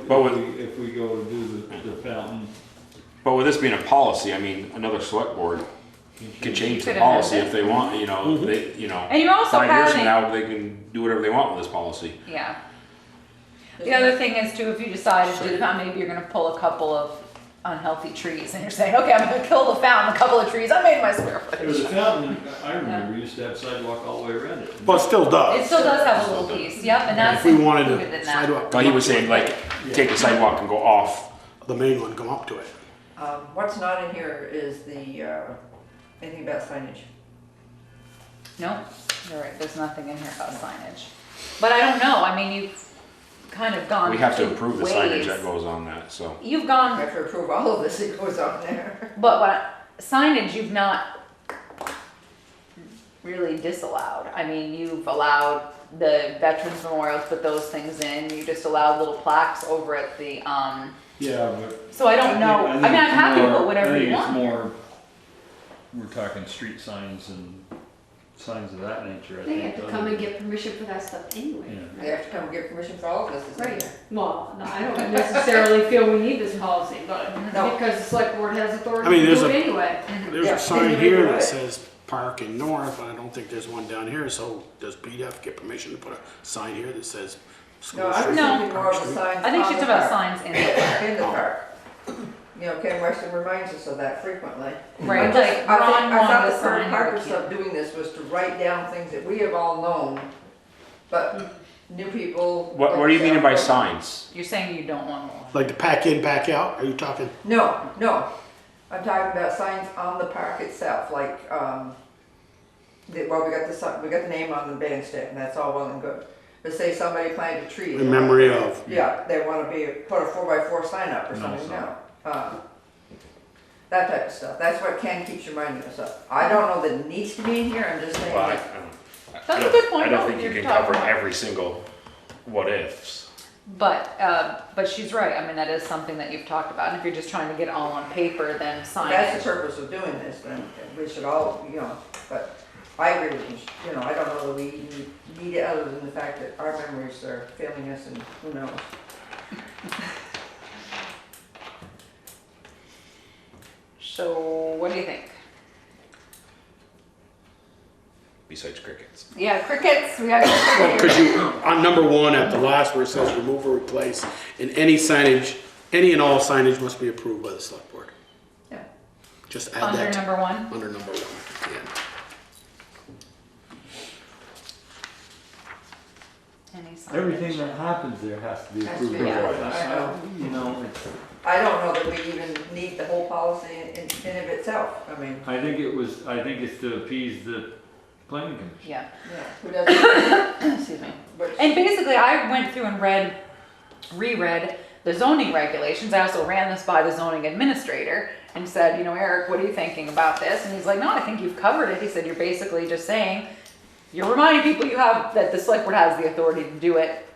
But If we go to do the fountain. But with this being a policy, I mean, another select board can change the Could amend policy it. if they want, and you're also 5 years from having, now, they can do whatever they want with this policy. yeah. The other thing is too, if you decide to do the fountain, maybe you're gonna pull a couple of unhealthy trees and you're saying, okay, I'm gonna kill the fountain, a couple of trees, I made my square There was a footage. fountain, I remember, we used to have sidewalk all the way around it. But it still does. It still does have a little piece, yep, and that's If we wanted included in a that. sidewalk. But he was saying like, take the sidewalk and go off. The main one, come up to it. What's not in here is anything about signage. No, you're right, there's nothing in here about signage. But I don't know, I mean, you've kind of gone We have to two approve the ways. signage that goes on that, so. You've You gone, have to approve all of this that goes on there. but signage you've not really disallowed. I mean, you've allowed the Veterans Memorial to put those things in, you just allowed little plaques over at the, Yeah, but. so I don't know, I mean, I'm happy to put whatever you I think want. it's more, we're talking street signs and signs of that nature, I They think. have to come and get permission for that stuff anyway. Yeah. They have to come and get permission for all of this. Isn't Right. there? Well, no, I don't necessarily feel we need this policy, but No. because the select board has I authority mean, to there's do it a- anyway. There's Yeah. a sign here Right. that says parking north, but I don't think there's one down here, so does Pete have to get permission to put a sign here that says No, school I was street, No. thinking more Park of the Street? signs. I think on she's the about park. signs in the park. In the park. You know, Ken Weston reminds us of that frequently. Right, I like thought Ron wanted the to current sign purpose it. of doing this was to write down things that we have all known, but new people. What are you meaning by signs? You're saying you don't want more. Like the pack in, pack out, are you talking? No, no. I'm talking about signs on the park itself, like, well, we got the name on the bandstand, and that's all well and good. But say somebody planted a tree. In memory of. Yeah, they wanna put a 4x4 sign up or something, no. That type of stuff. That's what Ken keeps reminding us of. I don't know that it needs to be in here, I'm just saying Well, that. That's a good point. I don't No, think you you're can talking cover about- every single what ifs. But she's right. I mean, that is something that you've talked about. And if you're just trying to get it all on paper, then sign That's it. the purpose of doing this, then we should all, you know, but I agree with you, you know, I don't know that we need it other than the fact that our memories are failing us and who knows. So what do you think? Besides crickets. Yeah, crickets. We got Well, could you, on number 1 at the last where it says remove or replace, and any signage, any and all signage must be approved by the select board. Yeah. Just add under that number 1. under number 1, yeah. Any signage. Everything that happens there has to be Has to be approved. approved, That's I know. not, you know, it's, I don't know that we even need the whole policy in of itself, I mean, I think it's to appease the planning commission. Yeah. yeah, who doesn't, Excuse me. but And basically, I went through and reread the zoning regulations. I also ran this by the zoning administrator and said, you know, Eric, what are you thinking about this? And he's like, no, I think you've covered it. He said, you're basically just saying, you're reminding people that the select board has the authority to do it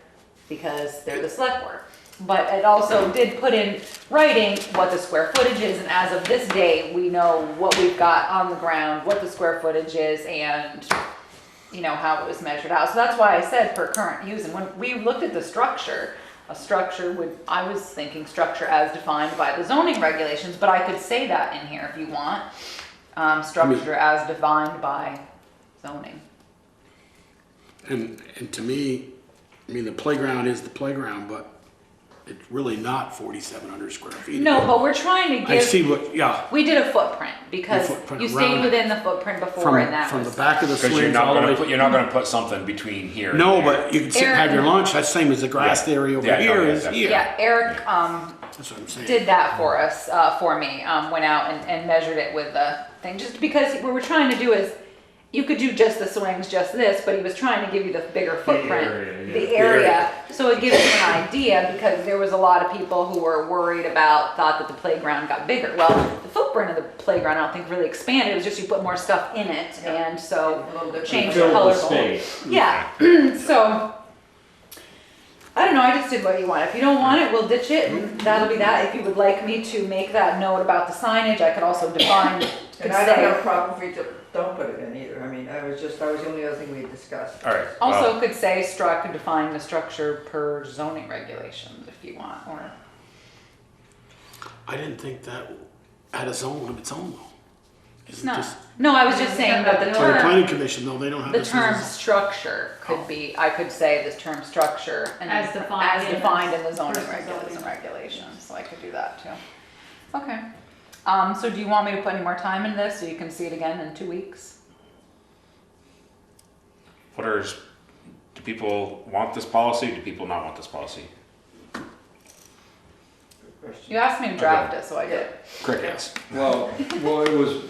because they're the select board. But it also did put in writing what the square footage is, and as of this day, we know what we've got on the ground, what the square footage is, and you know, how it was measured out. So that's why I said per current use. And when we looked at the structure, I was thinking structure as defined by the zoning regulations, but I could say that in here if you want. Structure as defined by zoning. And to me, I mean, the playground is the playground, but it's really not 4,700 square feet. No, but we're trying to I give, see what, yeah, we did a footprint because The footprint you stayed around- within the footprint before and that from the was. back of the Because swings all the way. you're not gonna put something between here and No, there. but you can sit and have your lunch, that's same as the grassed Yeah. area over Yeah, no, here yeah, is definitely. here. Yeah, Eric, That's what I'm saying. did that for us, for me, went out and measured it with the thing, just because what we're trying to do is, you could do just the swings, just this, but he was trying to give you the bigger footprint. area, yeah. The area, so it gives you an idea, because there was a lot of people who were worried thought that the playground got bigger. Well, the footprint of the playground, I don't think really expanded, it was just you put more stuff in it, Yeah. and so a little different. changed the Fill the color. space. Yeah, so, I don't know, I just did what you want. If you don't want it, we'll ditch it, and that'll be that. If you would like me to make that note about the signage, I could also define, could and I don't have a say, problem if you don't put it in either, I mean, that was the only other thing we had discussed. All right. also could say could define the structure per zoning regulations if you want, or. I didn't think that had a zone of its own though. It's Isn't not. just- No, I was just saying that the For the term, planning commission though, they don't have the this. term structure could be, I could say this term structure and As defined as in defined in the zoning versus zoning. regulations, so I could do that too. Okay. So do you want me to put any more time in this so you can see it again in 2 weeks? Do people want this policy? Do people not want this policy? Good question. You asked me to draft it, so I did. Crickets. Well, it was,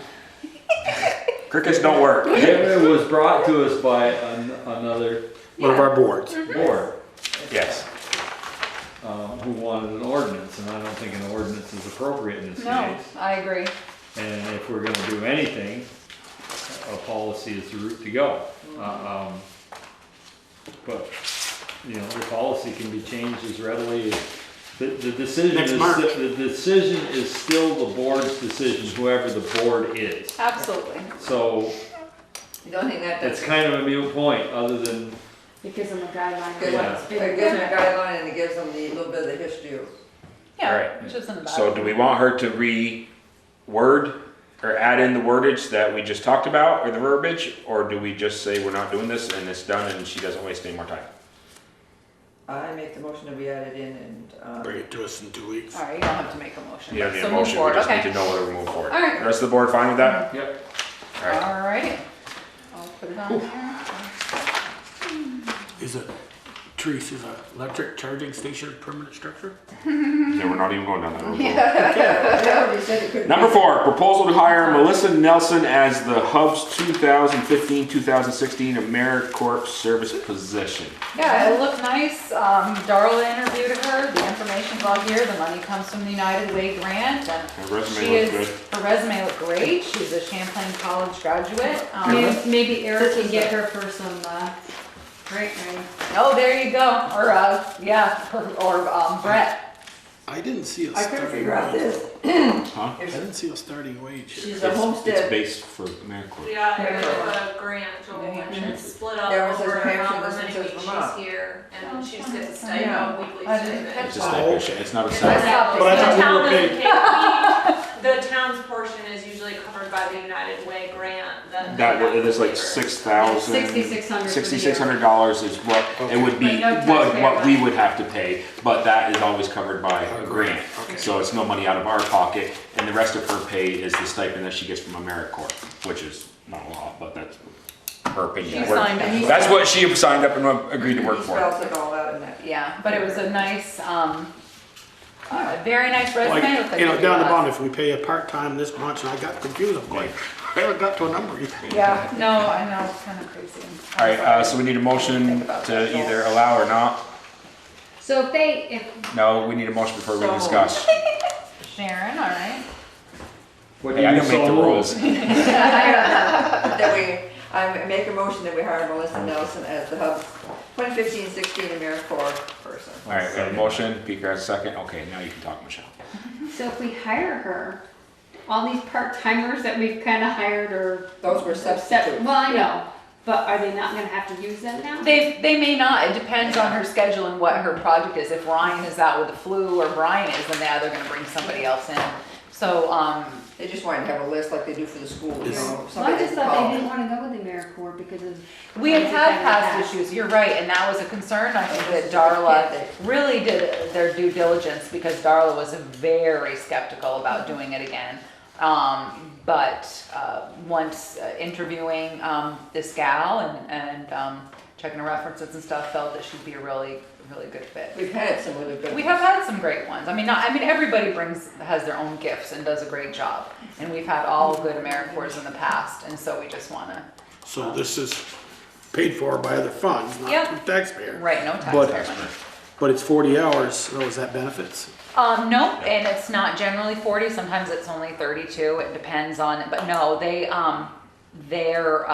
Crickets don't work. it was brought to us by another One of our boards. board, Yes. who wanted an ordinance, and I don't think an ordinance is appropriate in this No, case. I agree. And if we're gonna do anything, a policy is the route to go. But, you know, the policy can be changed as readily as, the decision Next is, March. the decision is still the board's decision, whoever the board is. Absolutely. So You don't think that it's does, kind of a moot point, other than, It gives them a guideline. gives of them, what's it been gives them a done. guideline and it gives them the little bit of the history of. Yeah, Alright. which isn't a bad. So do we want her to re-word or add in the wordage that we just talked about or the verbiage? Or do we just say we're not doing this and it's done and she doesn't waste any more time? I make the motion that we add it in and, Bring it to us in 2 weeks. All right, you don't have to make a motion. You don't need So a move motion, we forward, just need okay. to know whether we move forward. All right. The rest of the board fine with that? Yep. All right. All right. I'll put it on here. Is it, Therese, is an electric charging station a permanent structure? Yeah, we're not even going down that road. I already said it could be. Number 4, proposal to hire Melissa Nelson as the Hub's 2015-2016 AmeriCorps service position. Yeah, it looked nice. Darla interviewed her. The information's all here. The money comes from the United Way grant, and Her resume she looks is. good. Her resume looked great. She's a Champlain College graduate. Maybe Eric can get her for some, right. Oh, there you go. Or yeah, or Brett. I didn't see a I couldn't starting figure out wage. this. I didn't see a starting wage here. She's a It's homestead. based for AmeriCorps. Yeah, there's a grant, so New Hampshire. it's split up There was over New Hampshire, however this many says weeks Vermont. she's here, and she just gets a Yeah. stipend, weekly I didn't stipend. It's a Oh, stipend, okay. it's not a And salary. But I the thought we town were doesn't paid. pay, the town's portion is usually covered by the United Way grant, then. That it is like $6,600 $6,600 is what it would be, But no what we taxpayer would have to pay, but that is always covered by a grant. Okay. So it's no money out of our pocket, and the rest of her pay is the stipend that she gets from AmeriCorps, which is not a lot, but that's her opinion. She signed up. That's what she signed up and agreed to work He for. spells it all out in that. Yeah, but it was a nice, very nice resume. Like, Looked like you know, it'd be down the a- bottom, if we pay a part-time this much, and I got confused, I'm going, I haven't got to a number yet. Yeah, no, I know, it's kind of crazy. All right, so we need a motion to either allow or not. So if No, we need a motion before we So- discuss. Sharon, all right. What Hey, do I you don't make the so rules. That I make a motion that we hire Melissa Nelson as the Hub's 2015-16 AmeriCorps person. All right, we have a motion, Peter has a second. Okay, now you can talk, Michelle. So if we hire her, all these part-timers that we've kind of hired are. Those were substitutes. Well, I know, but are they not gonna have to use them now? They may not, it depends on her schedule and what her project is. If Ryan is out with the flu or Brian is, then yeah, they're gonna bring somebody else in. So, They just wanted to have a list like they do for the school, you know. Well, I somebody just to thought call. they didn't wanna go with the AmeriCorps because of. we had things had that past happened. issues, you're right, and that was a concern. I think that Darla really did their due diligence because Darla was very skeptical about doing it again. But once interviewing this gal and checking her references and stuff, felt that she'd be a really good fit. We've had some really good. We have had some great ones. I mean, everybody has their own gifts and does a great job. And we've had all good AmeriCorps in the past, and so we just wanna, So this is paid for by other funds, not Yep. through taxpayer. right, no taxpayer money. But it's 40 hours, so is that benefits? No, and it's not generally 40, sometimes it's only 32, it depends on it, but no, they're,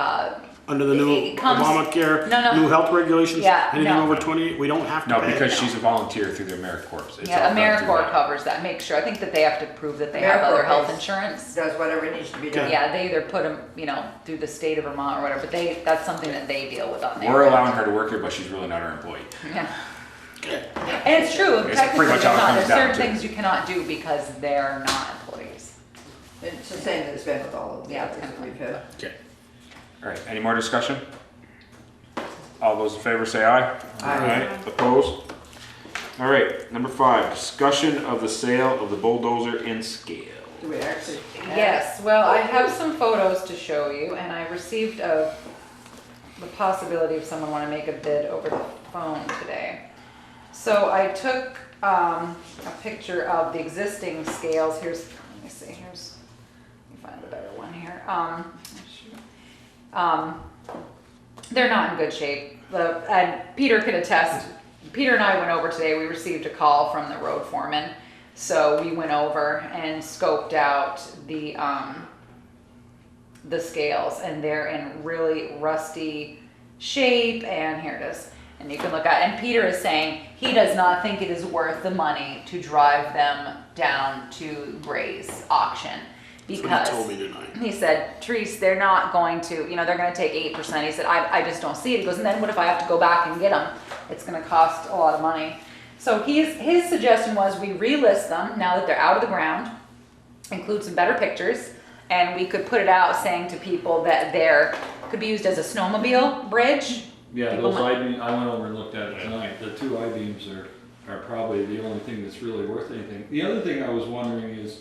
Under the new It comes- Obamacare, No. new health regulations? Yeah, Anything no. over 28, we don't have to No, pay it because now. she's a volunteer through the AmeriCorps. It's all yeah, done through AmeriCorps that. covers that, make sure, I think that they have to prove that they have other AmeriCorps health is- insurance. Does whatever needs to be done. Yeah, they either put them, through the state of Vermont or whatever, but that's something that they deal with on there. We're allowing her to work here, but she's really not our employee. Yeah. And it's true, It's technically, pretty much how it they're not. comes There's down certain to. things you cannot do because they're not employees. It's the same that it's been with all of the Yeah, others it's that we've had. Okay. All right, any more discussion? All those in favor say aye. Aye. Opposed? All right, number 5, discussion of the sale of the bulldozer in scale. Do we actually? have- Yes, well, I have some photos to show you, and I received the possibility of someone want to make a bid over the phone today. So I took a picture of the existing scales. Let me see, let me find a better one here. They're not in good shape. And Peter can attest. Peter and I went over today. We received a call from the road foreman. So we went over and scoped out the scales, and they're in really rusty shape. And here it is. And you can look at, and Peter is saying he does not think it is worth the money to drive them down to Gray's auction. That's Because what he told me tonight. he said, Therese, they're not going to, they're going to take 8%. He said, I just don't see it. He goes, and then what if I have to go back and get them? It's going to cost a lot of money. So his suggestion was we relist them now that they're out of the ground, include some better pictures, and we could put it out saying to people that could be used as a snowmobile bridge Yeah, People those might- I-beams, I went over and looked at it tonight. The two I-beams are probably the only thing that's really worth anything. The other thing I was wondering is,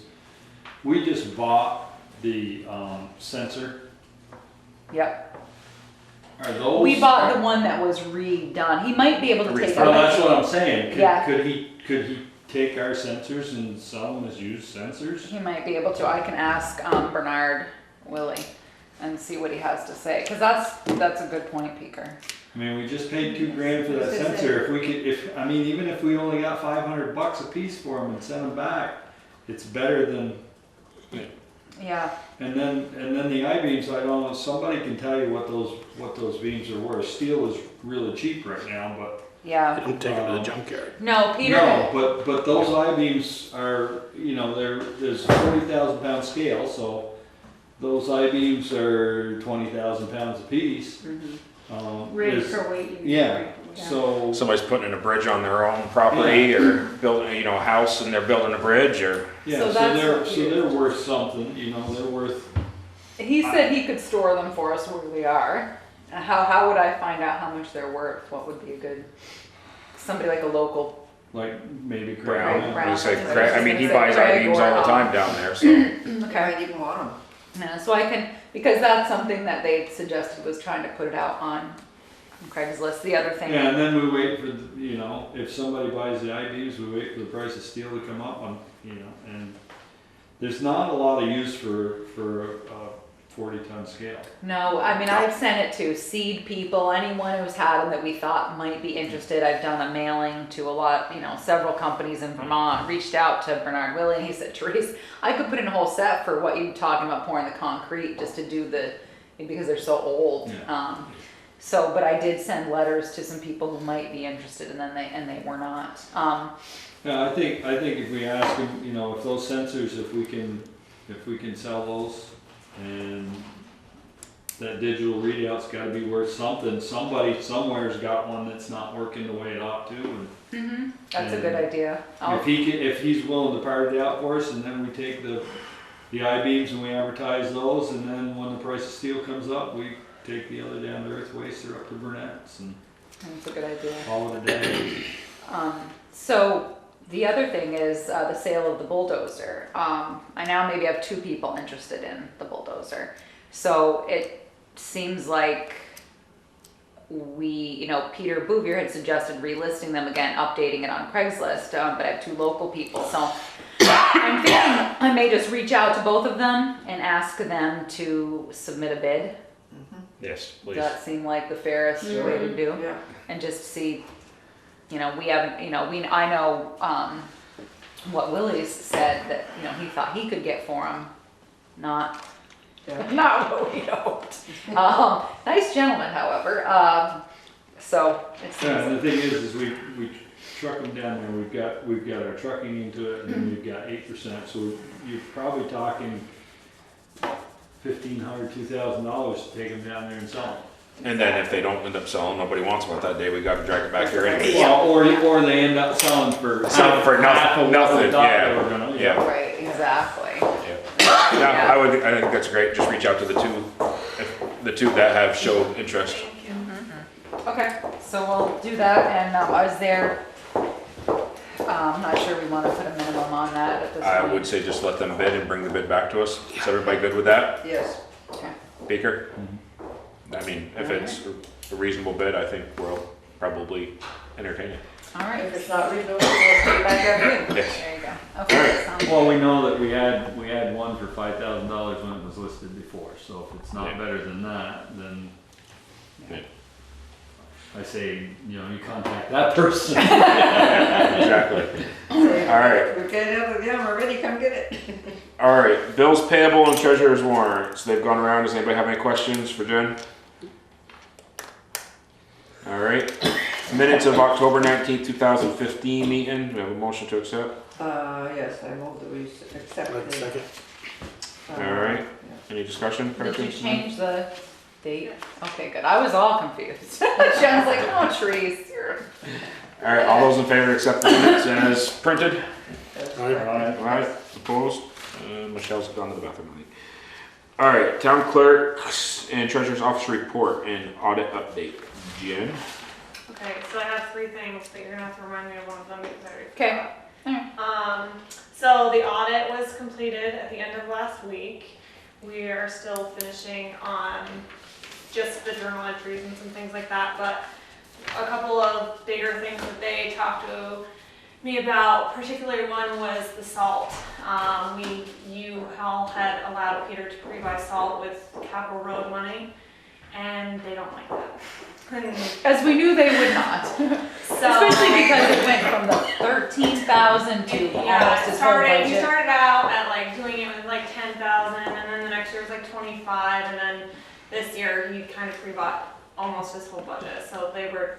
we just bought the sensor. Yep. Are those? We bought the one that was redone. He might be able to take Well, it. that's what I'm saying. Yeah. Could he take our sensors and sell them as used sensors? He might be able to. I can ask Bernard Willie and see what he has to say, because that's a good point, Peter. I mean, we just paid $2,000 for that sensor. If we could, I mean, even if we only got $500 a piece for them and sent them back, it's better than. Yeah. And then the I-beams, I don't know, somebody can tell you what those beams are worth. Steel is really cheap right now, but. Yeah. I'm taking it to the junkyard. No, Peter. No, but those I-beams are, you know, there's 40,000 pound scale, so those I-beams are 20,000 pounds a piece. Rated there's- for weight. Yeah, so. Somebody's putting in a bridge on their own property or building, you know, a house and they're building a bridge or. Yeah, So so that's- they're worth something, you know, they're worth, He said he could store them for us where we are. How would I find out how much they're worth? What would be a good, somebody like a local. like, maybe Brown. Craig. Brown. I say I Craig. I was mean, he gonna say buys Craig I-beams or, all the time down there, so. You might even want them. Yeah, so I can, because that's something that they suggested was trying to put it out on Craigslist. The other thing. Yeah, and then we wait for, you know, if somebody buys the I-beams, we wait for the price of steel to come up on, you know, and there's not a lot of use for a 40-ton scale. No, I mean, I've sent it to seed people, anyone who's had them that we thought might be interested. I've done a mailing to a lot, you know, several companies in Vermont, reached out to Bernard Willie, and he said, Therese, I could put in a whole set for what you're talking about pouring the concrete just to do because they're so old. Yeah. But I did send letters to some people who might be interested, and then they were not. Yeah, I think if we ask them, you know, if those sensors, if we can sell those, and that digital readout's gotta be worth something. Somebody somewhere's got one that's not working the way it ought to, and That's a good idea. if he's willing to part it out for us, and then we take the I-beams and we advertise those, and then when the price of steel comes up, we take the other down to earth waster up to Burnett's and That's a good idea. call it a day. So the other thing is the sale of the bulldozer. I now maybe have 2 people interested in the bulldozer. So it seems like Peter Bouvier had suggested relisting them again, updating it on Craigslist, but I have 2 local people. So I'm thinking I may just reach out to both of them and ask them to submit a bid. Yes, Does that seem like the fairest way to do? Yeah. And just see, we haven't, I know what Willie's said that, he thought he could get for him, not what we hoped. Nice gentleman, however, so it's. Yeah, and the thing is we truck them down there, we've got our trucking into it, and then we've got 8%, so you're probably talking $1,500, $2,000 to take them down there and sell them. And then if they don't end up selling, nobody wants them that day, we gotta drag it back here anyway. Well, or they end up selling for Selling for half of what nothing, they thought yeah, they were gonna, yeah. Right, exactly. Yeah, I think that's great, just reach out to the two that have showed interest. Okay, so we'll do that, and is there, I'm not sure we want to put a minimum on that at this point. I would say just let them bid and bring the bid back to us. Is everybody good with that? Yes. Okay. Baker? I mean, if it's a reasonable bid, I think we'll probably entertain it. All right. If it's not reasonable, we'll take it back up. Yes. There you go. Okay, sounds Well, we know that we had one for $5,000 when it was listed before, so if it's not Yeah. better than that, then Yeah. I say, you contact that person. Exactly. All right. We're getting up with them already, come get it. All right, bills payable and treasurer's warrants. They've gone around. Does anybody have any questions for Jen? All right. Minutes of October 19th, 2015 meeting. We have a motion to accept. Yes, I move that we accept Like the. second. All right. Any discussion? Did you corrections? change the date? Okay, good. I was all confused. Jen's like, oh, trees. All right, all those in favor accept the minutes as printed? All right. All right, opposed? Michelle's gone to the bathroom. I think. All right, town clerk and treasurer's office report and audit update. Jen? Okay, so I have three things, but you're gonna have to remind me of one of them because I already Okay. forgot. So the audit was completed at the end of last week. We are still finishing on just the journal entries and some things like that, but a couple of bigger things that they talked to me about, particularly one was the salt. You all had allowed Peter to pre-buy salt with capital road money, and they don't like that. As we knew they would not. So, Especially because it went from the 13,000 to almost he his whole budget. started out at like doing it with like 10,000, and then the next year was like 25, and then this year he kind of pre-bought almost his whole budget. So they're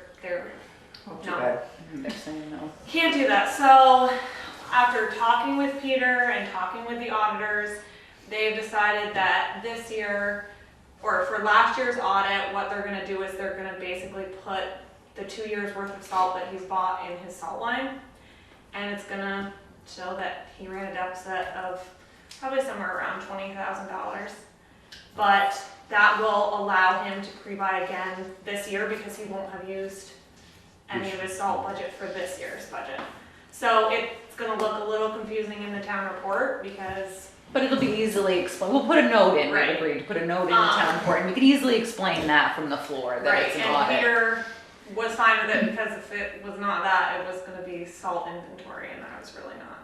no. They're saying no. Can't do that. So after talking with Peter and talking with the auditors, they've decided that this year, or for last year's audit, what they're gonna do is they're gonna basically put the 2 years worth of salt that he's bought in his salt line. And it's gonna show that he ran a deficit of probably somewhere around $20,000. But that will allow him to pre-buy again this year because he won't have used any of his salt budget for this year's budget. So it's gonna look a little confusing in the town report because. But it'll be easily explained. We'll put a note in, we Right. agreed to put a note in the town report, and we can easily explain that from the floor, that Right, it's an and audit. Peter was fine with it because if it was not that, it was gonna be salt inventory, and I was really not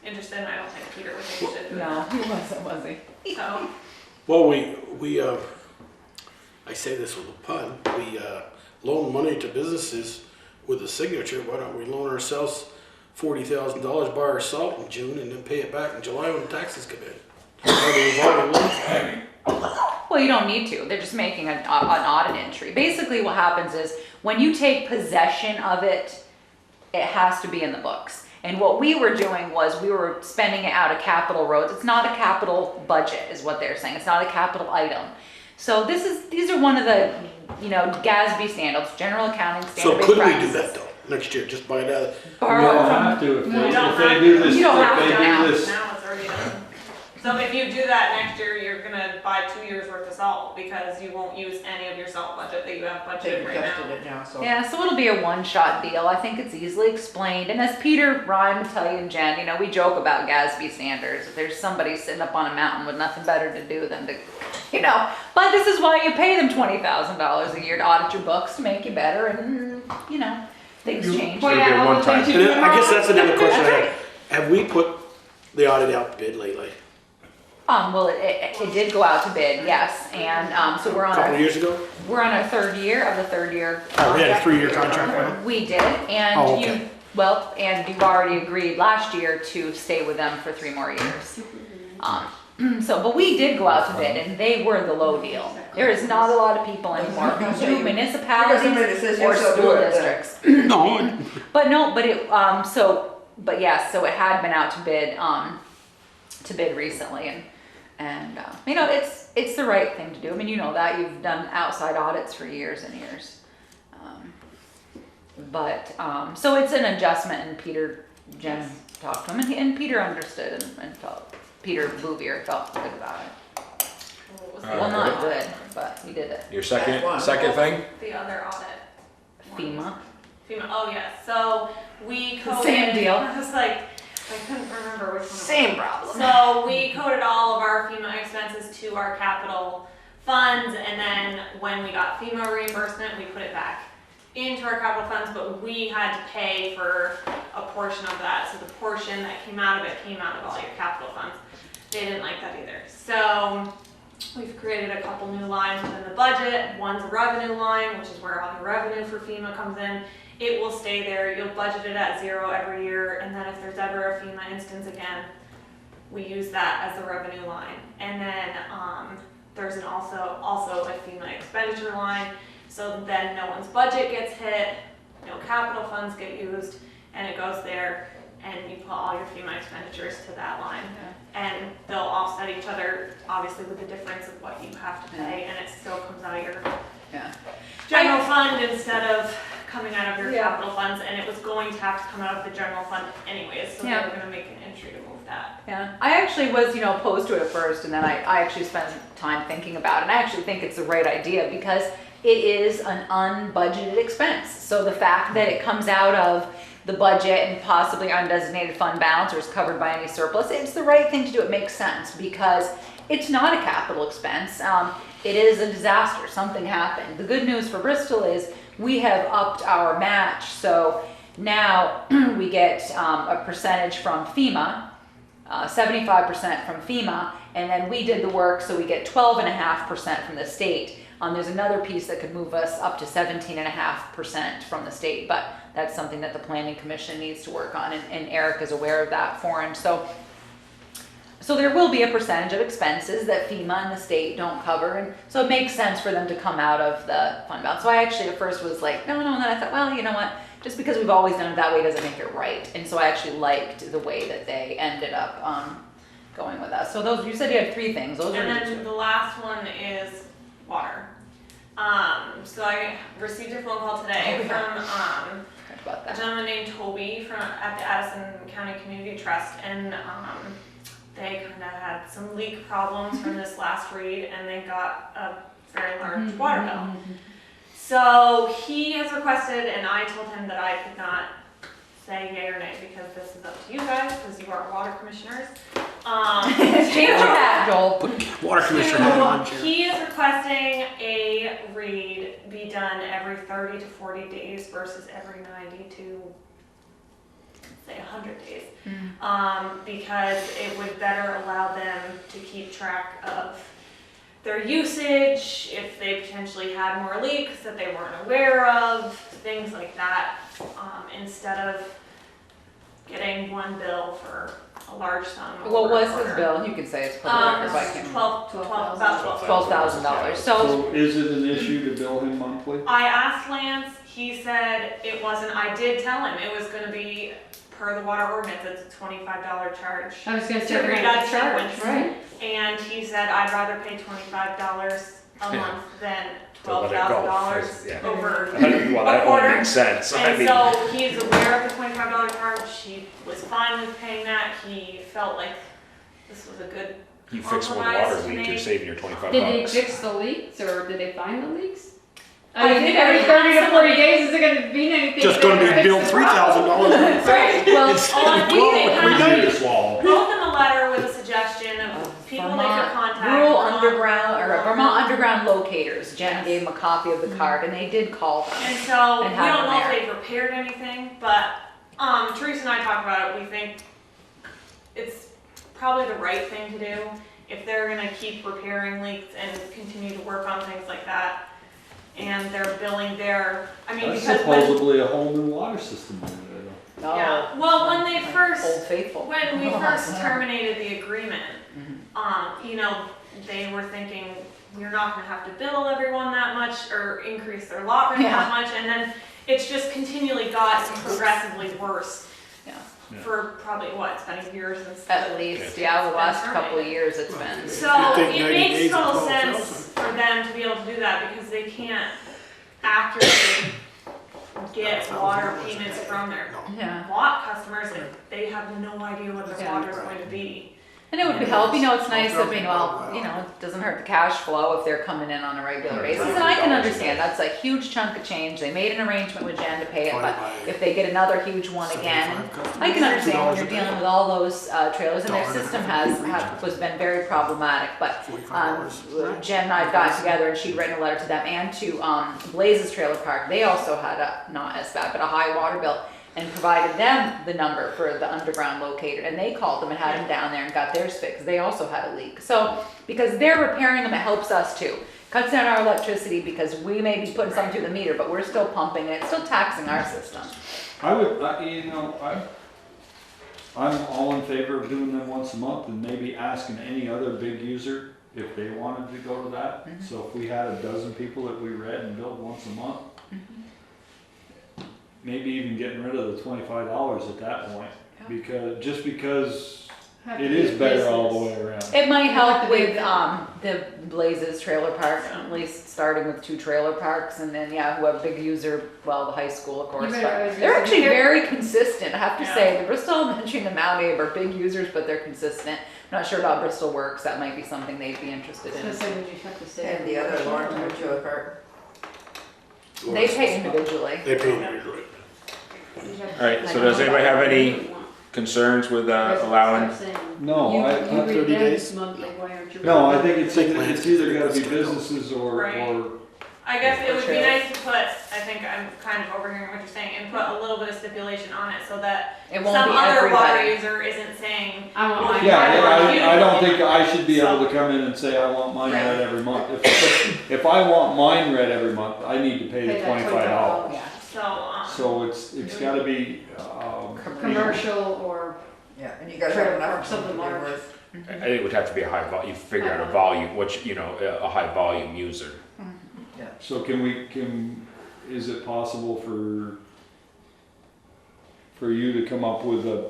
interested, and I don't think Peter was interested in No, that. he wasn't, was he? So, Well, I say this with a pun, we loan money to businesses with a signature. Why don't we loan ourselves $40,000, buy our salt in June, and then pay it back in July when the taxes come in? Or the revolving loans. Well, you don't need to. They're just making an audit entry. Basically what happens is when you take possession of it, it has to be in the books. And what we were doing was we were spending it out of capital roads. It's not a capital budget is what they're saying. It's not a capital item. So these are one of the, GASB standards, general accounting So standard could we practices. do that though, next year, just buy it out of, You don't have to, if you don't have they do to. this, You don't have if to they now. do this. now it's already done. So if you do that next year, you're gonna buy 2 years worth of salt because you won't use any of your salt budget that you have They've budgeted right adjusted now. it now, so. Yeah, so it'll be a one-shot deal. I think it's easily explained. And as Peter, Ryan would tell you, and Jen, we joke about GASB standards. If there's somebody sitting up on a mountain with nothing better to do than to, but this is why you pay them $20,000 a year to audit your books to make you better, and things change. Point out all the things you and do then I guess that's another question I That's have. Have we put the audit out to bid lately? Well, it did go out to bid, yes, and so A couple of years ago? we're on our third year of the third-year. Oh, we had a contract. 3-year contract now? We did, and Oh, okay. and you already agreed last year to stay with them for 3 more years. But we did go out to bid, and they were the low deal. There is not a lot of people anymore I was gonna who say, do you- somebody that municipalities says or yes, I'll do school it, then. districts. No. But yes, so it had been out to bid recently, and it's the right thing to do. I mean, you know that you've done outside audits for years and years. So it's an adjustment, and Jen talked to him, and Peter understood and felt, Peter Bouvier felt good about it. What was Well, not good, but he did it. Your That's one. second thing? the other audit? FEMA. Oh, yes, so we coded. Same deal. I was like, I couldn't remember which one. Same problem. So we coded all of our FEMA expenses to our capital funds, and then when we got FEMA reimbursement, we put it back into our capital funds, but we had to pay for a portion of that. So the portion that came out of it came out of all your capital funds. They didn't like that either. So we've created a couple new lines within the budget. One's a revenue line, which is where all the revenue for FEMA comes in. It will stay there. You'll budget it at 0 every year, and then if there's ever a FEMA instance again, we use that as the revenue line. And then there's also a FEMA expenditure line. So then no one's budget gets hit, no capital funds get used, and it goes there, and you put all your FEMA expenditures to that line. And they'll offset each other, obviously with the difference of what you have to pay, and it still comes out of your general fund instead of coming out of your capital funds, and it was going to have to come out of the general fund anyways, so they were gonna make an entry to move that. Yeah, I actually was, opposed to it at first, and then I actually spent some time thinking about it, and I actually think it's the right idea, because it is an unbudgeted expense. So the fact that it comes out of the budget and possibly undesignated fund balance or is covered by any surplus, it's the right thing to do. It makes sense because it's not a capital expense. It is a disaster. Something happened. The good news for Bristol is we have upped our match. So now we get a percentage from FEMA, 75% from FEMA, and then we did the work, so we get 12.5% from the state. There's another piece that could move us up to 17.5% from the state, but that's something that the Planning Commission needs to work on, and Eric is aware of that for him. So there will be a percentage of expenses that FEMA and the state don't cover, and so it makes sense for them to come out of the fund balance. So I actually at first was like, no, and then I thought, well, you know what? Just because we've always done it that way doesn't make it right. And so I actually liked the way that they ended up going with us. So those, you said you had 3 things. Those And are then the last one is water. So I received a phone call today from about a that. gentleman named Toby at the Addison County Community Trust, and they kind of had some leak problems from this last read, and they got a very large water bill. So he has requested, and I told him that I could not say yay or nay because this is up to you guys because you are water commissioners. Change your hat, Joel. Water commissioner hat on, Chair. He is requesting a read be done every 30 to 40 days versus every 90 to say 100 days. Because it would better allow them to keep track of their usage, if they potentially had more leaks that they weren't aware of, things like that, instead of getting one bill for a large sum. What was his bill? You can say it's public record, but I can't remember. About $12,000. So So is it an issue to bill him monthly? I asked Lance, he said it wasn't. I did tell him it was gonna be per the water ordinance, it's a $25 charge. I was gonna To say, we're read gonna out charge, sequence. right? And he said, I'd rather pay $25 a month than To let it go. $12,000 Yeah. over Well, that a quarter. won't make sense. I And mean, so he's aware of the $25 charge, he was fine with paying that, he felt like this was a good you fix one compromise water to leak, you're make. saving your 25 Did they bucks. fix the leaks, or did they find the leaks? I I mean, think every we 30 had to 40 somebody- days, is it gonna mean anything? Just if they gonna be fix billed the $3,000. Right. well, We had to swallow. wrote them a letter with a suggestion of people they could contact. rural underground or Vermont underground locators. Jen gave them a copy of the card, and they did call them. And so, And we have don't them know if there. they've repaired anything, but, Teresa and I talked about it, we think it's probably the right thing to do. If they're gonna keep repairing leaks and continue to work on things like that, and they're billing their, I mean, That's because when, supposedly a whole new water system in there. Oh, yeah, well, when they first, Old Faithful. when we first terminated the agreement, Mm-hmm. you know, they were thinking, we're not gonna have to bill everyone that much or increase their lot rent Yeah. that much, and then it's just continually got progressively worse Yeah. for probably, what, it's been a year since. At the- least, yeah, the last couple of years it's been. So You think it 90 makes days is total 12,000. sense for them to be able to do that because they can't accurately get water payments from their Yeah. lot customers if they have no idea what their Yeah. water's going to be. And it would help, you know, it's nice, I mean, well, you know, it doesn't hurt the cash flow if they're coming in on a regular basis. And I can understand, that's a huge chunk of change. They made an arrangement with Jen to pay it, but if they get another huge one again, I can understand when you're dealing with all those trailers, and their system was been very problematic, but Jen and I got together and she'd written a letter to them and to Blaze's Trailer Park. They also had a, not as bad, but a high water bill, and provided them the number for the underground locator, and they called them and had them down there and got theirs fixed. They also had a leak. So because they're repairing them, it helps us too. Cuts down our electricity because we may be putting something through the meter, but we're still pumping and it's still taxing our system. I would, I'm all in favor of doing them once a month and maybe asking any other big user if they wanted to go to that. So if we had a dozen people that we read and billed once a month, maybe even getting rid of the $25 at that point, because Have it to be is better business. all the way around. It might help to be with the Blazes Trailer Park, at least starting with 2 trailer parks, and then whoever big user, well, the high school, of course. You But better always they're use actually it. very consistent. I have to Yeah. say, the Bristol Elementary and the Mount Abe are big users, but they're consistent. I'm not sure about Bristol Works. That might be something they'd be interested in. So would you have to say? And the other Lawrence Trailer Park. They pay individually. They pay individually. All right, so does anybody have any concerns with allowing? No, You I, read 30 them days? monthly, why aren't you? no, I reading think it's either gotta be businesses or, I guess it would be nice to put, I think I'm kind of overhearing what you're saying, and put a little bit of stipulation on it so that It won't some be other water everybody. user isn't saying, I want well, mine. yeah, I don't think I should be So- able to come in and say I want mine Right. read every month. If I want mine read every month, I need to pay the Pay that $25. Yeah. So it's gotta be, Commercial or, Yeah, and you gotta have enough. Something to be large. worth- I think it would have to be a high volume, you figure out a volume, which, a high volume user. so is it possible for you to come up with a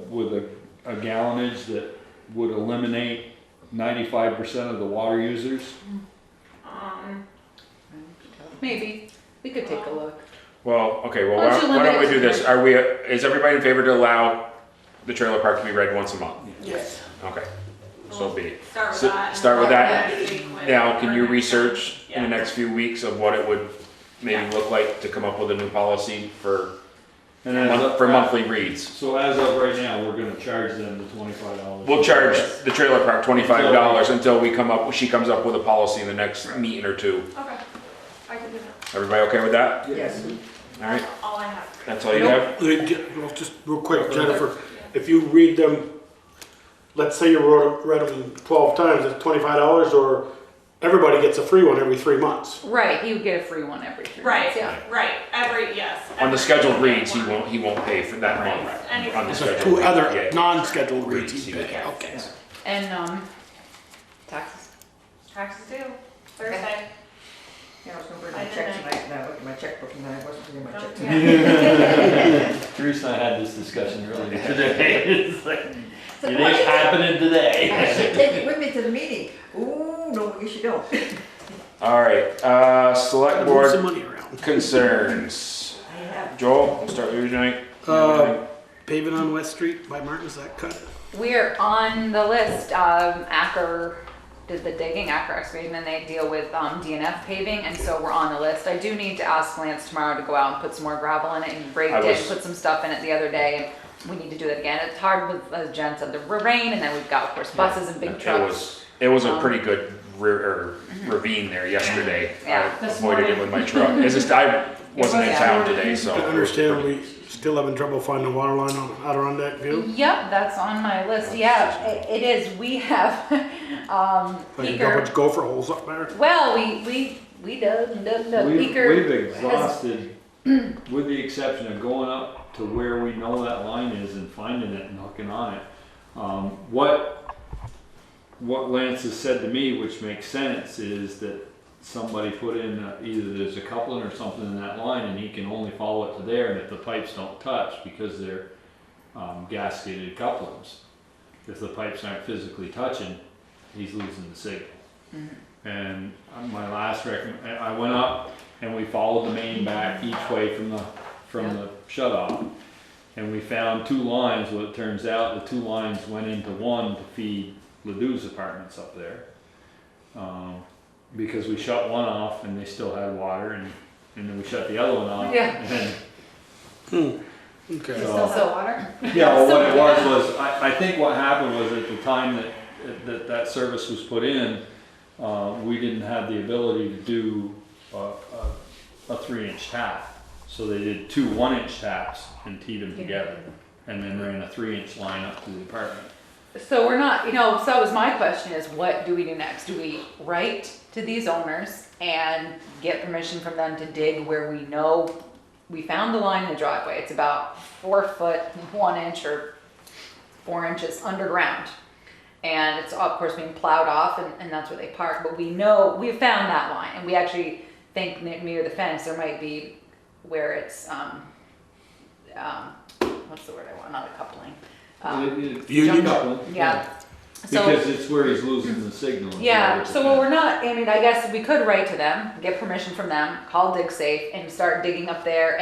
gallonage that would eliminate 95% of the water users? Maybe. We could take a look. Well, okay, well, Why don't you why don't we limit it do to this? Is everybody in favor to allow the trailer park to be read once a month? Yes. Okay, so be it. start with So- that. and start with that. next week with- Now, can you or next research time. in the Yeah. next few weeks of what it would maybe Yeah. look like to come up with a new policy for And then for monthly reads? So as of right now, we're gonna charge them the $25. We'll charge the trailer park $25 until she comes up with a policy in the next meeting or two. Okay, I can do that. Everybody okay with that? Yes. All right, All I have. that's all you have? Well, just real quick, Jennifer, if you read them, let's say you read them 12 times, it's $25, or everybody gets a free one every 3 months. Right, he would get a free one every 3 Right, months, yeah. right, yes. On the every scheduled single reads, one. he won't pay for that Right. month. Anything. On the So scheduled 2 reads, other yeah. non-scheduled reads Reads, you he would pay, get. okay. And, taxes. Taxes due, Thursday. Yeah, I was gonna bring I my did check that. tonight, and I looked at my checkbook, and I wasn't bringing my check Oh, tonight. yeah. Teresa and I had this discussion earlier today. It's like, So it what ain't is it? happening I today. should take it with me to the meeting. Ooh, no, I guess you don't. All right, select Move some board money around. concerns. I have. Joel, we'll start with you tonight. Paving on West Street by Martin's, that cut? We're on the list. Acker did the digging, Acker excavating, and they deal with DNF paving, and so we're on the list. I do need to ask Lance tomorrow to go out and put some more gravel in it, and raked it, and put some stuff in it the other day, and we need to do that again. It's hard with, as Jen said, the rain, and then we've got, of course, buses and big trucks. It was a pretty good ravine there yesterday. Yeah. I This avoided it morning. with my truck. It's just, I wasn't in Yeah. town today, so. I understand we still having trouble finding the water line on Adirondack View. Yep, that's on my list. Yeah, it is. We have, Like a Peaker. bunch of gopher holes up there. Well, we dug. We've Peaker has- exhausted, with the exception of going up to where we know that line is and finding it and hooking on it. What Lance has said to me, which makes sense, is that somebody put in, either there's a coupling or something in that line and he can only follow it to there, and if the pipes don't touch, because they're gasketed couplings, if the pipes aren't physically touching, he's losing the signal. And my last I went up and we followed the main back each way from the shut off. And we found 2 lines. Well, it turns out the 2 lines went into one to feed Ledoux's apartments up there. Because we shut one off and they still had water, and then we shut the other one off. Yeah. And Okay. You still sell water? yeah, well, what it was I think what happened was at the time that service was put in, we didn't have the ability to do a 3-inch tap. So they did 2 1-inch taps and teed them together, and then ran a 3-inch line up to the apartment. So we're not, so that was my question is, what do we do next? Do we write to these owners and get permission from them to dig where we know we found the line in the driveway? It's about 4 foot, 1 inch or 4 inches underground. And it's of course being plowed off, and that's where they park. But we know, we found that line, and we actually think near the fence there might be where it's, what's the word I want, not a coupling. Union Coupling. Yeah. So, Because it's where he's losing the signal. yeah, so what we're not, I mean, I guess we could write to them, get permission from them, call DigSafe, and start digging up there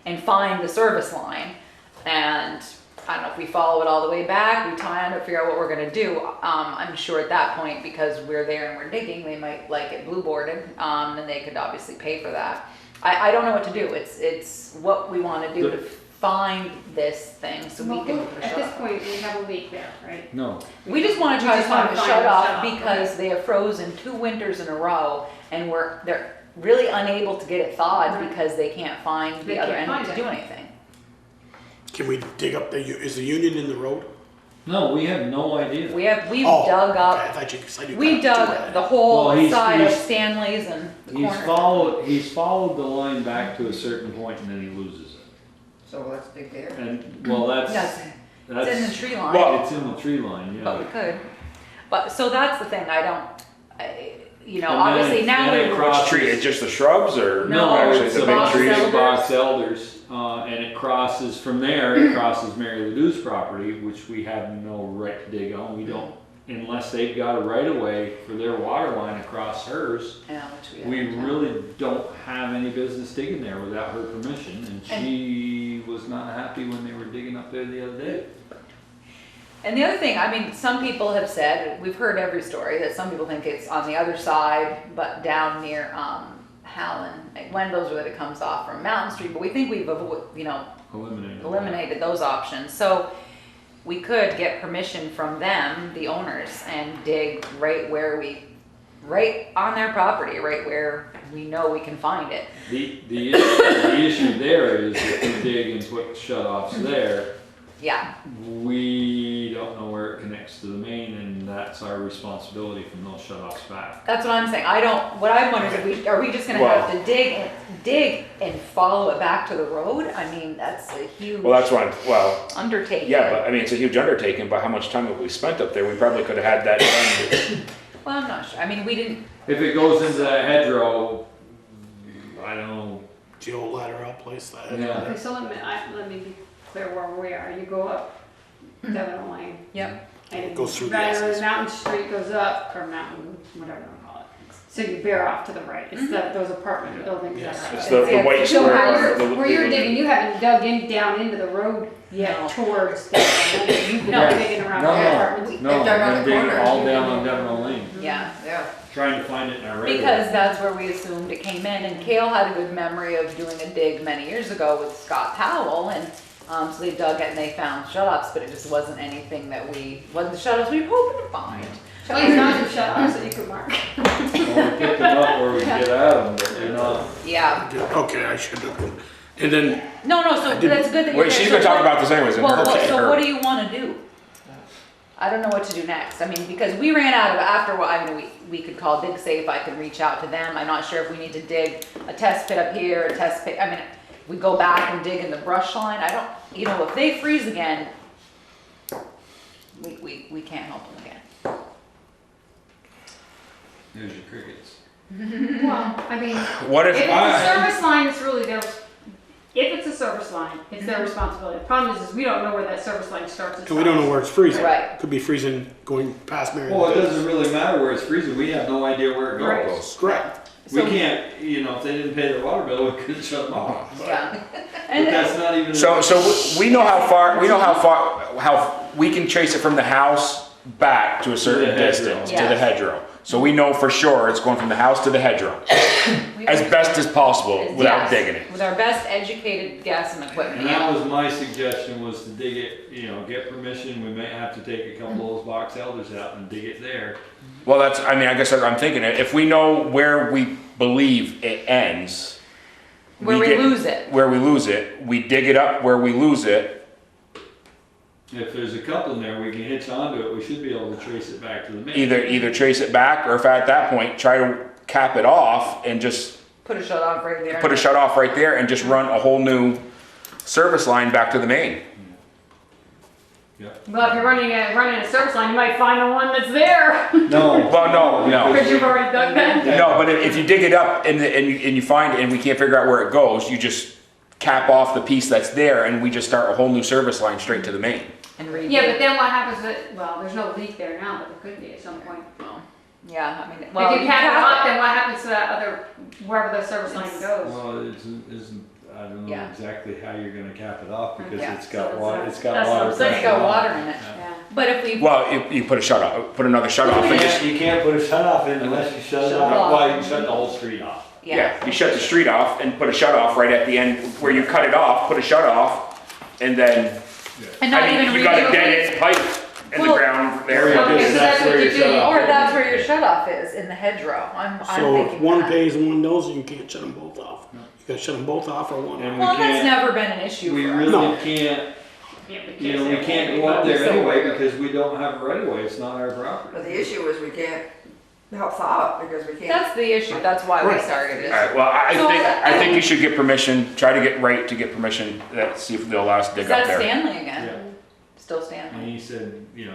and find the service line. And I don't know if we follow it all the way back, we tie on it, figure out what we're gonna do. I'm sure at that point, because we're there and we're digging, they might like it blue boarded, and they could obviously pay for that. I don't know what to do. It's what we want to do to find this thing so we Well, can at shut this off. point, we have a leak there, right? No, We just want to try We to just wanna find a find shut a off shut-off, because they have frozen 2 winters in a row and they're really unable to get it thawed Right. because they can't find They the other can't end find to it. do anything. Can we dig up is the union in the road? no, we have no idea. We've Oh, dug okay, up, I thought you said you we got to dug it. the whole Well, side of he's- Stanley's and the He's corner. he's followed the line back to a certain point and then he loses it. So let's dig there. And, well, Yes, that's, it's in the tree line. Well, it's in the tree line, But we yeah. could. But, so that's the thing, you know, And obviously then- now then we it crosses- Tree, it's just the shrubs or? No, actually it's the a big bunch of trees? elders. box elders, and it crosses, from there, it crosses Mary Ledoux's property, which we have no right to dig on. We don't, unless they've got a right of way for their water line across hers. Yeah, which We haven't done. really don't have any business digging there without her permission, and she was not happy when they were digging up there the other day. And the other thing, I mean, some people have said, we've heard every story, that some people think it's on the other side, but down near, Hallen, at Glenville's, or that it comes off from Mountain Street, but we think we've, eliminated those options. So we could get permission from them, the owners, and dig right on their property, right where we know we can find it. The issue there is if we dig and put shut-offs there, Yeah, we don't know where it connects to the main, and that's our responsibility from those shut-offs back. that's what I'm saying. What I wonder is are we just gonna have to dig and follow it back to the road? I mean, that's a huge Well, that's why, undertaking. yeah, but I mean, it's a huge undertaking, but how much time have we spent up there? We probably could have had that done. Well, I'm not sure. I mean, we didn't, If it goes into that hedgerow, I don't know. The old ladder out place that. Yeah. Okay, so let me be clear where we are. You go up Devon Lane. yep. And Goes through the right S's. Mountain Street goes up, or Mountain, whatever you call it. So you bear off to the right. It's those apartment buildings that are. It's the white So square. how the- where you're digging, you haven't dug down into the road yet No. towards the, you've been No. digging around the No, apartments. no, They've dug on we're the digging corner. all down on Devon Lane, Yeah. Yeah. trying to find it in our right. Because that's where we assumed it came in, and Kale had a good memory of doing a dig many years ago with Scott Powell, and so they dug it and they found shut-offs, but it just wasn't anything wasn't the shut-offs we were hoping to find. Please not to shut off so you can mark. Well, we picked them up where we get at them, but they're not. Yeah. Okay, I should have been. And then, No, so that's good that you're Wait, there. she's So gonna talk what- about this anyways. Well, Okay, so her. what do you wanna do? I don't know what to do next. I mean, because we ran out of, we could call Dig Safe, I could reach out to them. I'm not sure if we need to dig a test pit up here, a test pit, I mean, we go back and dig in the brush line. I don't, if they freeze again, we can't help them again. There's your crickets. Well, I mean, What if if, it's a service line, it's really their, if it's a service line, it's their responsibility. The problem is we don't know where that service line starts and we don't know stops. where it's freezing. Right. Could be freezing going past Mary. Well, it Lou's. doesn't really matter where it's freezing, we have no idea where it Right. goes. Correct. We So- can't, if they didn't pay their water bill, we couldn't shut them off. Yeah. But And that's not even. so we know how we can trace it from the house back to a certain hedgerow. distance, to Yes. the hedgerow. So we know for sure it's going from the house to the hedgerow, as best as possible without Yes, digging it. with our best educated guess and equipment, And yeah. that was my suggestion, was to dig it, get permission, we may have to take a couple of those box elders out and dig it there. Well, I guess I'm thinking, if we know where we believe it ends. Where we lose it. Where we lose it, we dig it up where we lose it. If there's a couple in there, we can hitch onto it, we should be able to trace it back to the main. Either trace it back, or if at that point, try to cap it off and just Put a shut off right there. put a shut off right there and just run a whole new service line back to the main. Well, if you're running a service line, you might find the one that's there, No. Well, no. because you've already dug that. No, but if you dig it up and you find it and we can't figure out where it goes, you just cap off the piece that's there and we just start a whole new service line straight to the main. And redo. Yeah, but then what happens there's no leak there now, but there could be at some point. Yeah, I mean, If well, you cap it off, then what happens to that wherever the service line goes? Well, I don't know Yeah. exactly how you're gonna cap it off, because Yeah, it's got so water, that's it's got what water. I'm So it's saying. got water in it. Yeah. But if we, Well, you put a shut off, put another shut off and just, You can't put a shut off in unless you shut it Shut off, off. well, you can shut the whole street off. yeah. you shut the street off and put a shut off right at the end where you cut it off, put a shut off, and then, And not I mean, even you got a redo dead it. end pipe in the Well, ground there. Yeah, Okay, so that's what where you your do, shut-off or is. that's where your shut off is, in the hedgerow. I'm So if thinking one that. pays and one doesn't, you can't shut them both off. You gotta shut them both off or one. And Well, we that's can't, never been an issue we for us. really No. can't, Yeah, you know, we can't go up there anyway because we don't have a right of way, it's not our But property. the issue is we can't help out because we can't. That's the issue, that's why we Right. started it. Alright, well, So, I think you should get permission, try to get right to get permission, see if they'll allow us to dig Is up that there. Stanley again? Yeah. Still And Stanley? he said, you know,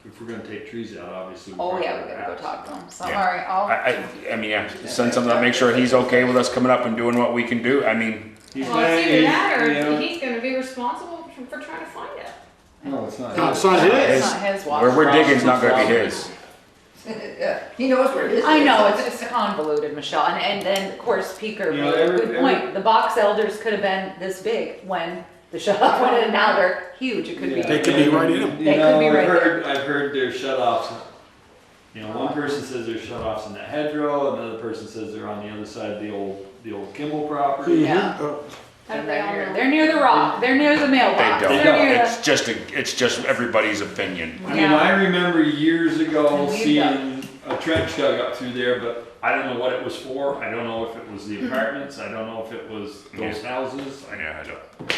if we're gonna take trees out, obviously. Oh, yeah, we gotta go talk to him, so, Yeah. alright, I mean, yeah, send something up, make sure he's okay with us coming up and doing what we can do, I mean, He's Well, it's either saying, that or you know, he's gonna be responsible for trying to find it. no, it's not. No, it's not his. It's not his where water. we're digging's not gonna be his. Yeah, he knows where it is. I know, it's just convoluted, Michelle, and then, of course, Peter You made know, a good point. The box elders could have been this big when the shut off went in, and now they're huge, it could be. They could be right in them. You They could know, be right I've heard there's shut-offs. You know, one person says there's shut-offs in that hedgerow, another person says they're on the other side of the old Kimball property. Yeah. And they're near the rock, they're near the They mailbox, don't, they're near it's just everybody's opinion. I mean, Yeah. I remember years ago And we've seeing a trench dug up through there, but I don't know what it was for. I don't know if it was the Mm-hmm. apartments. I don't know if it was those houses. Yeah, I don't.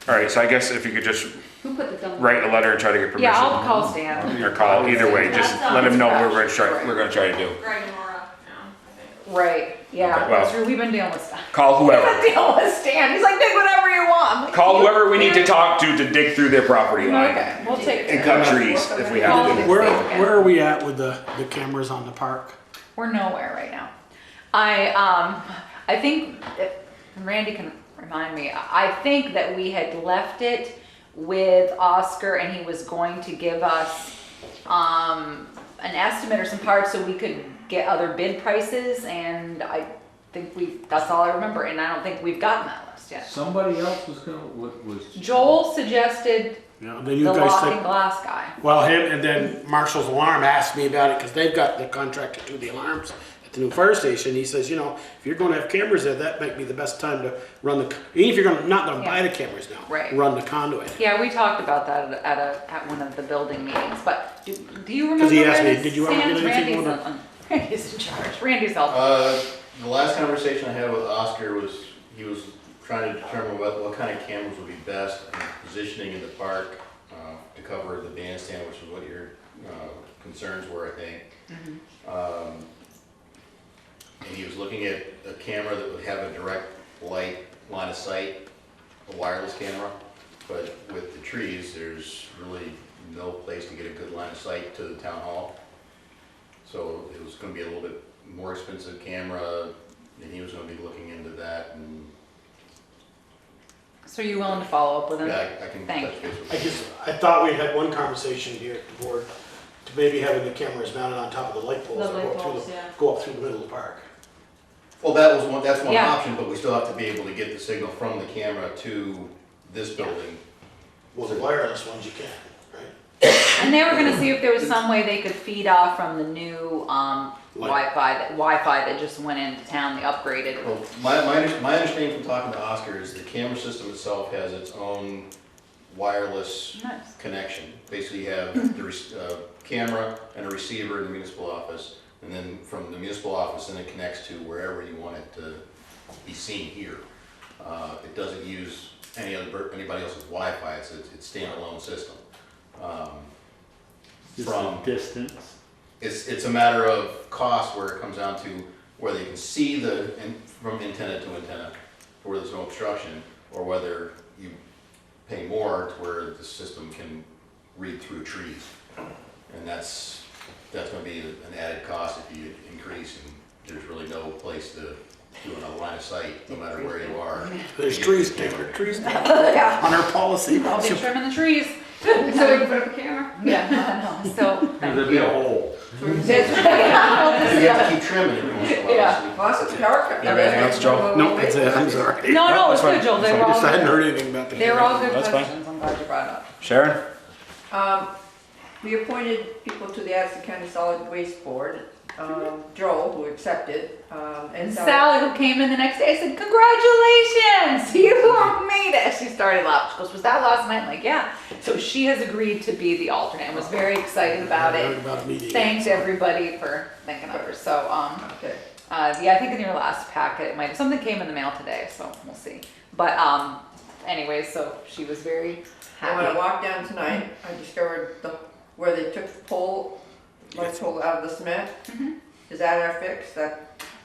Alright, so I guess if you could just Who put the dump? write a letter and try to get permission. Yeah, I'll call Stan, Or call, either way, just let him know what we're gonna try to do. Greg and Laura, no, I think. right, yeah, Okay, well- that's true, we've been dealing with Stan. Call We've whoever. been dealing with Stan, he's like, dig whatever you want. I'm like, Call whoever we need to talk to dig through their property line. Okay, we'll take And care. cut trees if we Call have him. to. Where are we at with the cameras on the park? We're nowhere right now. I think, Randy can remind me, I think that we had left it with Oscar and he was going to give us, an estimate or some parts so we could get other bid prices, and I think that's all I remember, and I don't think we've gotten that list yet. Somebody else was gonna, what was? Joel suggested Then the you guys lock think, and glass guy. well, him, and then Marshall's Alarm asked me about it, because they've got the contractor to do the alarms at the new fire station. He says, you know, if you're gonna have cameras there, that might be the best time to run the, even if you're not gonna buy the cameras now. Right. Run the conduit. Yeah, we talked about that at one of the building meetings, but do you remember? 'Cause he asked me, where did you ever get stands? anything Randy's on Randy's in charge, Randy's helping. The last conversation I had with Oscar was, he was trying to determine what kind of cameras would be best and positioning in the park to cover the bandstand, which is what your concerns were, I think. And he was looking at a camera that would have a direct light line of sight, a wireless camera, but with the trees, there's really no place to get a good line of sight to the town hall. So it was gonna be a little bit more expensive camera, and he was gonna be looking into that, and So are you willing to follow up with him? yeah, I can Thank touch base with I thought we had one conversation here at the board, to maybe having the cameras mounted on top of the light poles The that light go up through poles, yeah. go up through the middle of the park. Well, that's one Yeah. option, but we still have to be able to get the signal from the camera to this building. Well, the wireless ones you can, right? And they were gonna see if there was some way they could feed off from the new, Wi-Fi that just went into town, they upgraded. Well, my understanding from talking to Oscar is the camera system itself has its own wireless Nice. connection. Basically, you have the camera and a receiver in the municipal office, and then from the municipal office, then it connects to wherever you want it to be seen here. It doesn't use anybody else's Wi-Fi, it's standalone system. From Distance. it's a matter of cost where it comes down to whether you can see from antenna to antenna, where there's no obstruction, or whether you pay more to where the system can read through trees. And that's gonna be an added cost if you increase, and there's really no place to do a line of sight, no matter where you are. There's trees, David, trees Yeah, on our policy. I'll be trimming the trees. So we can put up a camera? Yeah, I know, so, thank There'd be a you. hole. That's right. You have to keep trimming every once in a while. Yeah. Plus, it's dark. Yeah, anything else, Joe? No, that's it, I'm sorry. No, it's That's good, Joel, they were I all just hadn't good. heard anything about the. They were all good That's fine. questions, I'm glad you brought it up. Sharon? We appointed people to the Addison County Solid Waste Board. Joel, who accepted, And Sally, who came in the next day, said, "Congratulations, you made it." She started laughing. She goes, "Was that last night?" I'm like, "Yeah." So she has agreed to be the alternate and was very excited about I it. heard about it immediately. Thanked everybody for thinking of her. So, Okay. yeah, I think in your last packet, it might something came in the mail today, so we'll see. But anyway, so she was very And when I happy. walked down tonight, I discovered where they took the pole, light pole out of the cement. Is that our fix?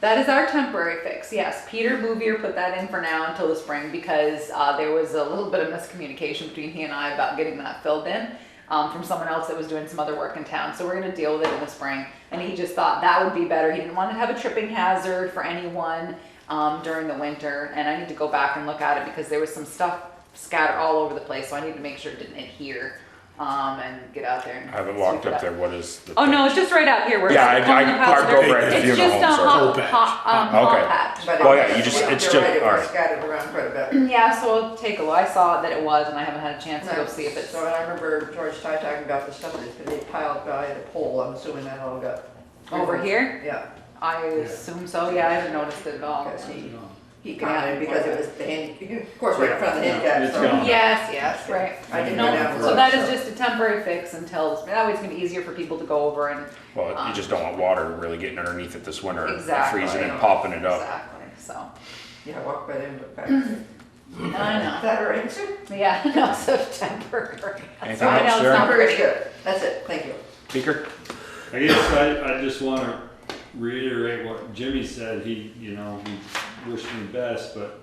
That is our temporary fix, yes. Peter Bouvier put that in for now until the spring because there was a little bit of miscommunication between he and I about getting that filled in from someone else that was doing some other work in town. So we're gonna deal with it in the spring. And he just thought that would be better. He didn't want to have a tripping hazard for anyone during the winter. And I need to go back and look at it because there was some stuff scattered all over the place. So I need to make sure it didn't adhere and get out there and I haven't sweep walked it up there. What is the? Oh no, it's just right out here. Where Yeah, it's I the parked over at the It's funeral just a home, so. hot Okay. patch. But Well, it- yeah, you just- you're it's right, just- it all was right. scattered around quite a bit. Yeah, so I'll take a look. I saw that it was, and I haven't had a chance to go see if it's. So I remember George Ty talking about the stuff that they piled by the pole. I'm assuming that all got. Over here? Yeah, I assume so. Yeah, I haven't noticed it at all. because he commented because it was the hand, of course, right in front of the handicap, It's so. gone. Yes, right. I didn't go down. No, so that is just a temporary fix until that way it's gonna be easier for people to go over and. Well, you just don't want water really getting underneath it this winter, Exactly. freezing and popping it up. Exactly. So. Yeah, I walked by them, but back. I know. Is that our answer? Yeah, no, so temporary. Anything So I know else, it's Sarah? not Very pretty. good. That's it, thank you. Speaker? I guess I just wanna reiterate what Jimmy said. He wished me best, but,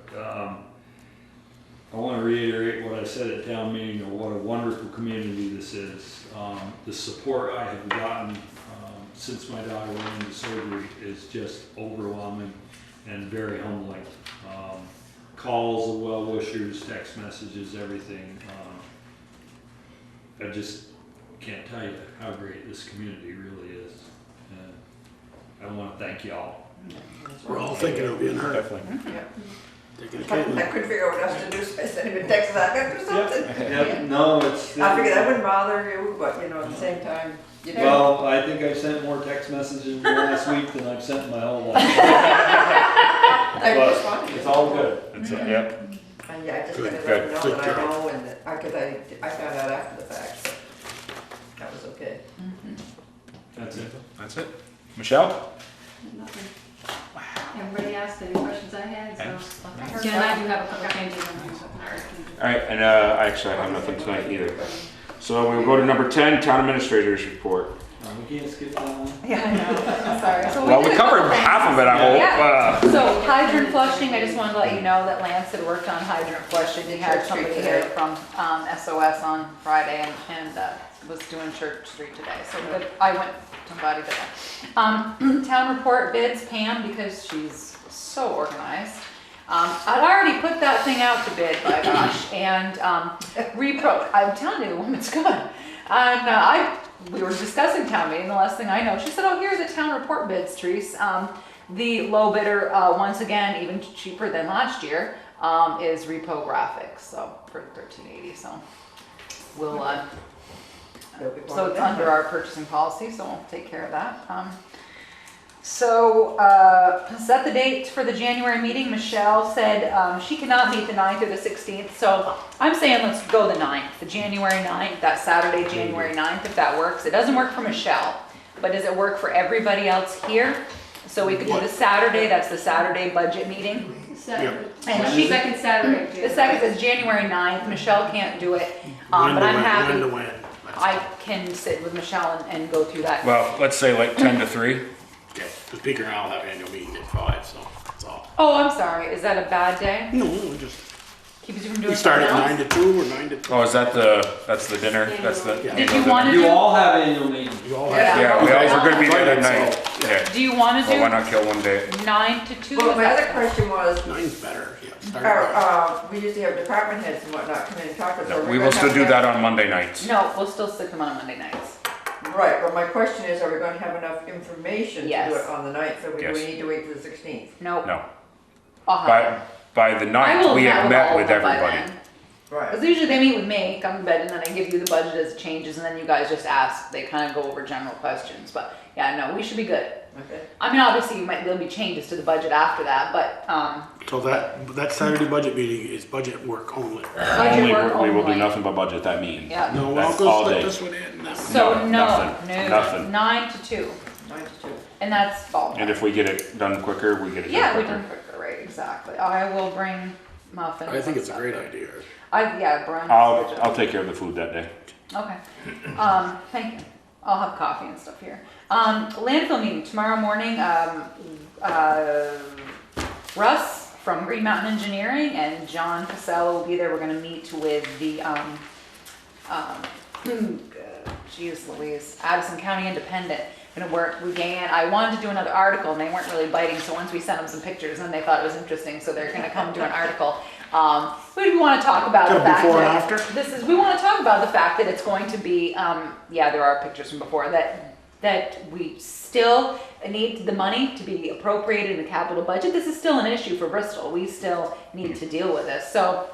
I wanna reiterate what I said at town meeting, of what a wonderful community this is. The support I have gotten, since my daughter went into surgery is just overwhelming and very humbling. Calls of well-wishers, text messages, everything. I just can't tell you how great this community really is. And I want to thank y'all. We're all thinking of you and her. Definitely. Taking a I kitten. couldn't figure out what else to do, so I sent him a text back or something. Yep, no, it's. I figured that wouldn't bother you, but at the same time, you know. Well, I think I've sent more text messages in the last week than I've sent in my whole life. I But just wanted to- it's all good. That's it, yep. And yeah, I just Good, gotta let good, them know good that I job. know and that, cause I found out after the fact, so that was okay. That's it. That's it. Michelle? Nothing. Everybody asked any questions I had, so. Thanks. Jen and I do have a couple changes on there, so. All right, and actually I have nothing tonight either. So we'll go to number 10, Town Administrator's Report. We can't skip that one. Yeah, I know. Sorry. So Well, did we a couple covered things. half of it, I hope. Yeah. So hydrant flushing, I just wanted to let you know that Lance had worked on hydrant flushing. He had Church Street somebody today. here from SOS on Friday and was doing Church Street today. So good. I went to somebody today. Town report bids, Pam, because she's so organized. I'd already put that thing out to bid, by gosh, and I'm telling you, the woman's good. And we were discussing town meeting, the last thing I know, she said, "Oh, here are the town report bids, Therese." The low bidder, once again, even cheaper than last year, is Repo Graphics, so for $13.80. So we'll, so it's under our purchasing policy, so we'll take care of that. Set the date for the January meeting. Michelle said she cannot meet the 9th or the 16th, so I'm saying let's go the 9th, the January 9th, that Saturday, January 9th, if that works. It doesn't work for Michelle, but does it work for everybody else here? So we could do the Saturday, that's the Saturday budget meeting. Saturday. And she, Second Saturday. the second is January 9th. Michelle can't do it, When but to I'm when, happy. when to when. I can sit with Michelle and go through that. Well, let's say like 10 to 3. Okay, the speaker and I'll have annual meeting at 5, so that's all. Oh, I'm sorry. Is that a bad day? No, we just, Keeps you from doing we start at something 9 to 2 or 9 to 2. Oh, is that that's the dinner? That's the. Yeah. Did you want to You do? all have annual meetings. You all Yeah. have. Yeah, we all, we're gonna be there that Okay. night. Yeah. Do you want to Well, why do not kill one day? 9 to 2? Well, Is my that- other question was, 9's better, yeah. Start at 9. we usually have department heads and whatnot come in and talk to us. No, Are we gonna will still have do to that on Monday nights. No, we'll still stick them on Monday nights. Right, but my question is, are we going to have enough information to do Yes. it on the 9th, or do Yes. we need to wait till the 16th? Nope. No. I'll have it. By the I 9th, will we have have all met of with them by everybody. then. Right. Because usually they meet with me, come to bed, and then I give you the budget as it changes, and then you guys just ask. They kind of go over general questions. But yeah, no, we should be good. Okay. I mean, obviously, there'll be changes to the budget after that, but So that Saturday budget meeting is budget work only. budget work We will do only. nothing but budget that meeting. Yeah. No, That's I'll all go day. split this one in. That one. So No, no, nothing, nothing. 9 to 2, 9 to 2. and that's fall. And if we get it done quicker, we get it Yeah, done we quicker. done quicker, right? Exactly. I will bring muffins. I think and it's a stuff. great idea. Yeah, brunch. I'll take care of the food that day. Okay. Thank you. I'll have coffee and stuff here. Landfill meeting tomorrow morning. Russ from Green Mountain Engineering and John Casella will be there. We're going to meet with the, geez Louise, Addison County Independent. Going to work with GAN. I wanted to do another article and they weren't really biting. So once we sent them some pictures and they thought it was interesting, so they're going to come do an article. We want to talk about the fact Before and that after? we want to talk about the fact that it's going to be, yeah, there are pictures from before, that we still need the money to be appropriated in the capital budget. This is still an issue for Bristol. We still need to deal with this. So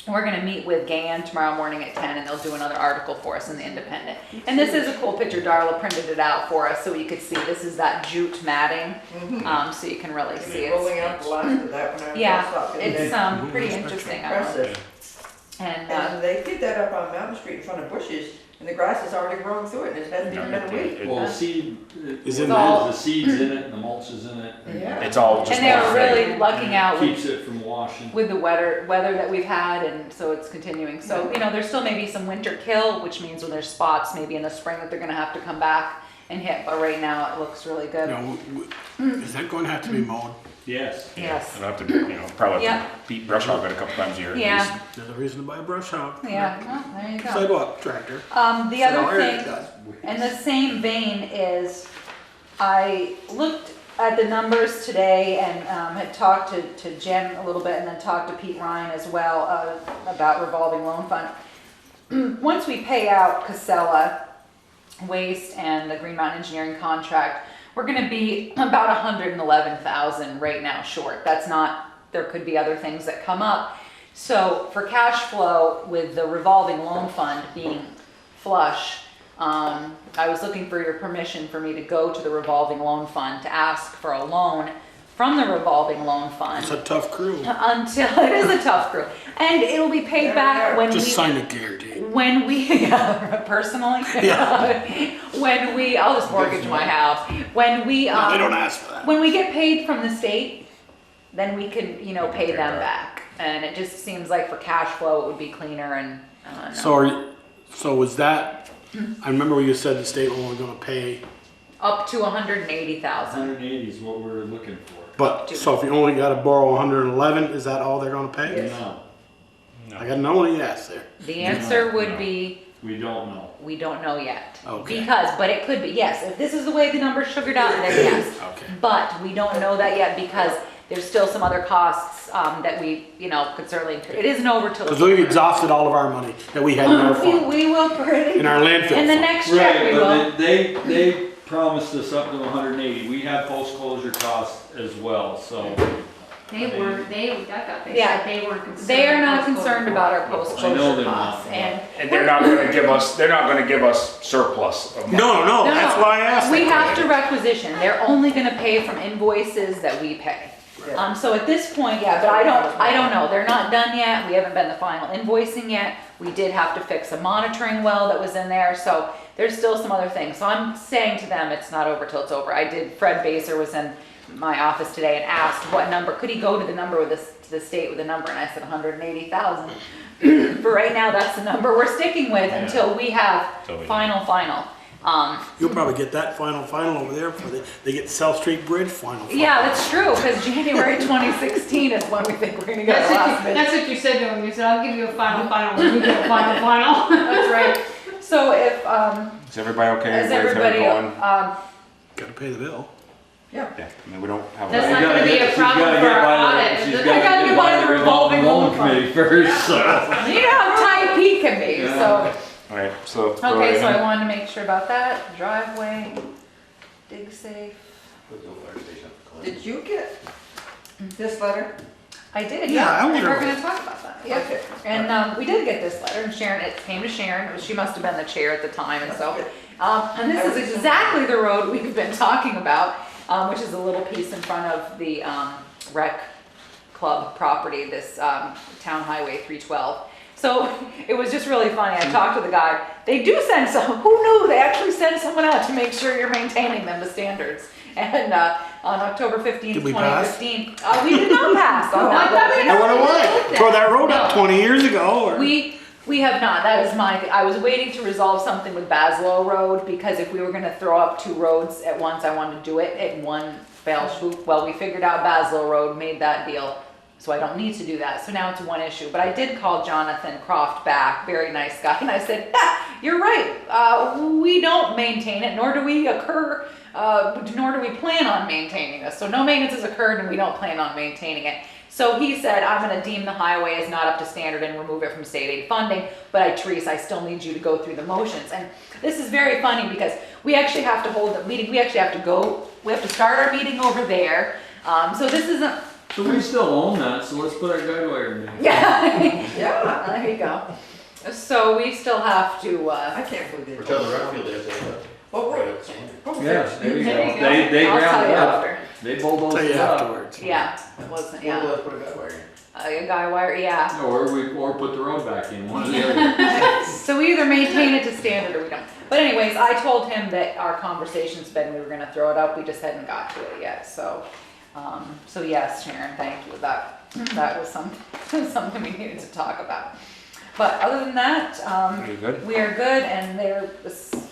we're going to meet with GAN tomorrow morning at 10 and they'll do another article for us in the Independent. And this is a cool picture. Darla printed it out for us so you could see. This is that jute matting, so you can really see it. Rolling out the last of that when I Yeah, was it's pretty interesting. impressive. And They did that up on Mountain Street in front of bushes, and the grass is already growing through it, and it hasn't even been a week. Well, seed, Is the in there. seed's in it and the mulch is in it. Yeah. It's all just and they were one thing. really lucking out Keeps it from washing. with the weather that we've had, and so it's continuing. So, there's still maybe some winter kill, which means when there's spots, maybe in the spring that they're gonna have to come back and hit, but right now it looks really good. Now, is that going to have to be mowed? Yes. Yes. I'll have to, probably Yeah. have to beat brush hog it a couple times a year at Yeah, least. Another reason to buy a brush hog. yeah, well, there you go. Sidewalk tractor. The So other Eric thing, does. in the same vein is, I looked at the numbers today and had talked to Jim a little bit and then talked to Pete Ryan as well about revolving loan fund. Once we pay out Casella Waste and the Green Mountain Engineering contract, we're gonna be about 111,000 right now short. That's not, there could be other things that come up. So for cash flow with the revolving loan fund being flush, I was looking for your permission for me to go to the revolving loan fund to ask for a loan from the revolving loan fund. It's a tough crew. Until, it is a tough crew. And it'll be paid back when Just we, sign a guarantee. when we, personally, when we, I'll just mortgage my house. When we, No, they don't ask for that. when we get paid from the state, then we can, pay them back. And it just seems like for cash flow, it would be cleaner and, I don't know. So was that, I remember you said the state was only gonna pay, Up to 180,000. 180 is what we're looking for. but, so if you only gotta borrow 111, is that all they're gonna pay? No, I got no yes there. The answer would be, we don't know. we don't know yet. Okay. But it could be, yes, if this is the way the numbers sugared out, then yes. Okay. But we don't know that yet because there's still some other costs that we, could certainly, it isn't over till. Because we've exhausted all of our money that we had in our fund, We will pretty. in our landfill In the fund. next check we will. Right, but they promised us up to 180. We have post-closure costs as well, so. Yeah. They weren't concerned. They are not about concerned about our post I know closure they're not. costs and. And they're not gonna give us surplus of money. No, that's why I asked. We that have to question. requisition. They're only gonna pay from invoices that we pay. So at this point, yeah, but I don't know. They're not done yet. We haven't been the final invoicing yet. We did have to fix a monitoring well that was in there, so there's still some other things. So I'm saying to them, it's not over till it's over. Fred Baser was in my office today and asked what number, could he go to the number with to the state with a number, and I said 180,000. For right now, that's the number we're sticking with until we have final. You'll probably get that final over there for they get South Street Bridge final. Yeah, that's true, because January 2016 is when we think we're gonna get our last bid. That's what you said to him. You said, I'll give you a final when you get a final. That's right. So if, Is everybody okay is with her everybody, going? Gotta pay the bill. Yeah, I mean, we don't have. That's a- not gonna be a She's problem gotta for get our by audit. She's I gotta gotta get by the revolving loan fund. committee first, so. you know how tight Pete can be, so. Alright, so. Okay, so I wanted to make sure about that. Driveway, dig safe. Did you get this letter? I did, Yeah, I yeah, and wonder- we're gonna talk about that, yeah. Okay. And, we did get this letter, and Sharon, it came to Sharon, she must have been the chair at the time, and so, and this is exactly the road we've been talking about, which is a little piece in front of the, rec club property, this, town highway 312. So it was just really funny. I talked to the guy. They do send some, who knew? They actually send someone out to make sure you're maintaining them to standards. And on October 15th, Did we pass? 2015, we did not pass on that. I wonder why. Tore that road up 20 years ago, or? We have not. That is I was waiting to resolve something with Baslow Road, because if we were gonna throw up two roads at once, I wanted to do it in one fell swoop. Well, we figured out Baslow Road, made that deal. So I don't need to do that. So now it's one issue. But I did call Jonathan Croft back, very nice guy, and I said, you're right. We don't maintain it, nor do we nor do we plan on maintaining this. So no maintenance has occurred, and we don't plan on maintaining it. So he said, I'm gonna deem the highway as not up to standard and remove it from state aid funding, but Therese, I still need you to go through the motions. And this is very funny, because we actually have to hold the meeting, we have to start our meeting over there. So this isn't, So we still own that, so let's put our guide wire in there. yeah, Yeah, there you go. So we still have to, I can't believe We're it. telling the rec field they have to. Well, Right we're- up standard. Yeah, there you go. There you go. They I'll tell ground you it up. after. They bulldozed Tell you it up. afterwards. Yeah, it wasn't, We'll yeah. put a guy wire in. A guy wire, yeah. Or put the road back in, one or the other. So we either maintain it to standard or we don't. But anyways, I told him that our conversation's been, we were gonna throw it up, we just hadn't got to it yet, so. So yes, Sharon, thank you, that was something we needed to talk about. But other than that, You good? we are good, and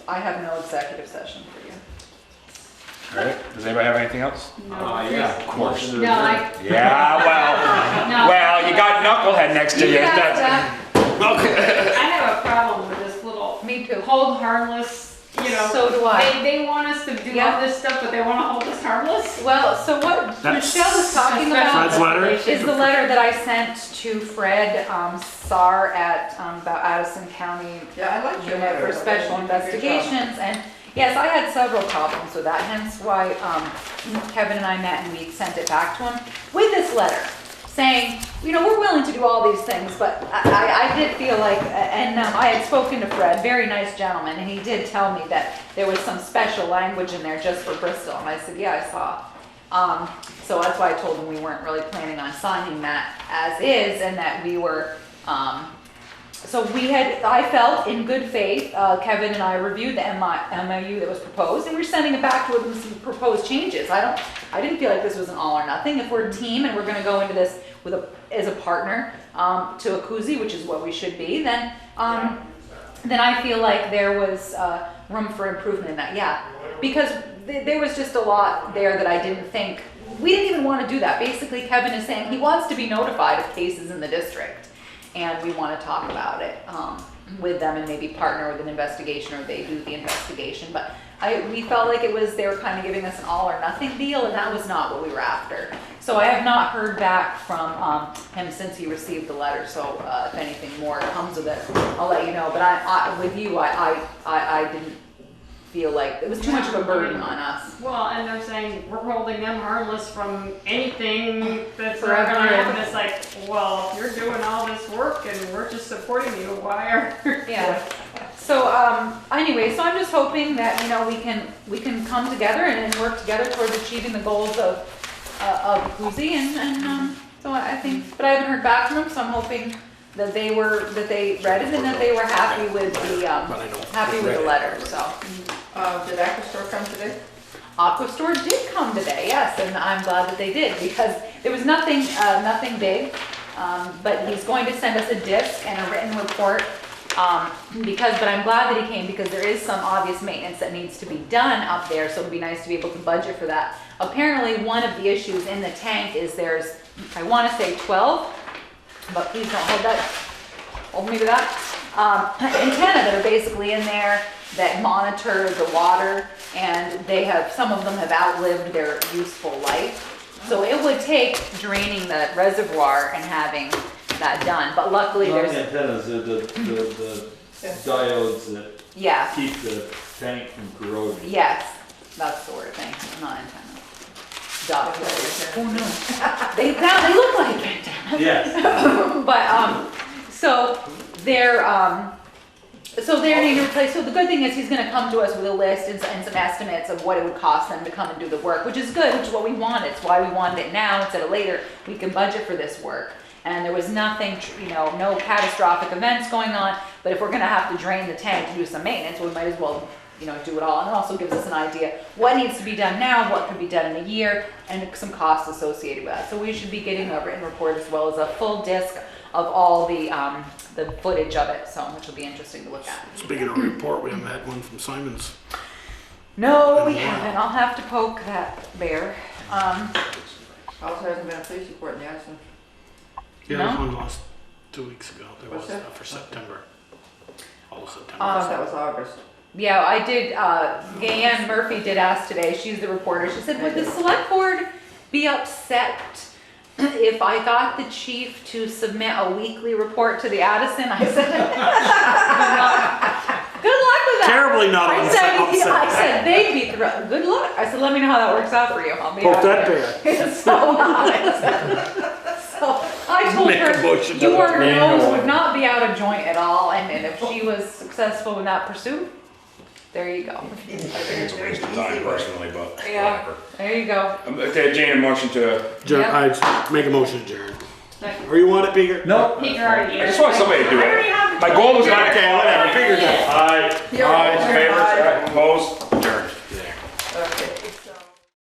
I have no executive session for you. All right, does anybody have anything else? Yeah, of course. No, I, Yeah, no. well, you got Knucklehead next to you. Yeah, That's- I have a problem with this little Me too. hold harmless, you know. So do I. They want us to do Yeah. all this stuff, but they wanna hold us harmless? Well, so what That's- Michelle is talking about Fred's letter? is the letter that I sent to Fred Sarr at about Addison County Yeah, I like your Unit letter. for Special Good job. Investigations. And yes, I had several problems with that, hence why Kevin and I met and we sent it back to him with this letter saying, you know, we're willing to do all these things, but I did feel like, and I had spoken to Fred, very nice gentleman, and he did tell me that there was some special language in there just for Bristol, and I said, yeah, I saw. So that's why I told him we weren't really planning on signing that as is, and that we were, so I felt in good faith, Kevin and I reviewed the MOU that was proposed, and we're sending it back to him with some proposed changes. I didn't feel like this was an all or nothing. If we're a team and we're gonna go into this as a partner, to a koozie, which is what we should be, then I feel like there was, room for improvement in that, yeah. Because there was just a lot there that I didn't think, we didn't even wanna do that. Basically, Kevin is saying he wants to be notified of cases in the district. And we want to talk about it with them and maybe partner with an investigation, or they do the investigation. But we felt like they were kind of giving us an all or nothing deal, and that was not what we were after. So I have not heard back from him since he received the letter. So if anything more comes of it, I'll let you know. But with you, I didn't feel like it was too much of a burden on us. Well, and they're saying we're holding them harmless from anything that's Forever. gonna happen. It's like, well, if you're doing all this work and we're just supporting you, why are? Yeah. So anyway, so I'm just hoping that, you know, we can come together and work together towards achieving the goals of Koozie, and so I think, but I haven't heard back from them, so I'm hoping that they read it and that they were happy with the letter. So Did Aquastore come today? Aquastore did come today, yes, and I'm glad that they did, because there was nothing big, but he's going to send us a disc and a written report. But I'm glad that he came, because there is some obvious maintenance that needs to be done up there, so it'd be nice to be able to budget for that. Apparently, one of the issues in the tank is there's, I want to say 12, but please don't hold me to that, antenna that are basically in there that monitor the water, and some of them have outlived their useful life. So it would take draining the reservoir and having that done, but luckily Not there's, the antennas, the diodes that yeah, keep the tank from corroding. yes, that's the word, thank you, not antenna. stuff. Oh no. They look like it. Yes. But, so they're needing to replace, so the good thing is he's gonna come to us with a list and some estimates of what it would cost them to come and do the work, which is good, which is what we wanted. It's why we wanted it now instead of later. We can budget for this work. And there was nothing, no catastrophic events going on, but if we're gonna have to drain the tank to do some maintenance, we might as well, do it all. And it also gives us an idea what needs to be done now, what could be done in a year, and some costs associated with that. So we should be getting a written report as well as a full disc of all the footage of it, so which will be interesting to look at. Speaking of report, we haven't had one from Simon's. No, we haven't. I'll have to poke that bear. Also hasn't been a police report in the accident. Yeah, No? there's one last 2 weeks ago. There What's was that? for September. All of September. That was August. Yeah, I did, Gayanne Murphy did ask today, she's the reporter, she said, would the select board be upset if I got the chief to submit a weekly report to the Addison? I said, good luck with that. Terribly not I said, they'd be thrilled. Good luck. I said, let me know how that works out for you. I'll be Poke happy that to-" bear. It's so honest. So I told Make a her, motion to your manual. nose would not be out of joint at all, and if she was successful in that pursuit, there you go. I think it's a waste of time personally, but Yeah. whatever. There you go. Okay, Jane, a motion to, Yep. I make a motion, Jared. Or you want it, Peter? Nope. Peter already I just want somebody to do it. My goal was not, okay, whatever, figure it out. Aye, Yeah. aye, favor, opposed,